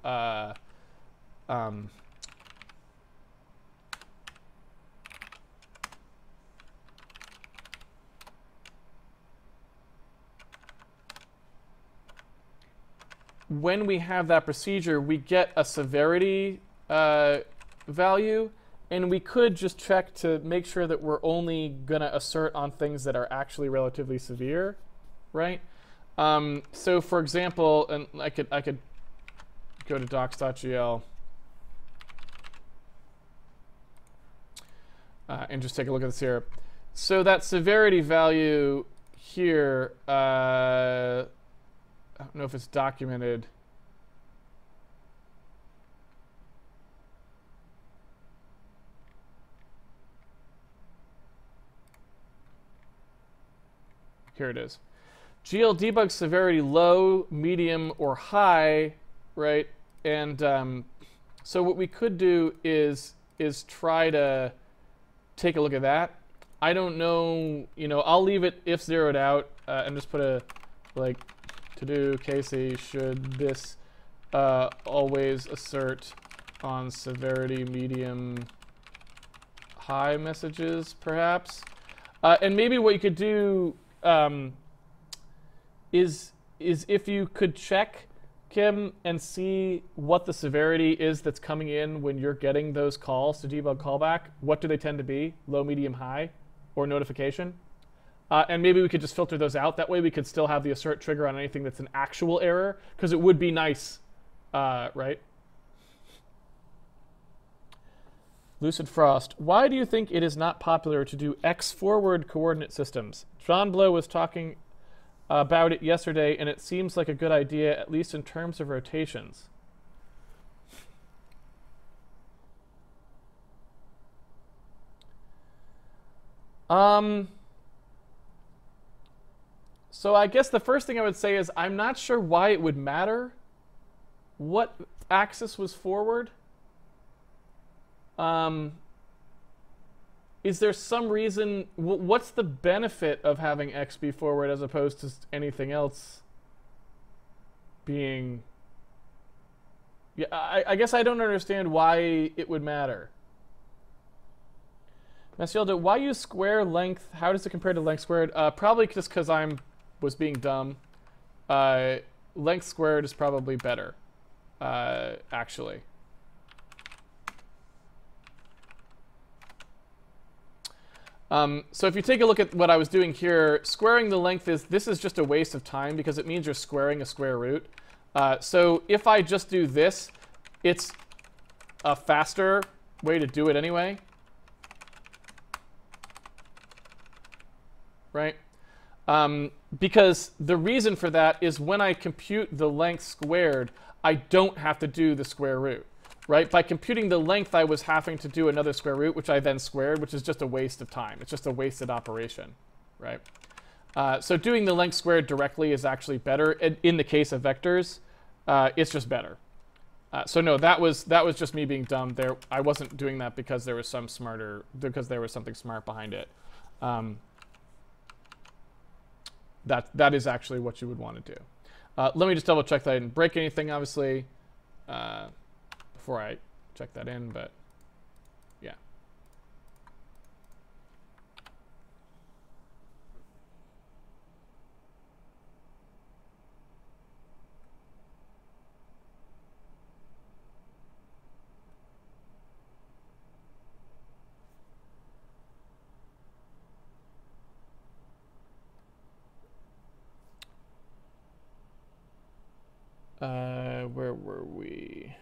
when we have that procedure, we get a severity value, and we could just check to make sure that we're only going to assert on things that are actually relatively severe, right? So for example, and I could go to docs.gl and just take a look at this here. So that severity value here, I don't know if it's documented. Here it is. GL debug severity low, medium, or high, right? And so what we could do is try to take a look at that. I don't know, I'll leave it if zeroed out and just put a like to do Casey, should this always assert on severity medium high messages, perhaps? And maybe what you could do is if you could check, Kim, and see what the severity is that's coming in when you're getting those calls to debug callback. What do they tend to be? Low, medium, high, or notification? And maybe we could just filter those out. That way we could still have the assert trigger on anything that's an actual error, because it would be nice, right? Lucid Frost, why do you think it is not popular to do X-forward coordinate systems? John Blow was talking about it yesterday, and it seems like a good idea, at least in terms of rotations. So I guess the first thing I would say is I'm not sure why it would matter what axis was forward. Is there some reason, what's the benefit of having X be forward as opposed to anything else being... Yeah, I guess I don't understand why it would matter. Masielda, why use square length? How does it compare to length squared? Probably just because I'm was being dumb. Length squared is probably better, actually. So if you take a look at what I was doing here, squaring the length this is just a waste of time because it means you're squaring a square root. So if I just do this, it's a faster way to do it anyway. Right? Because the reason for that is when I compute the length squared, I don't have to do the square root. Right? By computing the length, I was having to do another square root, which I then squared, which is just a waste of time. It's just a wasted operation. Right? So doing the length squared directly is actually better. In the case of vectors, it's just better. So no, that was just me being dumb. There, I wasn't doing that because there was something smart behind it. That is actually what you would want to do. Let me just double check that I didn't break anything, obviously, before I check that in, but yeah. Where were we?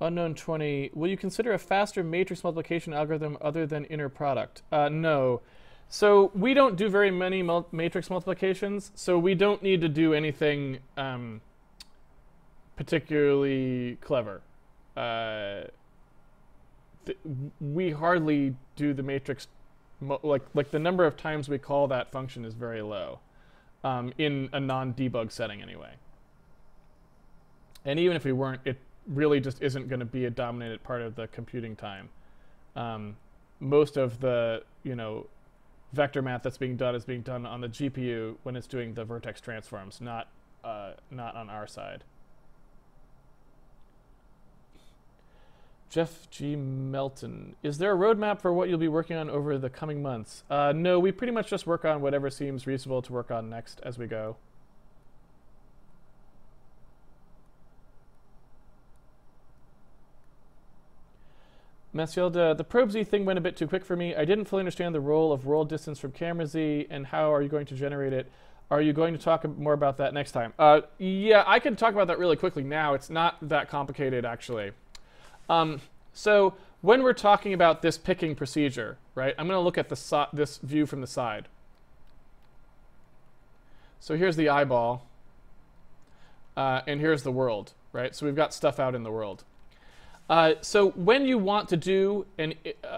Unknown 20. Will you consider a faster matrix multiplication algorithm other than inner product? No. So we don't do very many matrix multiplications, so we don't need to do anything particularly clever. We hardly do the matrix, like the number of times we call that function is very low. In a non-debug setting anyway. And even if we weren't, it really just isn't going to be a dominant part of the computing time. Most of the, vector math that's being done is being done on the GPU when it's doing the vertex transforms, not on our side. Jeff G. Melton. Is there a roadmap for what you'll be working on over the coming months? No, we pretty much just work on whatever seems reasonable to work on next as we go. Mathilda, the probe Z thing went a bit too quick for me. I didn't fully understand the role of roll distance from camera Z and how are you going to generate it. Are you going to talk more about that next time? Yeah, I can talk about that really quickly now. It's not that complicated, actually. So when we're talking about this picking procedure, right, I'm going to look at this view from the side. So here's the eyeball, and here's the world, right? So we've got stuff out in the world. So when you want to do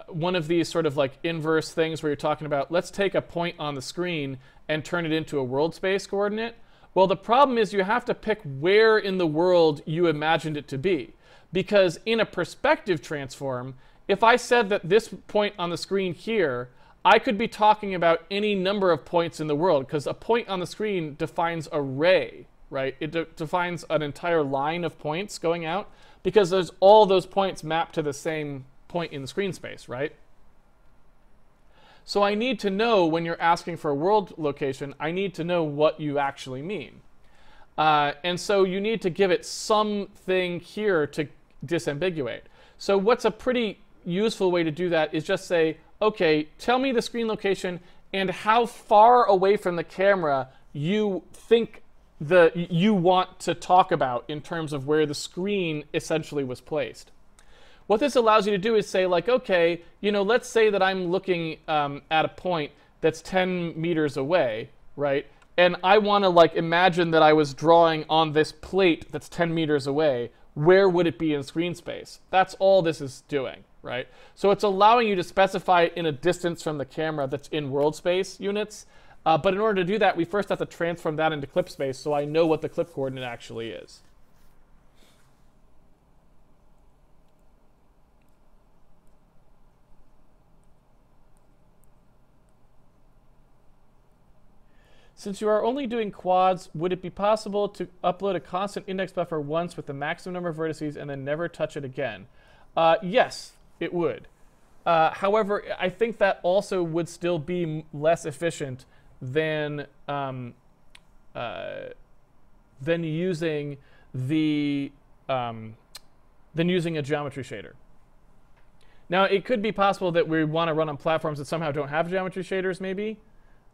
one of these sort of like inverse things where you're talking about, let's take a point on the screen and turn it into a world space coordinate, well, the problem is you have to pick where in the world you imagined it to be. Because in a perspective transform, if I said that this point on the screen here, I could be talking about any number of points in the world, because a point on the screen defines a ray, right? It defines an entire line of points going out, because there's all those points mapped to the same point in the screen space, right? So I need to know, when you're asking for a world location, I need to know what you actually mean. And so you need to give it something here to disambiguate. So what's a pretty useful way to do that is just say, okay, tell me the screen location and how far away from the camera you think you want to talk about in terms of where the screen essentially was placed. What this allows you to do is say, like, okay, let's say that I'm looking at a point that's 10 meters away, right? And I want to like imagine that I was drawing on this plate that's 10 meters away. Where would it be in screen space? That's all this is doing, right? So it's allowing you to specify it in a distance from the camera that's in world space units. But in order to do that, we first have to transform that into clip space so I know what the clip coordinate actually is. Since you are only doing quads, would it be possible to upload a constant index buffer once with the maximum number of vertices and then never touch it again? Yes, it would. However, I think that also would still be less efficient than using the than using a geometry shader. Now, it could be possible that we want to run on platforms that somehow don't have geometry shaders, maybe.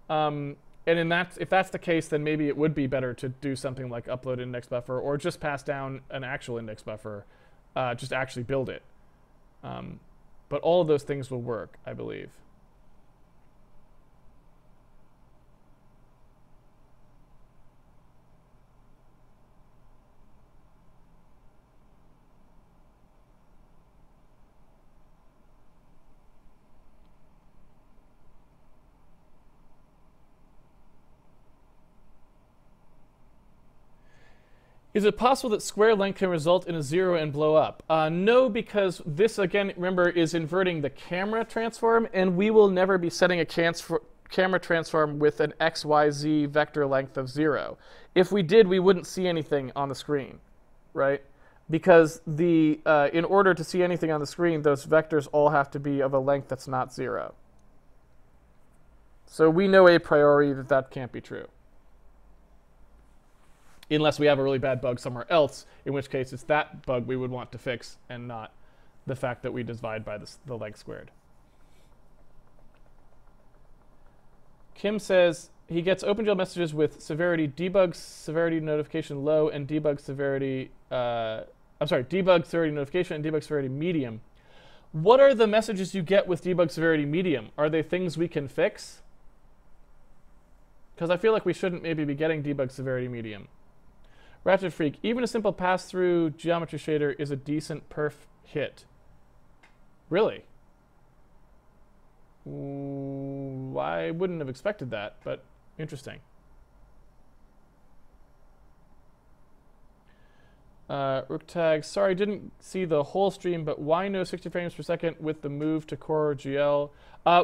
And if that's the case, then maybe it would be better to do something like upload index buffer or just pass down an actual index buffer, just actually build it. But all of those things will work, I believe. Is it possible that square length can result in a 0 and blow up? No, because this, again, remember, is inverting the camera transform, and we will never be setting a camera transform with an XYZ vector length of 0. If we did, we wouldn't see anything on the screen, right? Because in order to see anything on the screen, those vectors all have to be of a length that's not 0. So we know a priori that that can't be true. Unless we have a really bad bug somewhere else, in which case it's that bug we would want to fix and not the fact that we divide by the length squared. Kim says he gets OpenGL messages with severity debug severity notification low and debug severity, debug severity notification and debug severity medium. What are the messages you get with debug severity medium? Are they things we can fix? Because I feel like we shouldn't maybe be getting debug severity medium. Ratchet Freak, even a simple pass-through geometry shader is a decent perf hit. Really? I wouldn't have expected that, but interesting. Rooktag, sorry, didn't see the whole stream, but why no 60 frames per second with the move to Core GL?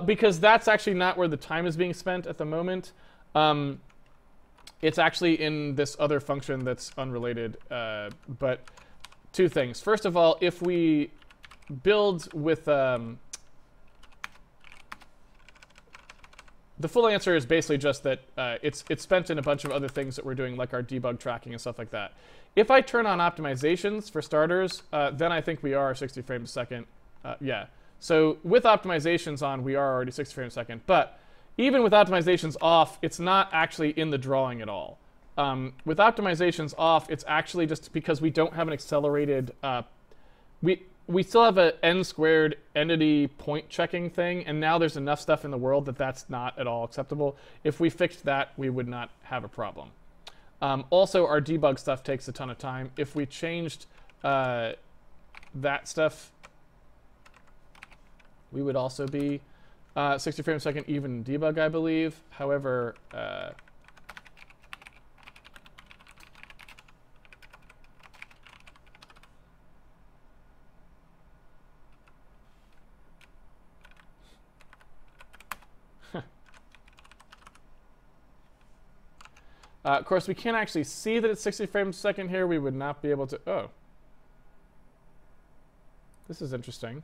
Because that's actually not where the time is being spent at the moment. It's actually in this other function that's unrelated. But two things. First of all, if we build with... the full answer is basically just that it's spent in a bunch of other things that we're doing, like our debug tracking and stuff like that. If I turn on optimizations, for starters, then I think we are 60 frames a second. Yeah. So with optimizations on, we are already 60 frames a second. But even with optimizations off, it's not actually in the drawing at all. With optimizations off, it's actually just because we don't have an accelerated... we still have an n-squared entity point checking thing, and now there's enough stuff in the world that that's not at all acceptable. If we fixed that, we would not have a problem. Also, our debug stuff takes a ton of time. If we changed that stuff, we would also be 60 frames a second even debug, I believe. However, of course, we can't actually see that it's 60 frames a second here. We would not be able to... Oh. This is interesting.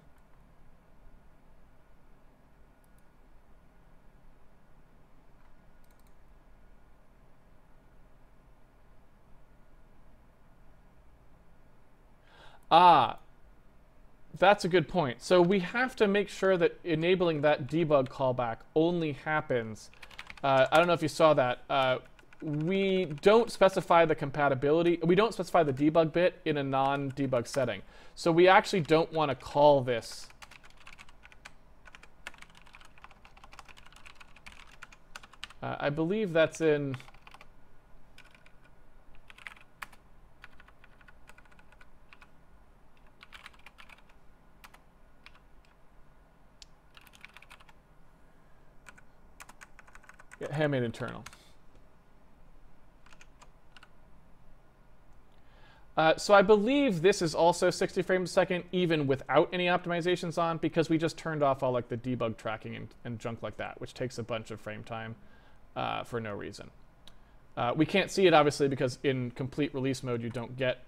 That's a good point. So we have to make sure that enabling that debug callback only happens. I don't know if you saw that. We don't specify the compatibility. We don't specify the debug bit in a non-debug setting. So we actually don't want to call this. I believe that's in... Yeah, Handmade internal. So I believe this is also 60 frames a second, even without any optimizations on, because we just turned off all like the debug tracking and junk like that, which takes a bunch of frame time for no reason. We can't see it, obviously, because in complete release mode, you don't get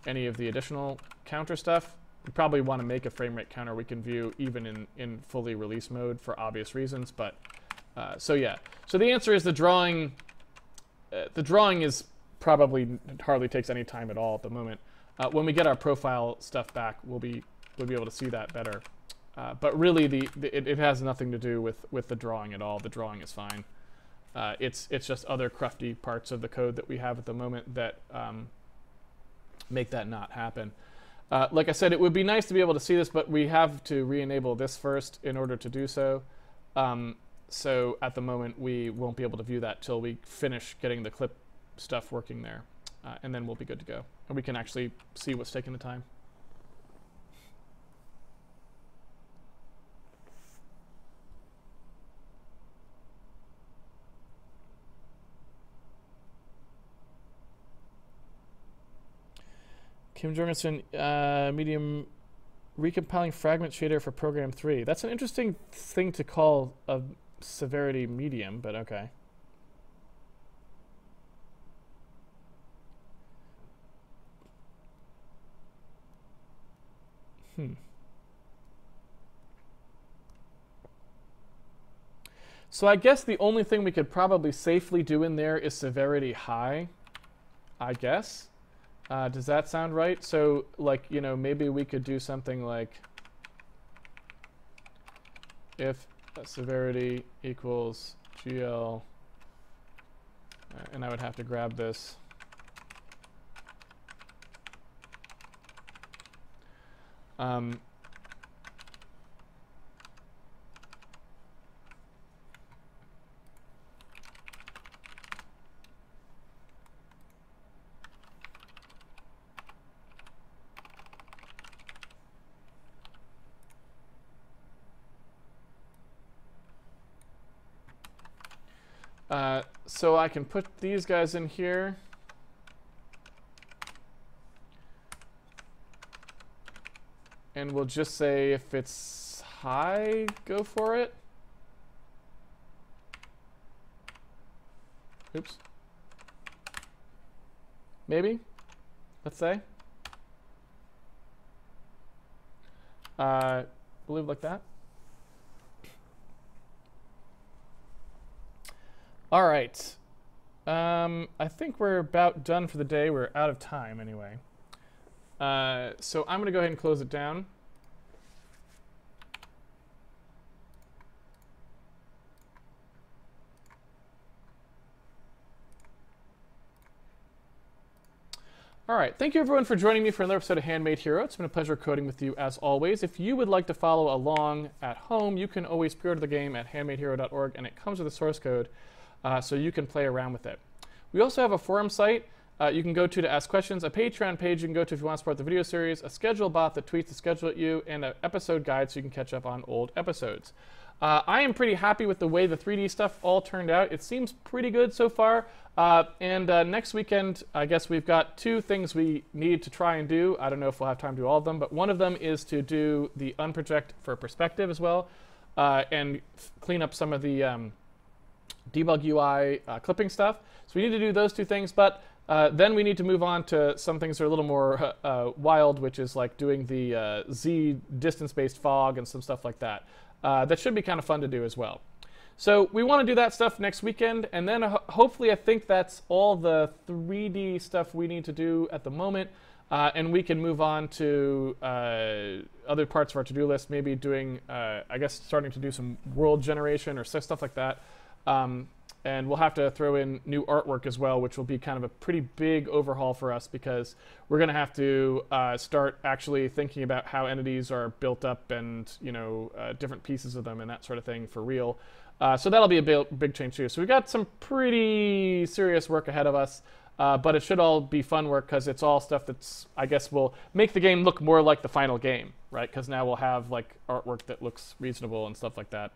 any of the additional counter stuff. we probably want to make a frame rate counter we can view even in fully release mode for obvious reasons. But so yeah, so the answer is the drawing. The drawing is probably hardly takes any time at all at the moment. When we get our profile stuff back, we'll be able to see that better. But really, it has nothing to do with the drawing at all. The drawing is fine. It's just other crufty parts of the code that we have at the moment that make that not happen. Like I said, it would be nice to be able to see this, but we have to re-enable this first in order to do so. So at the moment, we won't be able to view that till we finish getting the clip stuff working there. And then we'll be good to go. And we can actually see what's taking the time. Kim Jorgensen, medium recompiling fragment shader for program 3. That's an interesting thing to call a severity medium, but okay. So I guess the only thing we could probably safely do in there is severity high, I guess. Does that sound right? So, like, you know, maybe we could do something like if severity equals GL, and I would have to grab this. So I can put these guys in here. And we'll just say if it's high, go for it. Oops. Maybe, let's say. We'll leave it like that. All right. I think we're about done for the day. We're out of time anyway. So I'm going to go ahead and close it down. All right, thank you everyone for joining me for another episode of Handmade Hero. It's been a pleasure coding with you as always. If you would like to follow along at home, you can always pre-order the game at handmadehero.org, and it comes with a source code, so you can play around with it. We also have a forum site you can go to ask questions, a Patreon page you can go to if you want to support the video series, a schedule bot that tweets the schedule at you, and an episode guide so you can catch up on old episodes. I am pretty happy with the way the 3D stuff all turned out. It seems pretty good so far. And next weekend, I guess we've got two things we need to try and do. I don't know if we'll have time to do all of them, but one of them is to do the unproject for perspective as well, and clean up some of the debug UI clipping stuff. So we need to do those two things, but then we need to move on to some things that are a little more wild, which is like doing the Z distance-based fog and some stuff like that. That should be kind of fun to do as well. So we want to do that stuff next weekend, and then hopefully I think that's all the 3D stuff we need to do at the moment, and we can move on to other parts of our to-do list, maybe doing, I guess, starting to do some world generation or stuff like that. And we'll have to throw in new artwork as well, which will be kind of a pretty big overhaul for us because we're going to have to start actually thinking about how entities are built up and, you know, different pieces of them and that sort of thing for real. So that'll be a big change too. So we've got some pretty serious work ahead of us, but it should all be fun work because it's all stuff that's, I guess, will make the game look more like the final game, right? Because now we'll have like artwork that looks reasonable and stuff like that.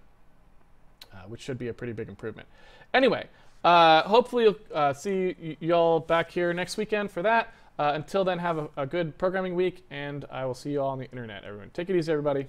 Which should be a pretty big improvement. Anyway, hopefully you'll see y'all back here next weekend for that. Until then, have a good programming week, and I will see you all on the internet, everyone. Take it easy, everybody.